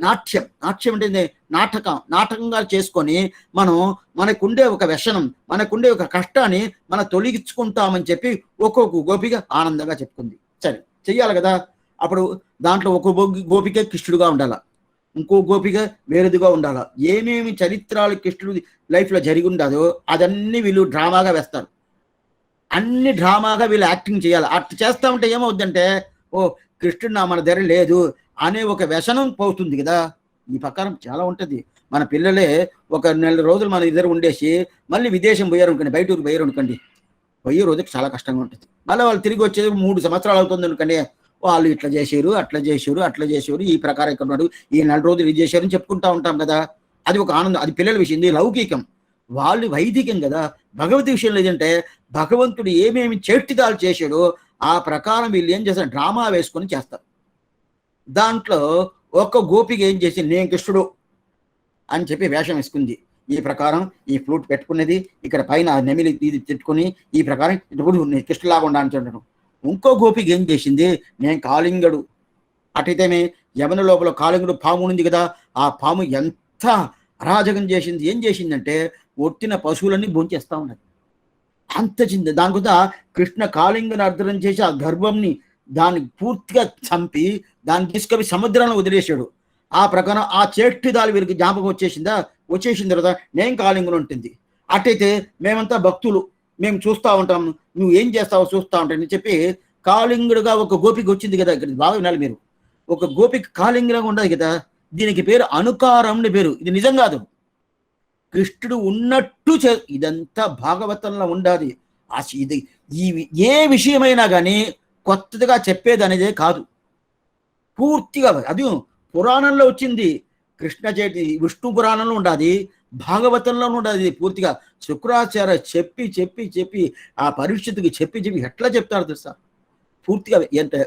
నాట్యం అంటే నాటకంగా చేసుకొని మనం మనకుండే ఒక వ్యసనం, మనకుండే ఒక కష్టాన్ని మనం తొలగించుకుంటామని చెప్పి ఒక్కొక్క గోపిక ఆనందంగా చెప్పుకుంది. సరే, చెయ్యాలి కదా. అప్పుడు దాంట్లో ఒక గోపిక కృష్ణుడుగా ఉండాల, ఇంకో గోపిక వేరేదిగా ఉండాలా. ఏమేమి చరిత్రలు కృష్ణుడి లైఫ్లో జరిగి ఉండదో అదన్నీ వీళ్ళు డ్రామాగా వేస్తారు. అన్ని డ్రామాగా వీళ్ళు యాక్టింగ్ చేయాలి. అట్లా చేస్తా ఉంటే ఏమవుద్దంటే, ఓ కృష్ణుడు నా మన దగ్గర లేదు అనే ఒక వ్యసనం పోతుంది కదా. ఈ ప్రకారం చాలా ఉంటుంది. మన పిల్లలే ఒక నెల రోజులు మన ఇద్దరు ఉండేసి మళ్ళీ విదేశం పోయారు అనుకోండి, బయట ఊరికి పోయారు అనుకోండి, పోయే రోజుకి చాలా కష్టంగా ఉంటుంది. మళ్ళీ వాళ్ళు తిరిగి వచ్చేది 3 సంవత్సరాలు అవుతుంది అనుకోండి, వాళ్ళు ఇట్లా చేసారు, అట్లా చేసారు, ఈ ప్రకారం ఇక్కడ ఉన్నాడు, ఈ నెల రోజులు ఇది చేశారు అని చెప్పుకుంటా ఉంటాం కదా. అది ఒక ఆనందం. అది పిల్లల విషయం. ఇది లౌకికం, వాళ్ళు వైదికం కదా. భగవతి విషయంలో ఏదంటే భగవంతుడు ఏమేమి చేష్టితాలు చేశాడో ఆ ప్రకారం వీళ్ళు ఏం చేస్తారు, డ్రామా వేసుకొని చేస్తారు. దాంట్లో ఒక్క గోపిక ఏం చేసి నేను కృష్ణుడు అని చెప్పి వేషం వేసుకుంది. ఈ ప్రకారం ఈ ఫ్లూట్ పెట్టుకున్నది, ఇక్కడ పైన నెమిలి ఇది తిట్టుకుని ఈ ప్రకారం ఇప్పుడు నేను కృష్ణులాగా ఉండాలని. ఇంకో గోపిక ఏం చేసింది, నేను కాళింగడు. అటైతేనే యమున లోపల కాళింగుడు పాము ఉంది కదా, ఆ పాము ఎంత అరాజకం చేసింది. ఏం చేసిందంటే ఒట్టిన పశువులన్నీ భోంచేస్తా ఉన్నది. అంత చింది. దాని కూడా కృష్ణ కాళింగుని అర్థం చేసి ఆ గర్భంని దాన్ని పూర్తిగా చంపి దాన్ని తీసుకొని సముద్రంలో వదిలేశాడు. ఆ ప్రకారం ఆ చేష్టిదాలు వీరికి జ్ఞాపకం వచ్చేసిన తర్వాత నేను కాళింగుని ఉంటుంది. అటైతే మేమంతా భక్తులు, మేము చూస్తూ ఉంటాం, నువ్వు ఏం చేస్తావో చూస్తూ ఉంటాను అని చెప్పి కాళింగుడుగా ఒక గోపిక వచ్చింది కదా. ఇక్కడ బాగా వినాలి మీరు. ఒక గోపిక కాళింగులాగా ఉండదు కదా. దీనికి పేరు అనుకారంని పేరు. ఇది నిజం కాదు, కృష్ణుడు ఉన్నట్టు ఇదంతా భాగవతంలో ఉండాలి. ఇది ఏ విషయమైనా కానీ కొత్తగా చెప్పేది అనేదే కాదు. పూర్తిగా అది పురాణంలో వచ్చింది. కృష్ణ చేతి విష్ణు పురాణంలో ఉండాలి, భాగవతంలో ఉండాలి. పూర్తిగా శుక్రాచార్య చెప్పి చెప్పి చెప్పి ఆ పరీక్షితుకి చెప్పి చెప్పి ఎట్లా చెప్తారు తెలుసా. పూర్తిగా అంటే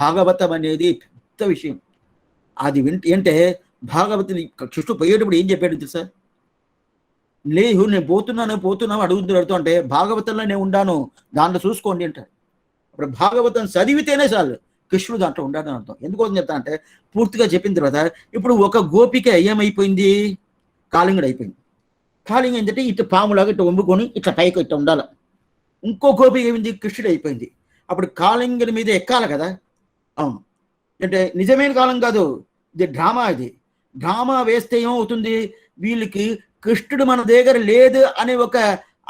భాగవతం అనేది పెద్ద విషయం. అది ఏంటే భాగవతుని కృష్ణుడు పోయేటప్పుడు ఏం చెప్పాడు తెలుసా, లేదు నేను పోతున్నాను అడుగుతూ అంటే భాగవతంలో నేను ఉండాను, దాంట్లో చూసుకోండి అంటారు. ఇప్పుడు భాగవతం చదివితేనే చాలు కృష్ణుడు దాంట్లో ఉండాలని అర్థం. ఎందుకోసం చెప్తా అంటే పూర్తిగా చెప్పిన తర్వాత ఇప్పుడు ఒక గోపిక ఏమైపోయింది, కాళింగుడు అయిపోయింది. కాళింగ ఏంటంటే ఇట్లా పాములాగా ఇట్లా వండుకొని ఇట్లా పైకి ఇట్లా ఉండాలి. ఇంకో గోపిక ఏమైంది, కృష్ణుడు అయిపోయింది. అప్పుడు కాళింగుడి మీద ఎక్కాలి కదా. అవును, అంటే నిజమైన కాలం కాదు, ఇది డ్రామా. ఇది డ్రామా వేస్తే ఏమవుతుంది, వీళ్ళకి కృష్ణుడు మన దగ్గర లేదు అనే ఒక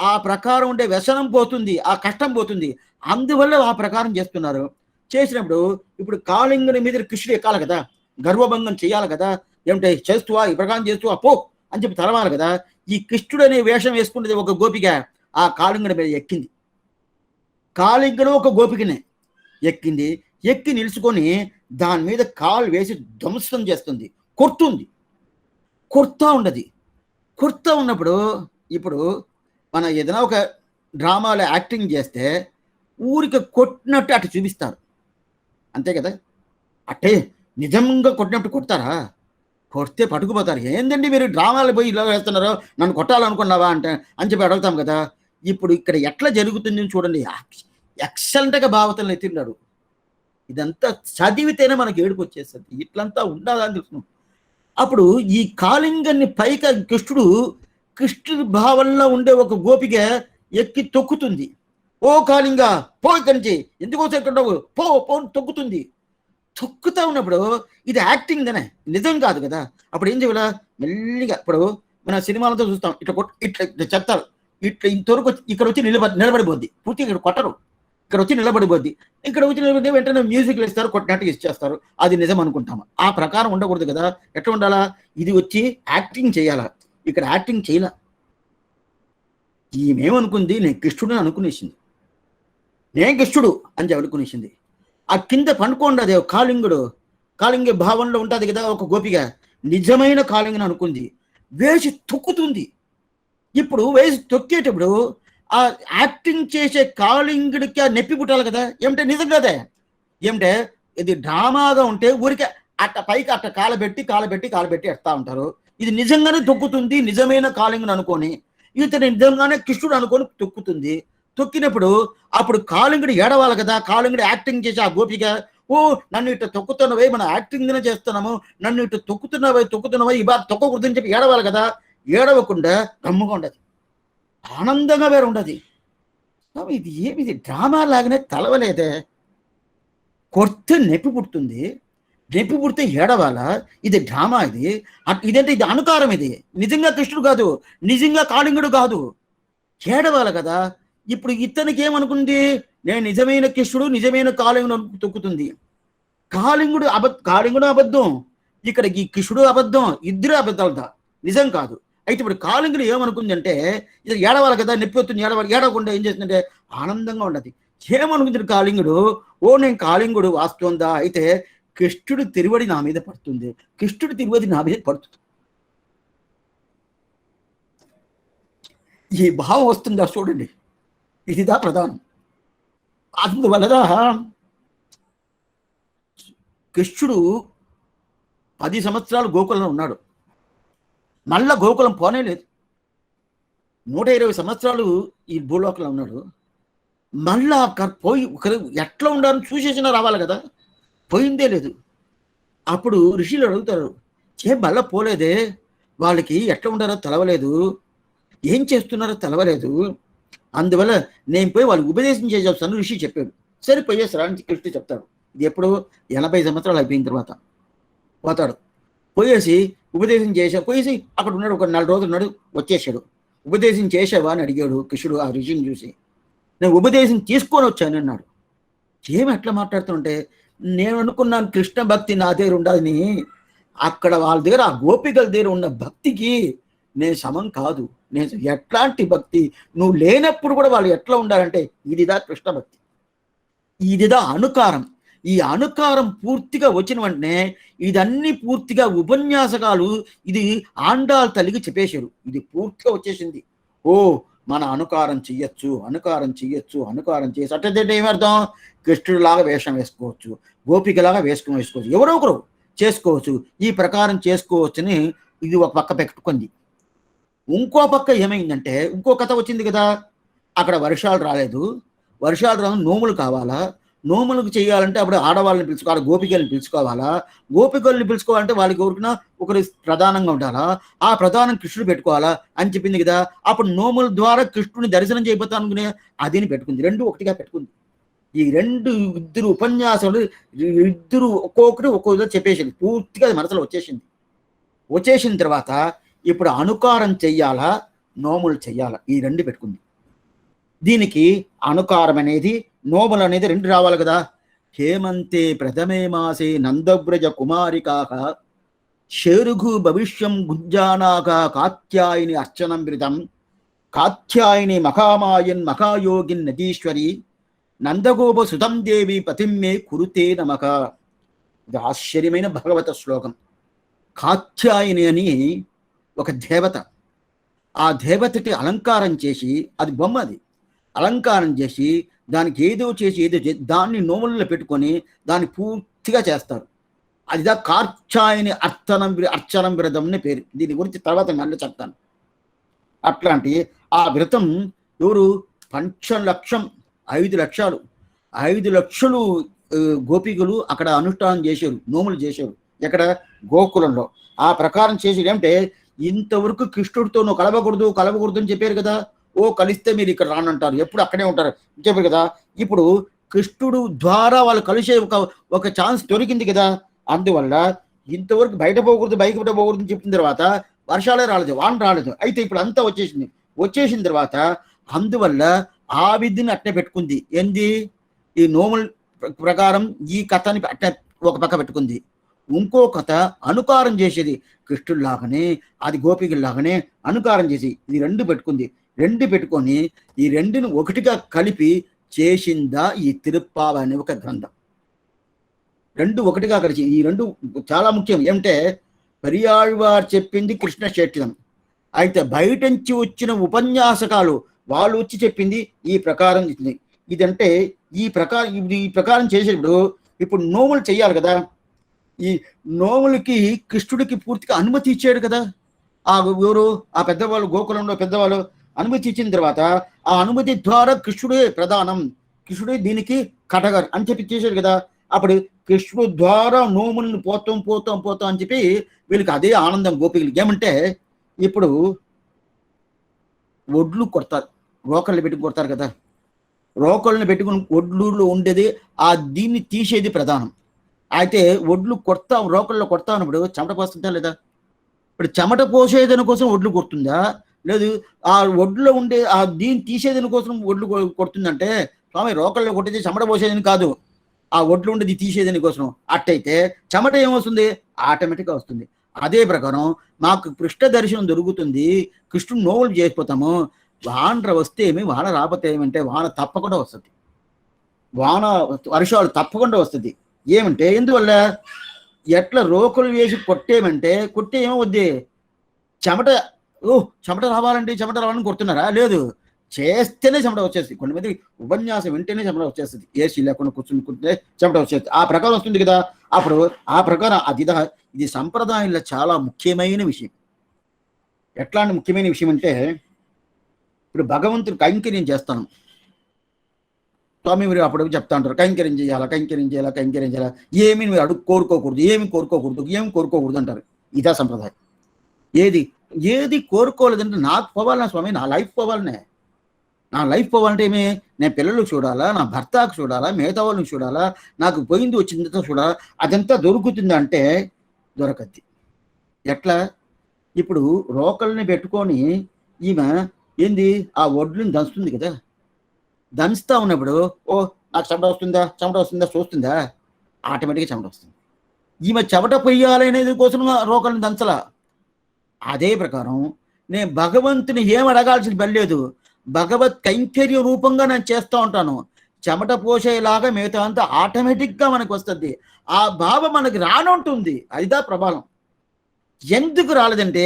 ఆ ప్రకారం ఉండే వ్యసనం పోతుంది, ఆ కష్టం పోతుంది. అందువల్ల ఆ ప్రకారం చేస్తున్నారు. చేసినప్పుడు ఇప్పుడు కాళింగుని మీద కృష్ణుడు ఎక్కాలి కదా, గర్వభంగం చేయాలి కదా. ఏమిటంటే చేస్తువా ఈ ప్రకారం చేస్తువా పో అని చెప్పి తలవాలి కదా. ఈ కృష్ణుడు అనే వేషం వేసుకునేది ఒక గోపిక ఆ కాళింగుడి మీద ఎక్కింది. కాళింగుడు ఒక గోపికనే ఎక్కింది. ఎక్కి నిలుచుకొని దాని మీద కాలు వేసి ధ్వంసం చేస్తుంది, కొడుతూ ఉండదు. కొడుతూ ఉన్నప్పుడు ఇప్పుడు మన ఏదైనా ఒక డ్రామాలో యాక్టింగ్ చేస్తే ఊరికి కొట్టినట్టు అటు చూపిస్తారు, అంతే కదా. అట్టే నిజంగా కొట్టినట్టు కొడతారా, కొడితే పట్టుకుపోతారు. ఏందండి మీరు డ్రామాలు పోయి ఇలా వేస్తున్నారో, నన్ను కొట్టాలనుకున్నావా అంటే అని చెప్పి అడుగుతాం కదా. ఇప్పుడు ఇక్కడ ఎట్లా జరుగుతుంది చూడండి. ఎక్సలెంట్గా భావతలను ఎత్తిన్నాడు. ఇదంతా చదివితేనే మనకి ఏడుపు వచ్చేస్తుంది. ఇట్లంతా ఉండాలని తెలుసు. అప్పుడు ఈ కాళింగన్ని పైకి కృష్ణుడి భావంలో ఉండే ఒక గోపిక ఎక్కి తొక్కుతుంది. ఓ కాళింగ పో ఇక్కడి నుంచి, ఎందుకోసం ఎక్కడ పో పో తొక్కుతుంది. తొక్కుతా ఉన్నప్పుడు ఇది యాక్టింగ్ దనే, నిజం కాదు కదా. అప్పుడు ఏం చేయాల, మెల్లిగా ఇప్పుడు మన సినిమాలతో చూస్తాం, ఇట్లా చెప్తారు, ఇట్లా ఇంతవరకు ఇక్కడ వచ్చి నిలబడిపోద్ది. పూర్తిగా ఇక్కడ కొట్టరు, ఇక్కడ వచ్చి నిలబడిపోద్ది. ఇక్కడ వచ్చి నిలబడి వెంటనే మ్యూజిక్ వేస్తారు, కొట్టినట్టుగా ఇచ్చేస్తారు. అది నిజం అనుకుంటాము. ఆ ప్రకారం ఉండకూడదు కదా. ఎట్లా ఉండాలా, ఇది వచ్చి యాక్టింగ్ చేయాలా. ఇక్కడ యాక్టింగ్ చేయాల. ఈమెమనుకుంది, నేను కృష్ణుడు అనుకునేసింది, నేను కృష్ణుడు అని అనుకునేసింది. ఆ కింద పండుకోండి, అదే కాళింగ భావంలో ఉంటుంది కదా ఒక గోపిక, నిజమైన కాళింగని అనుకుంది, వేసి తొక్కుతుంది. ఇప్పుడు వేసి తొక్కేటప్పుడు ఆ యాక్టింగ్ చేసే కాళింగుడికి నొప్పి పుట్టాలి కదా. ఏమిటంటే నిజం కదే, ఏమిటంటే ఇది డ్రామాగా ఉంటే ఊరికే అట్ట పైకి అట్ట కాలబెట్టి ఎడతా ఉంటారు. ఇది నిజంగానే తొక్కుతుంది, నిజమైన కాళింగుని అనుకొని. ఇతను నిజంగానే కృష్ణుడు అనుకొని తొక్కుతుంది. తొక్కినప్పుడు అప్పుడు కాళింగుడు ఏడవాలి కదా, కాళింగుడు యాక్టింగ్ చేసి ఆ గోపిక, ఓ నన్ను ఇటు తొక్కుతున్నవే, మనం యాక్టింగ్ చేస్తున్నాము, నన్ను ఇటు తొక్కుతున్నవే ఈ బాధ తొక్కకూడదని చెప్పి ఏడవాలి కదా. ఏడవకుండా గమ్ముగా ఉండదు, ఆనందంగా వేరు ఉండదు. ఇది ఏమిది డ్రామా లాగానే తలవలేదే, కొడితే నొప్పి పుడుతుంది, నొప్పి పుడితే ఏడవాలా, ఇది డ్రామా, ఇదంటే ఇది అనుకారం, ఇది నిజంగా కృష్ణుడు కాదు, నిజంగా కాళింగుడు కాదు, ఏడవాలి కదా. ఇప్పుడు ఇతనికి ఏమనుకుంది, నేను నిజమైన కృష్ణుడు నిజమైన కాళింగుడు తొక్కుతుంది. కాళింగుడు అబద్ధం, ఇక్కడ ఈ కృష్ణుడు అబద్ధం, ఇద్దరు అబద్ధాలదా, నిజం కాదు. అయితే ఇప్పుడు కాళింగుడు ఏమనుకుంది అంటే, ఇది ఏడవాలి కదా, నొప్పి వస్తుంది, ఏడవకుండా ఏం చేస్తుందంటే ఆనందంగా ఉండదు. ఏమనుకుంది కాళింగుడు, ఓ నేను కాళింగుడు వాస్తవందా, అయితే కృష్ణుడు తిరువడి నా మీద పడుతుంది, కృష్ణుడు తిరువడి నా మీద పడుతుంది, ఈ భావం వస్తుందా చూడండి, ఇదిదా ప్రధానం. అందువల్ల కృష్ణుడు 10 సంవత్సరాలు గోకులంలో ఉన్నాడు, మళ్ళా గోకులం పోనే లేదు. 120 సంవత్సరాలు ఈ భూలోకంలో ఉన్నాడు, మళ్ళా పోయి ఎట్లా ఉండాలని చూసేసినా రావాలి కదా, పోయిందే లేదు. అప్పుడు ఋషులు అడుగుతారు, మళ్ళా పోలేదే, వాళ్ళకి ఎట్లా ఉండారో తెలవలేదు, ఏం చేస్తున్నారో తెలవలేదు, అందువల్ల నేను పోయి వాళ్ళకి ఉపదేశం చేసేస్తాను ఋషి చెప్పాడు. సరే పోయేస్తారా అని కృష్ణుడు చెప్తాడు. ఇది ఎప్పుడు 80 సంవత్సరాలు అయిపోయిన తర్వాత పోతాడు. పోయేసి ఉపదేశం పోయేసి అక్కడ ఉన్నాడు, ఒక 4 రోజులు ఉన్నాడు, వచ్చేసాడు. ఉపదేశం చేసావా అని అడిగాడు కృష్ణుడు ఆ ఋషిని చూసి. నేను ఉపదేశం తీసుకొని వచ్చాను అన్నాడు. ఏమి ఎట్లా మాట్లాడుతుంటే, నేను అనుకున్నాను కృష్ణ భక్తి నా దగ్గర ఉండాలని, అక్కడ వాళ్ళ దగ్గర ఆ గోపికల దగ్గర ఉన్న భక్తికి నేను సమం కాదు. నేను ఎట్లాంటి భక్తి, నువ్వు లేనప్పుడు కూడా వాళ్ళు ఎట్లా ఉండాలంటే, ఇదిదా కృష్ణ భక్తి, ఇదిదా అనుకారం. ఈ అనుకారం పూర్తిగా వచ్చిన వెంటనే ఇదన్నీ పూర్తిగా ఉపన్యాసకాలు, ఇది ఆండాళ్ళ తల్లికి చెప్పేశారు, ఇది పూర్తిగా వచ్చేసింది. ఓ మన అనుకారం చెయ్యొచ్చు, అనుకారం చేసి అట్టే ఏమర్థం, కృష్ణుడిలాగా వేషం వేసుకోవచ్చు, గోపికలాగా వేసుకోవచ్చు, ఎవరో ఒకరు చేసుకోవచ్చు, ఈ ప్రకారం చేసుకోవచ్చని ఇది ఒక పక్క పెట్టుకుంది. ఇంకో పక్క ఏమైందంటే, ఇంకో కథ వచ్చింది కదా, అక్కడ వర్షాలు రాలేదు, నోములు కావాలా, నోములకు చేయాలంటే అప్పుడు ఆడవాళ్ళని పిలుచుకోవాలి, గోపికల్ని పిలుచుకోవాలంటే వాళ్ళకి ఎవరికైనా ఒకరు ప్రధానంగా ఉండాలా, ఆ ప్రధానం కృష్ణుడు పెట్టుకోవాలా అని చెప్పింది కదా. అప్పుడు నోముల ద్వారా కృష్ణుని దర్శనం చేయబోతా అనుకునే అదిని పెట్టుకుంది, 2 ఒకటిగా పెట్టుకుంది. ఈ 2 ఇద్దరు ఉపన్యాసాలు, ఇద్దరు ఒక్కొక్కటి చెప్పేసింది, పూర్తిగా అది మనసులో వచ్చేసిన తర్వాత ఇప్పుడు అనుకారం చెయ్యాలా, నోములు చెయ్యాలా, ఈ 2 పెట్టుకుంది. దీనికి అనుకారం అనేది, నోములు అనేది 2 రావాలి కదా. హేమంతే ప్రథమే మాసే నందవ్రజ కుమారికాక శేరుఘు భవిష్యం గుంజానాక కాత్యాయిని అర్చనంబృతం కాత్యాయిని మహామాయన్ మహాయోగిన్ నదీశ్వరి నందగోప సుతం దేవి పతిమ్మే కురుతే నమక. ఇది ఆశ్చర్యమైన భగవత శ్లోకం. కాత్యాయిని అని ఒక దేవత, ఆ దేవతకి అలంకారం చేసి, అది బొమ్మ, అది అలంకారం చేసి దానికి ఏదో దాన్ని నోములలో పెట్టుకొని దాన్ని పూర్తిగా చేస్తారు. అదిదా కార్చాయిని అర్చనం వ్రతం అనే పేరు. దీని గురించి తర్వాత మళ్ళీ చెప్తాను. అట్లాంటి ఆ వ్రతం ఎవరు, 5 లక్షలు గోపికలు అక్కడ అనుష్ఠానం చేశారు, నోములు చేశారు. ఎక్కడ, గోకులంలో. ఆ ప్రకారం చేసి ఏమంటే, ఇంతవరకు కృష్ణుడితో నువ్వు కలవకూడదు అని చెప్పారు కదా, ఓ కలిస్తే మీరు ఇక్కడ రానంటారు, ఎప్పుడు అక్కడే ఉంటారు చెప్పారు కదా. ఇప్పుడు కృష్ణుడు ద్వారా వాళ్ళు కలిసే ఒక ఛాన్స్ దొరికింది కదా. అందువల్ల ఇంతవరకు బయట పోకూడదు అని చెప్పిన తర్వాత వర్షాలే రాలేదు, వాన రాలేదు. అయితే ఇప్పుడు అంతా వచ్చేసిన తర్వాత అందువల్ల ఆ విధిని అట్టే పెట్టుకుంది. ఏంది, ఈ నోముల ప్రకారం ఈ కథని అట్టే ఒక పక్క పెట్టుకుంది. ఇంకో కథ అనుకారం చేసేది, కృష్ణుడిలాగానే అది గోపికల్లాగానే అనుకారం చేసి ఇది 2 పెట్టుకుంది. 2 పెట్టుకొని ఈ 2ని ఒకటిగా కలిపి చేసిందా ఈ తిరుప్పావ అనే ఒక గ్రంథం. 2 ఒకటిగా కలిసి, ఈ 2 చాలా ముఖ్యం. ఏమంటే, పెరియాళ్వారు చెప్పింది కృష్ణ శేట్యం, అయితే బయట నుంచి వచ్చిన ఉపన్యాసకాలు వాళ్ళు వచ్చి చెప్పింది ఈ ప్రకారం. ఇదంటే ఈ ప్రకారం చేసేటప్పుడు ఇప్పుడు నోములు చెయ్యాలి కదా. ఈ నోములకి కృష్ణుడికి పూర్తిగా అనుమతి ఇచ్చాడు కదా. ఎవరు, ఆ పెద్దవాళ్ళు, గోకులంలో పెద్దవాళ్ళు అనుమతి ఇచ్చిన తర్వాత ఆ అనుమతి ద్వారా కృష్ణుడే ప్రధానం, కృష్ణుడే దీనికి కటగర్ అని చెప్పి చేశాడు కదా. అప్పుడు కృష్ణుడు ద్వారా నోములను పోతాం పోతాం పోతాం అని చెప్పి వీళ్ళకి అదే ఆనందం గోపికలకి. ఏమంటే ఇప్పుడు ఒడ్లు కొడతారు, రోకళ్ళు పెట్టుకుని కొడతారు కదా, రోకళ్ళని పెట్టుకుని ఒడ్లూరులో ఉండేది ఆ దీన్ని తీసేది ప్రధానం. అయితే ఒడ్లు కొడతాం, రోకల్లో కొడతా ఉన్నప్పుడు చెమట పోస్తుందా లేదా? ఇప్పుడు చెమట పోసేదని కోసం ఒడ్లు కొడుతుందా, లేదు ఆ ఒడ్లో ఉండే ఆ దీన్ని తీసేదని కోసం ఒడ్లు కొడుతుందంటే స్వామి రోకల్లో కొట్టేది చెమట పోసేదని కాదు, ఆ ఒడ్లు ఉండేది తీసేదని కోసం. అట్టయితే చెమట ఏమొస్తుంది? ఆటోమేటిక్గా వస్తుంది. అదే ప్రకారం మాకు కృష్ణ దర్శనం దొరుకుతుంది, కృష్ణుడు నోవులు చేసిపోతాము. వాన వస్తే ఏమి, వాన రాకపోతే ఏమంటే వాన తప్పకుండా వస్తుంది, వాన వర్షాలు తప్పకుండా వస్తుంది. ఏమంటే ఎందువల్ల? ఎట్లా రోకలు వేసి కొట్టేమంటే కొట్టే ఏమవుద్ది? చెమట, చెమట రావాలండి, చెమట రావాలని కొడుతున్నారా? లేదు, చేస్తేనే చెమట వచ్చేస్తుంది. కొంతమంది ఉపన్యాసం వింటేనే చెమట వచ్చేస్తుంది, ఏసీ లేకుండా కూర్చుంటే చెమట వచ్చేస్తుంది. ఆ ప్రకారం వస్తుంది కదా. అప్పుడు ఆ ప్రకారం ఇది సంప్రదాయంలో చాలా ముఖ్యమైన విషయం. ఎట్లాంటి ముఖ్యమైన విషయం అంటే, ఇప్పుడు భగవంతుడు కైంకర్యం చేస్తాను స్వామి, మీరు అప్పుడు చెప్తా ఉంటారు కైంకర్యం చేయాలా, కైంకర్యం చేయాలా, కైంకర్యం చేయాలా, ఏమి మీరు కోరుకోకూడదు, ఏమి కోరుకోకూడదు అంటారు. ఇదా సంప్రదాయం. ఏది కోరుకోలేదంటే నాకు పోవాలన్నా స్వామి, నా లైఫ్ పోవాలనే. నా లైఫ్ పోవాలంటే ఏమి? నేను పిల్లలకు చూడాలా, నా భర్తకు చూడాలా, మిగతా వాళ్ళని చూడాలా, నాకు పోయింది వచ్చిందంతా చూడాలా. అదంతా దొరుకుతుందంటే దొరకద్ది. ఎట్లా? ఇప్పుడు రోకల్ని పెట్టుకొని ఈమె ఏంది ఆ ఒడ్లుని దంచుతుంది కదా, దంచుతా ఉన్నప్పుడు నాకు చెమట వస్తుందా చూస్తుందా? ఆటోమేటిక్గా చెమట వస్తుంది. ఈమె చెమట పొయ్యాలనేది కోసం రోకల్ని దంచలా. అదే ప్రకారం నేను భగవంతుని ఏం అడగాల్సిన పని లేదు, భగవత్ కైంకర్య రూపంగా నేను చేస్తూ ఉంటాను. చెమట పోసేలాగా మిగతా అంతా ఆటోమేటిక్గా మనకు వస్తుంది. ఆ భావం మనకి రానుంటుంది. అదిదా ప్రభావం. ఎందుకు రాలేదంటే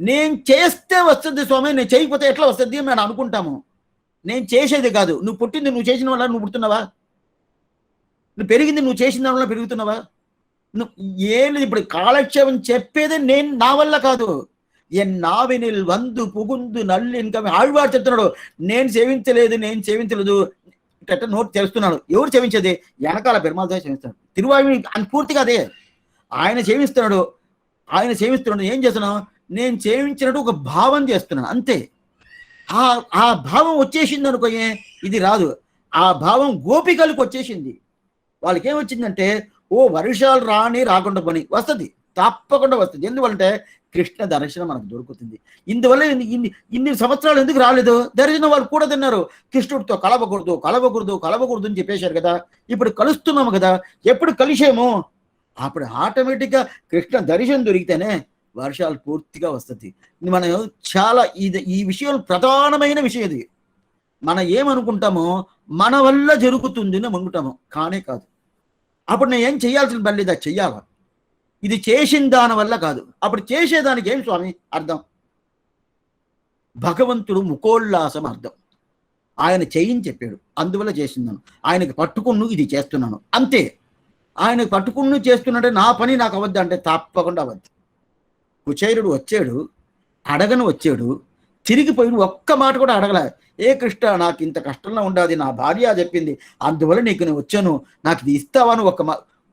నేను చేస్తే వస్తుంది స్వామి, నేను చేయకపోతే ఎట్లా వస్తుంది అని మేము అనుకుంటాము. నేను చేసేది కాదు, నువ్వు పుట్టింది నువ్వు చేసిన వల్ల నువ్వు పుడుతున్నావా? నువ్వు పెరిగింది నువ్వు చేసిన వల్ల పెరుగుతున్నావా? నువ్వు ఏం ఇప్పుడు కాలక్షేపం చెప్పేది నేను నా వల్ల కాదు. ఎన్ నావినిల్ వందు పుగుందు నల్లి ఇంకా ఆళ్వాడు చెప్తున్నాడు, నేను సేవించలేదు ఇట్ట నోటు తెలుస్తున్నాడు. ఎవరు సేవించేది? వెనకాల పెరుమాళతో సేవిస్తాడు. తిరువాయి పూర్తిగా అదే ఆయన సేవిస్తున్నాడు. ఏం చేస్తున్నావు? నేను సేవించినట్టు ఒక భావం చేస్తున్నాను అంతే. ఆ భావం వచ్చేసింది అనుకోయే, ఇది రాదు. ఆ భావం గోపికలకు వచ్చేసింది. వాళ్ళకి ఏమొచ్చిందంటే వర్షాలు రాకుండా పని వస్తుంది, తప్పకుండా వస్తుంది. ఎందువల్లంటే కృష్ణ దర్శనం మనకు దొరుకుతుంది. ఇందువల్ల ఇన్ని సంవత్సరాలు ఎందుకు రాలేదు దర్శనం? వాళ్ళు కూడా తిన్నారు, కృష్ణుడితో కలవకూడదు అని చెప్పేశారు కదా. ఇప్పుడు కలుస్తున్నాము కదా, ఎప్పుడు కలిసేమో అప్పుడు ఆటోమేటిక్గా కృష్ణ దర్శనం దొరికితేనే వర్షాలు పూర్తిగా వస్తుంది. మనం చాలా ఈ విషయం ప్రధానమైన విషయం. ఇది మనం ఏమనుకుంటామో మన వల్ల జరుగుతుంది అని అనుకుంటాము, కానే కాదు. అప్పుడు నేను ఏం చేయాల్సిన పని లేదా? చెయ్యాలా. ఇది చేసిన దాని వల్ల కాదు. అప్పుడు చేసేదానికి ఏం స్వామి అర్థం? భగవంతుడు ముఖోల్లాసం అర్థం. ఆయన చేయని చెప్పాడు, అందువల్ల చేసిందాను. ఆయనకి పట్టుకున్ను ఇది చేస్తున్నాను అంతే. ఆయనకు పట్టుకున్ను చేస్తున్నట్టే నా పని నాకు అవద్దు అంటే తప్పకుండా అవద్దు. కుచేరుడు వచ్చాడు, అడగను వచ్చాడు, తిరిగిపోయి ఒక్క మాట కూడా అడగలే. ఏ కృష్ణ, నాకు ఇంత కష్టంలో ఉండాది, నా భార్య చెప్పింది, అందువల్ల నీకు నేను వచ్చాను, నాకు ఇది ఇస్తావాను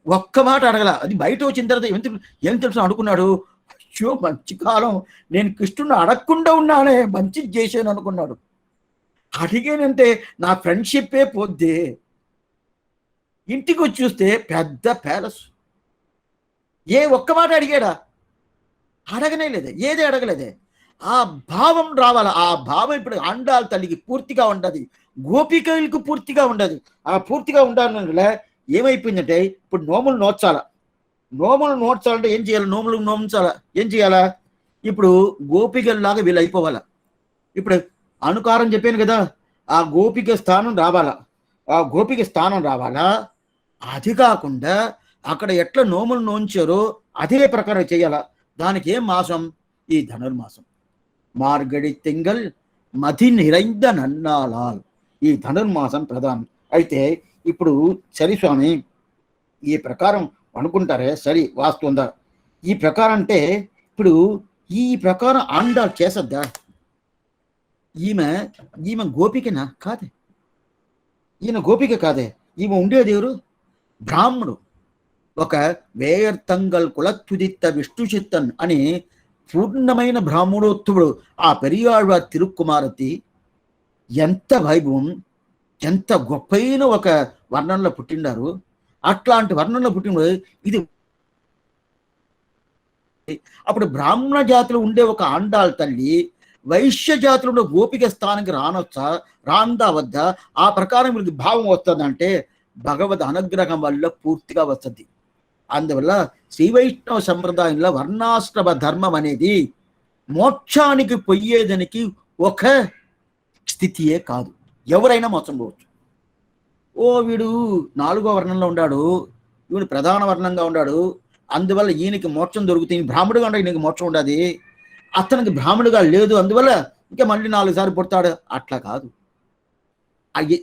ఒక్క మాట అడగల. అది బయట వచ్చిన తర్వాత ఏం తెలుసు అనుకున్నాడు, అయ్యో మంచి కాలం, నేను కృష్ణుని అడగకుండా ఉన్నానే, మంచి చేశాను అనుకున్నాడు. అడిగానంటే నా ఫ్రెండ్షిప్పే పోద్ది. ఇంటికి వచ్చి చూస్తే పెద్ద ప్యాలెస్. ఒక్క మాట అడిగాడా? అడగనే లేదే, ఏది అడగలేదే. ఆ భావం రావాలా. ఆ భావం ఇప్పుడు ఆండాళ్ళ తల్లికి పూర్తిగా ఉండదు, గోపికలకు పూర్తిగా ఉండదు. ఆ పూర్తిగా ఉండాలంటే ఏమైపోయిందంటే ఇప్పుడు నోములు నోడ్చాలంటే ఏం చేయాలి? నోముచాలా ఏం చేయాలా? ఇప్పుడు గోపికల్లాగా వీళ్ళు అయిపోవాలా. ఇప్పుడు అనుకారం చెప్పాను కదా, ఆ గోపిక స్థానం రావాలా. అది కాకుండా అక్కడ ఎట్లా నోములు నోంచారో అదే ప్రకారం చేయాలా. దానికి ఏం మాసం? ఈ ధనుర్మాసం. మార్గడి తింగల్ మది నిరైంద నన్నాలాల్, ఈ ధనుర్మాసం ప్రధానం. అయితే ఇప్పుడు సరి స్వామి, ఈ ప్రకారం అనుకుంటారే సరి వాస్తుందా? ఈ ప్రకారం అంటే ఇప్పుడు ఈ ప్రకారం ఆండాలు చేసద్దా? ఈమె ఈమె గోపికనా కాదే, ఈయన గోపిక కాదే, ఈమె ఉండేది ఎవరు? బ్రాహ్మడు. ఒక వేయర్తంగల్ కులత్తుదిత్త విష్ణు చిత్తన్ అని పూర్ణమైన బ్రాహ్మణోత్తముడు ఆ పెరియాళ్వార్ తిరుక్కుమారతి. ఎంత వైభవం, ఎంత గొప్పైన ఒక వర్ణంలో పుట్టిండారు. అట్లాంటి వర్ణంలో పుట్టిన ఇది. అప్పుడు బ్రాహ్మణ జాతిలో ఉండే ఒక ఆండాళ్ తల్లి వైశ్య జాతిలో ఉండే గోపిక స్థానానికి రానొచ్చా, రాందా వద్దా? ఆ ప్రకారం వీళ్ళకి భావం వస్తుందంటే భగవద్ అనుగ్రహం వల్ల పూర్తిగా వస్తుంది. అందువల్ల శ్రీ వైష్ణవ సంప్రదాయంలో వర్ణాశ్రమ ధర్మం అనేది మోక్షానికి పొయ్యేదానికి ఒక స్థితియే కాదు. ఎవరైనా మోసం పోవచ్చు. వీడు 4వ వర్ణంలో ఉన్నాడు, వీడు ప్రధాన వర్ణంగా ఉన్నాడు, అందువల్ల ఈయనకి మోక్షం దొరుకుతుంది, బ్రాహ్మడుగా ఉండే ఈయనకి మోక్షం ఉండదు, అతనికి బ్రాహ్మడుగా లేదు అందువల్ల ఇంకా మళ్ళీ 4 సార్లు పుడతాడు. అట్లా కాదు.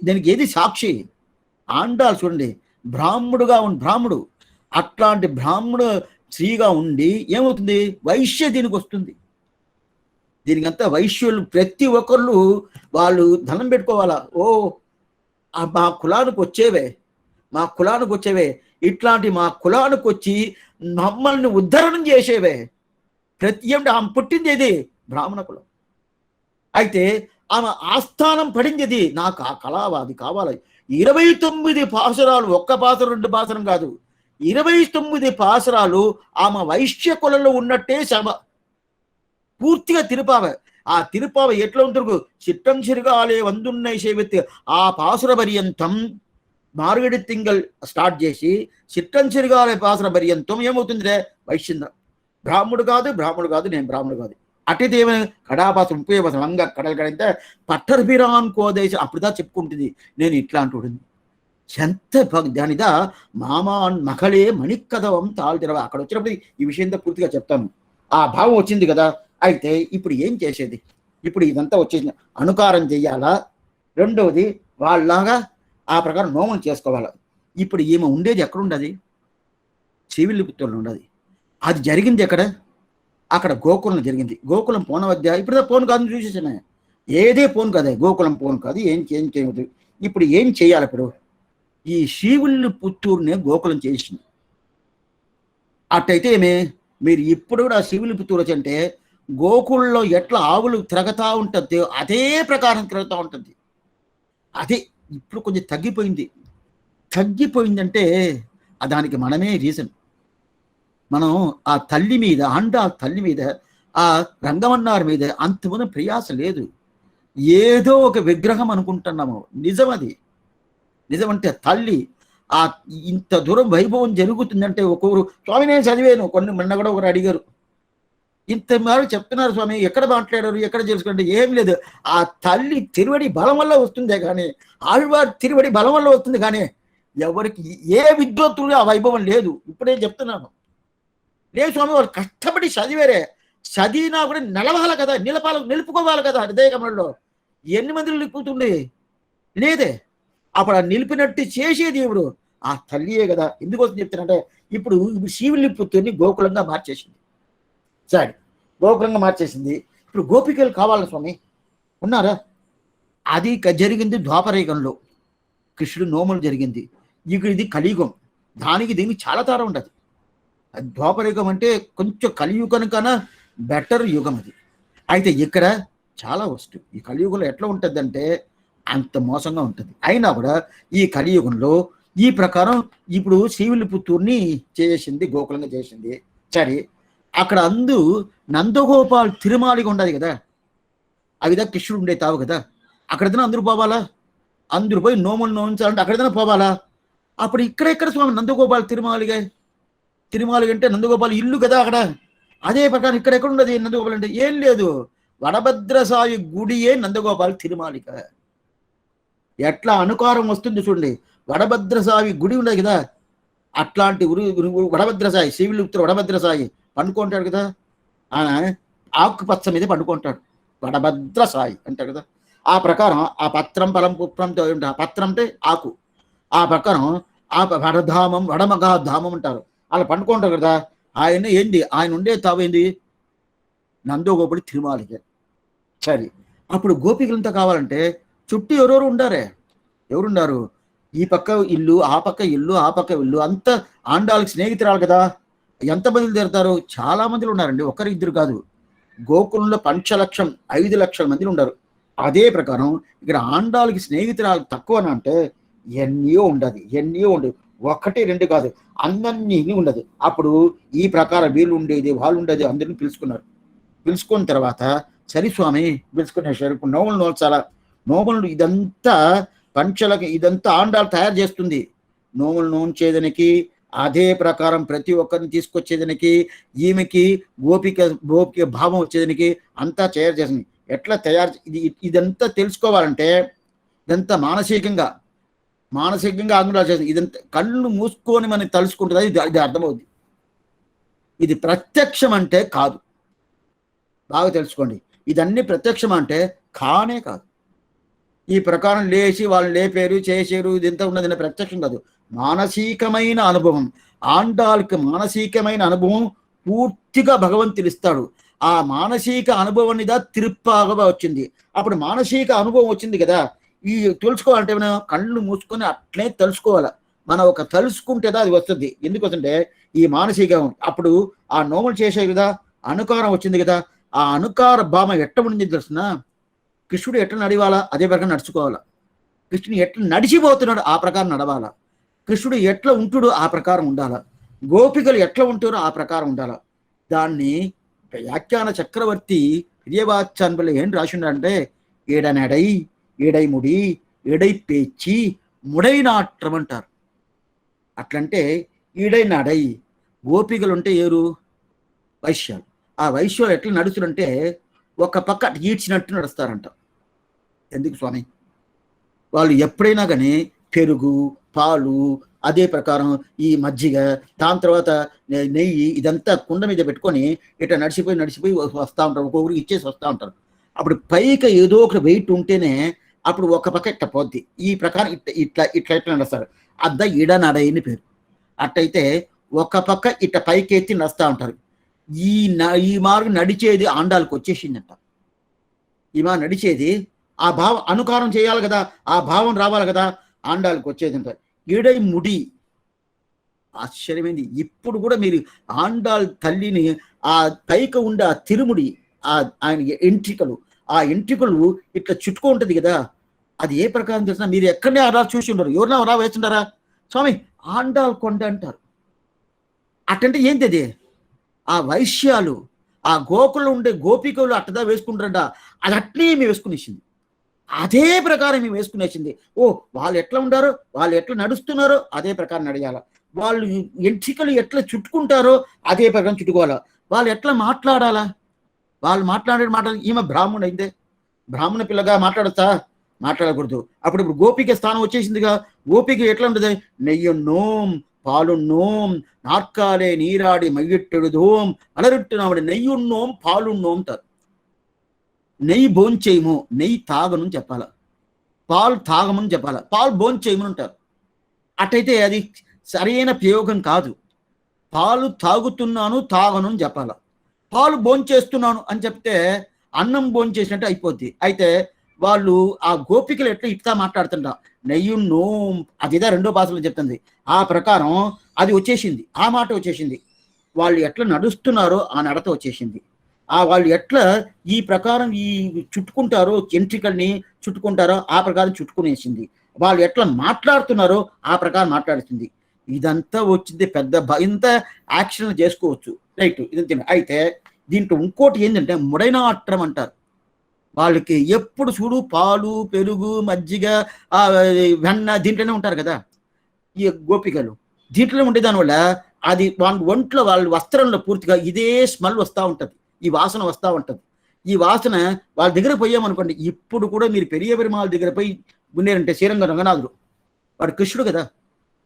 దానికి ఏది సాక్షి? ఆండాలు చూడండి, బ్రాహ్మడు అట్లాంటి బ్రాహ్మడు స్త్రీగా ఉండి ఏమవుతుంది? వైశ్య దీనికి వస్తుంది. దీనికంతా వైశ్యులు ప్రతి ఒక్కళ్ళు వాళ్ళు ధనం పెట్టుకోవాలా. మా కులానికి వచ్చేవే ఇట్లాంటి మా కులానికి వచ్చి మమ్మల్ని ఉద్ధరణం చేసేవే. ప్రతి ఆమె పుట్టింది ఏది? బ్రాహ్మణ కులం. అయితే ఆమె ఆస్థానం పడింది, నాకు ఆ కళావాది కావాలి. 29 పాసురాలు, ఒక్క పాసురం 2 పాసురం కాదు, 29 పాసురాలు ఆమె వైశ్య కులంలో ఉన్నట్టే సభ పూర్తిగా తిరుపావ. ఆ తిరుపావ ఎట్లా ఉంటుంది? చిట్టం చిరుగాలే వందున్నై సేవిత్ ఆ పాసుర పర్యంతం మార్గడి తింగల్ స్టార్ట్ చేసి చిట్టం చిరుగాలే పాసుర పర్యంతం ఏమవుతుందిరే? వైశ్యంద. బ్రాహ్మడు కాదు, నేను బ్రాహ్మడు కాదు. అటుది ఏమైనా కడాపాసం 30 పాసం వంగ కడలు కడితే పట్టర్బిరాన్ కోదేశం అప్పుడుదా చెప్పుకుంటుంది, నేను ఇట్లాంటి ఎంత దానిదా మామాన్ మఖళే మణికదవం తాళిరవ. అక్కడ వచ్చినప్పుడు ఈ విషయంతో పూర్తిగా చెప్తాను. ఆ భావం వచ్చింది కదా. అయితే ఇప్పుడు ఏం చేసేది? ఇప్పుడు ఇదంతా వచ్చేసింది, అనుకారం చెయ్యాలా? రెండవది వాళ్ళలాగా ఆ ప్రకారం నోమం చేసుకోవాలా? ఇప్పుడు ఈమె ఉండేది ఎక్కడుండదు? శ్రీవిల్లిపుత్తూరులో ఉండదు. అది జరిగింది ఎక్కడ? అక్కడ గోకులం జరిగింది. గోకులం పోనవద్ద. ఇప్పుడు పోను కాదు, చూసేసాను. ఏదే పోను కదా, గోకులం పోను కాదు. ఏం చేయదు. ఇప్పుడు ఏం చేయాలి? ఇప్పుడు ఈ శ్రీవిల్లిపుత్తూరునే గోకులం చేసింది. అట్టయితే మీరు ఇప్పుడు కూడా శ్రీవిల్లిపుత్తూరు వచ్చంటే గోకుల్లో ఎట్లా ఆవులు తిరగతా ఉంటుంది అదే ప్రకారం తిరుగుతూ ఉంటుంది. అదే ఇప్పుడు కొంచెం తగ్గిపోయిందంటే దానికి మనమే రీజన్. మనం ఆ తల్లి మీద, తల్లి మీద, ఆ రంగమన్నారి మీద అంతమంది ప్రయాస లేదు. ఏదో ఒక విగ్రహం అనుకుంటున్నాము. నిజమది. నిజమంటే తల్లి ఇంత దూరం వైభవం జరుగుతుందంటే ఒక్కొక్కరు స్వామి నేను చదివాను, కొన్ని మొన్న కూడా ఒకరు అడిగారు, ఇంత మారు చెప్తున్నారు స్వామి, ఎక్కడ మాట్లాడారు, ఎక్కడ తెలుసుకుంటే ఏం లేదు, ఆ తల్లి తిరువడి బలం వల్ల వస్తుందే కానీ, ఆళ్వార్ తిరువడి బలం వల్ల వస్తుంది కానీ ఎవరికి ఏ విద్వత్తులు ఆ వైభవం లేదు. ఇప్పుడే చెప్తున్నాను. లేదు స్వామి, వాళ్ళు కష్టపడి చదివేరే, చదివినా కూడా నిలవాలి కదా, నిలుపుకోవాలి కదా హృదయకమలంలో. ఎన్ని మందిని నిలుపుతుంది? లేదే. అప్పుడు ఆ నిలిపినట్టు చేసేది ఎవరు? ఆ తల్లియే కదా. ఎందుకోసం చెప్తానంటే ఇప్పుడు శ్రీవిల్లిపుత్తూరుని గోకులంగా మార్చేసింది. సరే, గోకులంగా మార్చేసింది. ఇప్పుడు గోపికలు కావాలని స్వామి ఉన్నారా? అది జరిగింది ద్వాపరయుగంలో, కృష్ణుడు నోములు జరిగింది. ఇక్కడ ఇది కలియుగం. దీనికి చాలా తేడా ఉండదు. ద్వాపరయుగం అంటే కొంచెం కలియుగం కన్నా బెటర్ యుగం అది. అయితే ఇక్కడ చాలా వస్తు. ఈ కలియుగంలో ఎట్లా ఉంటుందంటే అంత మోసంగా ఉంటుంది. అయినా కూడా ఈ కలియుగంలో ఈ ప్రకారం ఇప్పుడు శ్రీవిల్లిపుత్తూరుని చేసింది, గోకులంగా చేసింది. సరే, అక్కడ నందగోపాల్ తిరుమాలిగా ఉండదు కదా, అవిదా కృష్ణుడు ఉండే తావు కదా, అక్కడైనా అందరూ పోవాలా? అందరూ పోయి నోములు నోమించాలంటే అక్కడైనా పోవాలా? అప్పుడు ఇక్కడెక్కడ స్వామి నందగోపాల్ తిరుమాలిగా అంటే నందగోపాల్ ఇల్లు కదా అక్కడ. అదే ప్రకారం ఇక్కడెక్కడ ఉండదు నందగోపాల్ అంటే? ఏం లేదు, వడభద్రసాయి గుడియే నందగోపాల్ తిరుమాలిక. ఎట్లా అనుకారం వస్తుంది చూడండి. వడభద్రసాయి గుడి ఉండదు కదా, అట్లాంటి వడభద్రసాయి, శ్రీవిల్లిపుత్తూరు వడభద్రసాయి పండుకుంటాడు కదా, ఆయన ఆకుపచ్చ మీద పండుకుంటాడు, వడభద్రసాయి అంటాడు కదా. ఆ ప్రకారం ఆ పత్రం ఫలం పుత్రంతో ఆ పత్రం అంటే ఆకు, ఆ ప్రకారం ఆ వడధామం, వడమగా ధామం అంటారు, అలా పండుకుంటారు కదా. ఆయన ఉండే తావేంది? నందగోపుడి తిరుమాలిక. సరే, అప్పుడు గోపికలంతా కావాలంటే చుట్టూ ఎవరెవరు ఉండారే, ఎవరున్నారు? ఈ పక్క ఇల్లు, ఆ పక్క ఇల్లు, ఆ పక్క ఇల్లు, అంతా ఆండాళ్ళకి స్నేహితురాలు కదా. ఎంతమంది తిడతారు? చాలా మందిలు ఉన్నారండి, ఒకరు ఇద్దరు కాదు. గోకులంలో 5,00,000 5,00,000 మందిలు ఉన్నారు. అదే ప్రకారం ఇక్కడ ఆండాళ్ళకి స్నేహితురాలు తక్కువ అంటే ఎన్నో ఉండదు, ఎన్నో ఉండదు. ఒకటి రెండు కాదు, అందరినీ ఉండదు. అప్పుడు ఈ ప్రకారం వీళ్ళు ఉండేది, వాళ్ళు ఉండేది, అందరినీ పిలుచుకున్నారు. పిలుచుకున్న తర్వాత సరి స్వామి పిలుచుకునేసారు. ఇప్పుడు నోములు నోల్చాలా, నోములు ఇదంతా పంచలకి ఇదంతా ఆండాలు తయారు చేస్తుంది. నోములు నోంచేదానికి అదే ప్రకారం ప్రతి ఒక్కరిని తీసుకొచ్చేదానికి, ఈమెకి గోపిక గోపిక భావం వచ్చేదానికి అంతా తయారు చేసింది. ఎట్లా తయారు ఇదంతా తెలుసుకోవాలంటే ఇదంతా మానసికంగా ఆంగ్లాలు చేసింది. ఇదంతా కళ్ళు మూసుకొని మనం తలుసుకుంటుంది, ఇది అర్థమవుద్ది. ఇది ప్రత్యక్షం అంటే కాదు, బాగా తెలుసుకోండి. ఇదన్నీ ప్రత్యక్షం అంటే కానే కాదు. ఈ ప్రకారం లేచి వాళ్ళు లేపారు చేసారు ఇదంతా ఉన్నది ప్రత్యక్షం కాదు, మానసికమైన అనుభవం. ఆండాళ్ళకి మానసికమైన అనుభవం పూర్తిగా భగవంతుడు ఇస్తాడు. ఆ మానసిక అనుభవాన్నిదా తిరుప్పాగా వచ్చింది. అప్పుడు మానసిక అనుభవం వచ్చింది కదా, ఈ తెలుసుకోవాలంటే మనం కళ్ళు మూసుకొని అట్లే తెలుసుకోవాలి. మనం ఒక తలుసుకుంటేదా అది వస్తుంది. ఎందుకు వస్తుంటే ఈ మానసిక అప్పుడు ఆ నోములు చేసే కదా అనుకారం వచ్చింది కదా, ఆ అనుకార భామ ఎట్ట ఉండింది తెలుసిన, కృష్ణుడు ఎట్లా నడివాలా అదే ప్రకారం నడుచుకోవాలా, కృష్ణుడు ఎట్లా నడిచిపోతున్నాడు ఆ ప్రకారం నడవాలా, కృష్ణుడు ఎట్లా ఉంటుడు ఆ ప్రకారం ఉండాలా, గోపికలు ఎట్లా ఉంటారో ఆ ప్రకారం ఉండాలా. దాన్ని వ్యాఖ్యాన చక్రవర్తి ప్రియవాచాన్పల్లి ఏం రాసిండంటే ఏడనడై ఏడై ముడి ఏడై పేచి ముడై నాట్రం అంటారు. అట్లంటే ఈడై నడై గోపికలు ఉంటే ఏరు వైశ్యాలు. ఆ వైశ్యాలు ఎట్లా నడుచుడంటే ఒక పక్క ఈడ్చినట్టు నడుస్తారంట. ఎందుకు స్వామి? వాళ్ళు ఎప్పుడైనా కానీ పెరుగు పాలు అదే ప్రకారం ఈ మజ్జిగ దాని తర్వాత నెయ్యి ఇదంతా కుండ మీద పెట్టుకొని ఇట్లా నడిచిపోయి వస్తూ ఉంటారు, ఒక్కొక్కరికి ఇచ్చేసి వస్తూ ఉంటారు. అప్పుడు పైకి ఏదో ఒక వెయిట్ ఉంటేనే అప్పుడు ఒక పక్క ఇట్లా పోద్ది. ఈ ప్రకారం ఇట్లా నడుస్తారు. అద్ద ఈడనడైని పేరు. అట్టయితే ఒక పక్క ఇట్ట పైకి ఎత్తి నడుస్తూ ఉంటారు. ఈ మార్గం నడిచేది ఆండాలకు వచ్చేసిందంట. ఈమా నడిచేది ఆ భావం అనుకారం చేయాలి కదా, ఆ భావం రావాలి కదా, ఆండాలకు వచ్చేది అంట. ఈడై ముడి ఆశ్చర్యమైంది. ఇప్పుడు కూడా మీరు ఆండాల్ తల్లిని ఆ పైకి ఉండే ఆ తిరుముడి, ఆయన ఎంట్రికలు, ఆ ఎంట్రికలు ఇట్లా చుట్టుకో ఉంటుంది కదా, అది ఏ ప్రకారం తెలిసినా మీరు ఎక్కడనే అలా చూసి ఉండరు. ఎవరన్నా అలా వేస్తుంటారా? స్వామి ఆండాల్ కొండ అంటారు. అట్టంటే ఏంటి అది? ఆ వైశ్యాలు ఆ గోకుల్లో ఉండే గోపికలు అట్టదా వేసుకుంటారంట. అది అట్లే మేము వేసుకునేసింది, అదే ప్రకారం మేము వేసుకునేసింది. ఓ వాళ్ళు ఎట్లా ఉండారో, వాళ్ళు ఎట్లా నడుస్తున్నారో అదే ప్రకారం నడయాల, వాళ్ళు ఎంట్రికలు ఎట్లా చుట్టుకుంటారో అదే ప్రకారం చుట్టుకోవాలా, వాళ్ళు ఎట్లా మాట్లాడాలా, వాళ్ళు మాట్లాడే మాటలు. ఈమె బ్రాహ్మణుడు అయితే బ్రాహ్మణ పిల్లగా మాట్లాడతా, మాట్లాడకూడదు. అప్పుడు గోపిక స్థానం వచ్చేసిందిగా. గోపిక ఎట్లా ఉంటుంది? నెయ్యున్నోం పాలున్నోం నార్కాలే నీరాడి మయ్యెట్టెడుదోం అలరుట్టునావిడ నెయ్యున్నోం పాలున్నోం తారు. నెయ్యి భోంచేయము, నెయ్యి తాగను చెప్పాల, పాలు తాగమని చెప్పాల, పాలు భోంచేయమని ఉంటారు. అట్టయితే అది సరైన ప్రయోగం కాదు. పాలు తాగుతున్నాను తాగను అని చెప్పాల, పాలు భోంచేస్తున్నాను అని చెప్తే అన్నం భోంచేసినట్టు అయిపోద్ది. అయితే వాళ్ళు ఆ గోపికలు ఎట్లా ఇట్లా మాట్లాడుతుంటా నెయ్యున్నో అదిదా రెండో భాషలో చెప్తుంది. ఆ ప్రకారం అది వచ్చేసింది, ఆ మాట వచ్చేసింది. వాళ్ళు ఎట్లా నడుస్తున్నారో ఆ నడత వచ్చేసింది. వాళ్ళు ఎట్లా ఈ ప్రకారం ఈ చుట్టుకుంటారో, ఎంట్రికల్ని చుట్టుకుంటారో ఆ ప్రకారం చుట్టుకునేసింది. వాళ్ళు ఎట్లా మాట్లాడుతున్నారో ఆ ప్రకారం మాట్లాడుతుంది. ఇదంతా వచ్చింది. పెద్ద ఇంత యాక్షన్ చేసుకోవచ్చు, రైట్. ఇది అయితే దీంట్లో ఇంకోటి ఏంటంటే ముడైనాట్రం అంటారు. వాళ్ళకి ఎప్పుడు చూడు పాలు పెరుగు మజ్జిగ వెన్న దీంట్లోనే ఉంటారు కదా ఈ గోపికలు. దీంట్లోనే ఉండే దానివల్ల అది వాళ్ళ ఒంట్లో వాళ్ళ వస్త్రంలో పూర్తిగా ఇదే స్మెల్ వస్తూ ఉంటుంది, ఈ వాసన వస్తూ ఉంటుంది. ఈ వాసన వాళ్ళ దగ్గర పోయామనుకోండి, ఇప్పుడు కూడా మీరు పెరియ పెరుమాళ దగ్గర పోయి ఉండేరంటే శ్రీరంగ రంగనాథుడు, వాడు కృష్ణుడు కదా,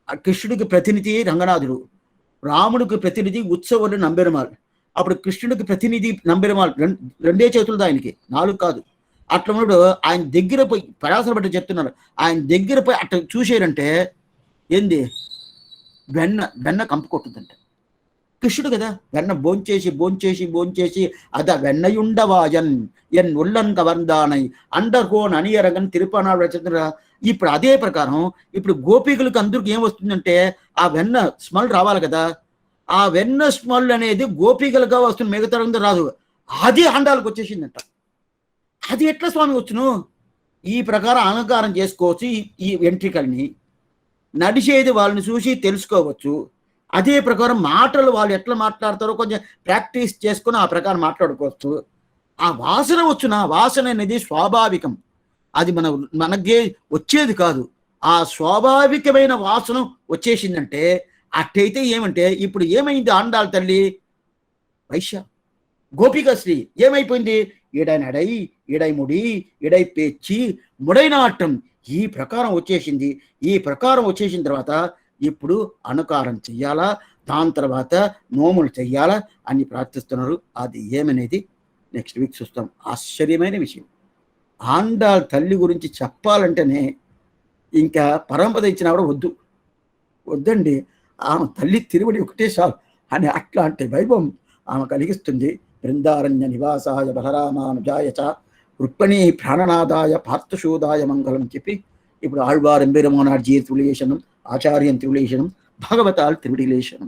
ఆ కృష్ణుడికి ప్రతినిధి రంగనాథుడు, రాముడికి ప్రతినిధి ఉత్సవుడు నంబెరుమాల్. అప్పుడు కృష్ణుడికి ప్రతినిధి నంబెరుమాల్, రెండే చేతులతో ఆయనకి, 4 కాదు. అట్లా ఉన్నాడు. ఆయన దగ్గర పోయి పరాశర బట్టి చెప్తున్నారు, ఆయన దగ్గర పోయి అట్లా చూసారంటే ఏంది వెన్న కంపు కొట్టుద్దంట. కృష్ణుడు కదా వెన్న భోంచేసి భోంచేసి భోంచేసి అద వెన్నయుండవాయన్ ఎన్ ఉల్లన్ కవర్దానై అండర్గోన్ అనియరగన్ తిరుపనాడు రచన. ఇప్పుడు అదే ప్రకారం ఇప్పుడు గోపికలకు అందరికి ఏం వస్తుందంటే ఆ వెన్న స్మెల్ రావాలి కదా. ఆ వెన్న స్మెల్ అనేది గోపికలుగా వస్తుంది, మిగతా రాదు. అది ఆండాలకు వచ్చేసిందంట. అది ఎట్లా స్వామి వచ్చును? ఈ ప్రకారం అలంకారం చేసుకోవచ్చు. ఈ వెంట్రికల్ని నడిచేది వాళ్ళని చూసి తెలుసుకోవచ్చు. అదే ప్రకారం మాటలు వాళ్ళు ఎట్లా మాట్లాడతారో కొంచెం ప్రాక్టీస్ చేసుకుని ఆ ప్రకారం మాట్లాడుకోవచ్చు. ఆ వాసన వచ్చున, వాసన అనేది స్వాభావికం, అది మనకే వచ్చేది కాదు. ఆ స్వాభావికమైన వాసన వచ్చేసిందంటే అట్టయితే ఏమంటే ఇప్పుడు ఏమైంది? ఆండాళ్ళ తల్లి వైశ్య, గోపికశ్రీ ఏమైపోయింది? ఈడై నడై, ఈడై ముడి, ఈడై పేచి, ముడైనాటం ఈ ప్రకారం వచ్చేసింది. ఈ ప్రకారం వచ్చేసిన తర్వాత ఇప్పుడు అనుకారం చెయ్యాలా, దాని తర్వాత నోములు చెయ్యాలా అని ప్రార్థిస్తున్నారు. అది ఏమనేది నెక్స్ట్ వీక్ చూస్తాం. ఆశ్చర్యమైన విషయం. ఆండాళ్ తల్లి గురించి చెప్పాలంటేనే ఇంకా పరంపద ఇచ్చినా కూడా వద్దండి. ఆమె తల్లి తిరువడి ఒకటే చాలు అని అట్లాంటి వైభవం ఆమె కలిగిస్తుంది. బృందారణ్య నివాసాయ బలరామానుజాయ చ రుక్మిణీ ప్రాణనాదాయ పార్థశూదాయ మంగళం చెప్పి ఇప్పుడు ఆళ్వార్ ఎంబెరుమానార్ జీ తిరువిలేషనం, ఆచార్యం తిరువిలేషనం, భగవతాల్ తిరువిలేషనం.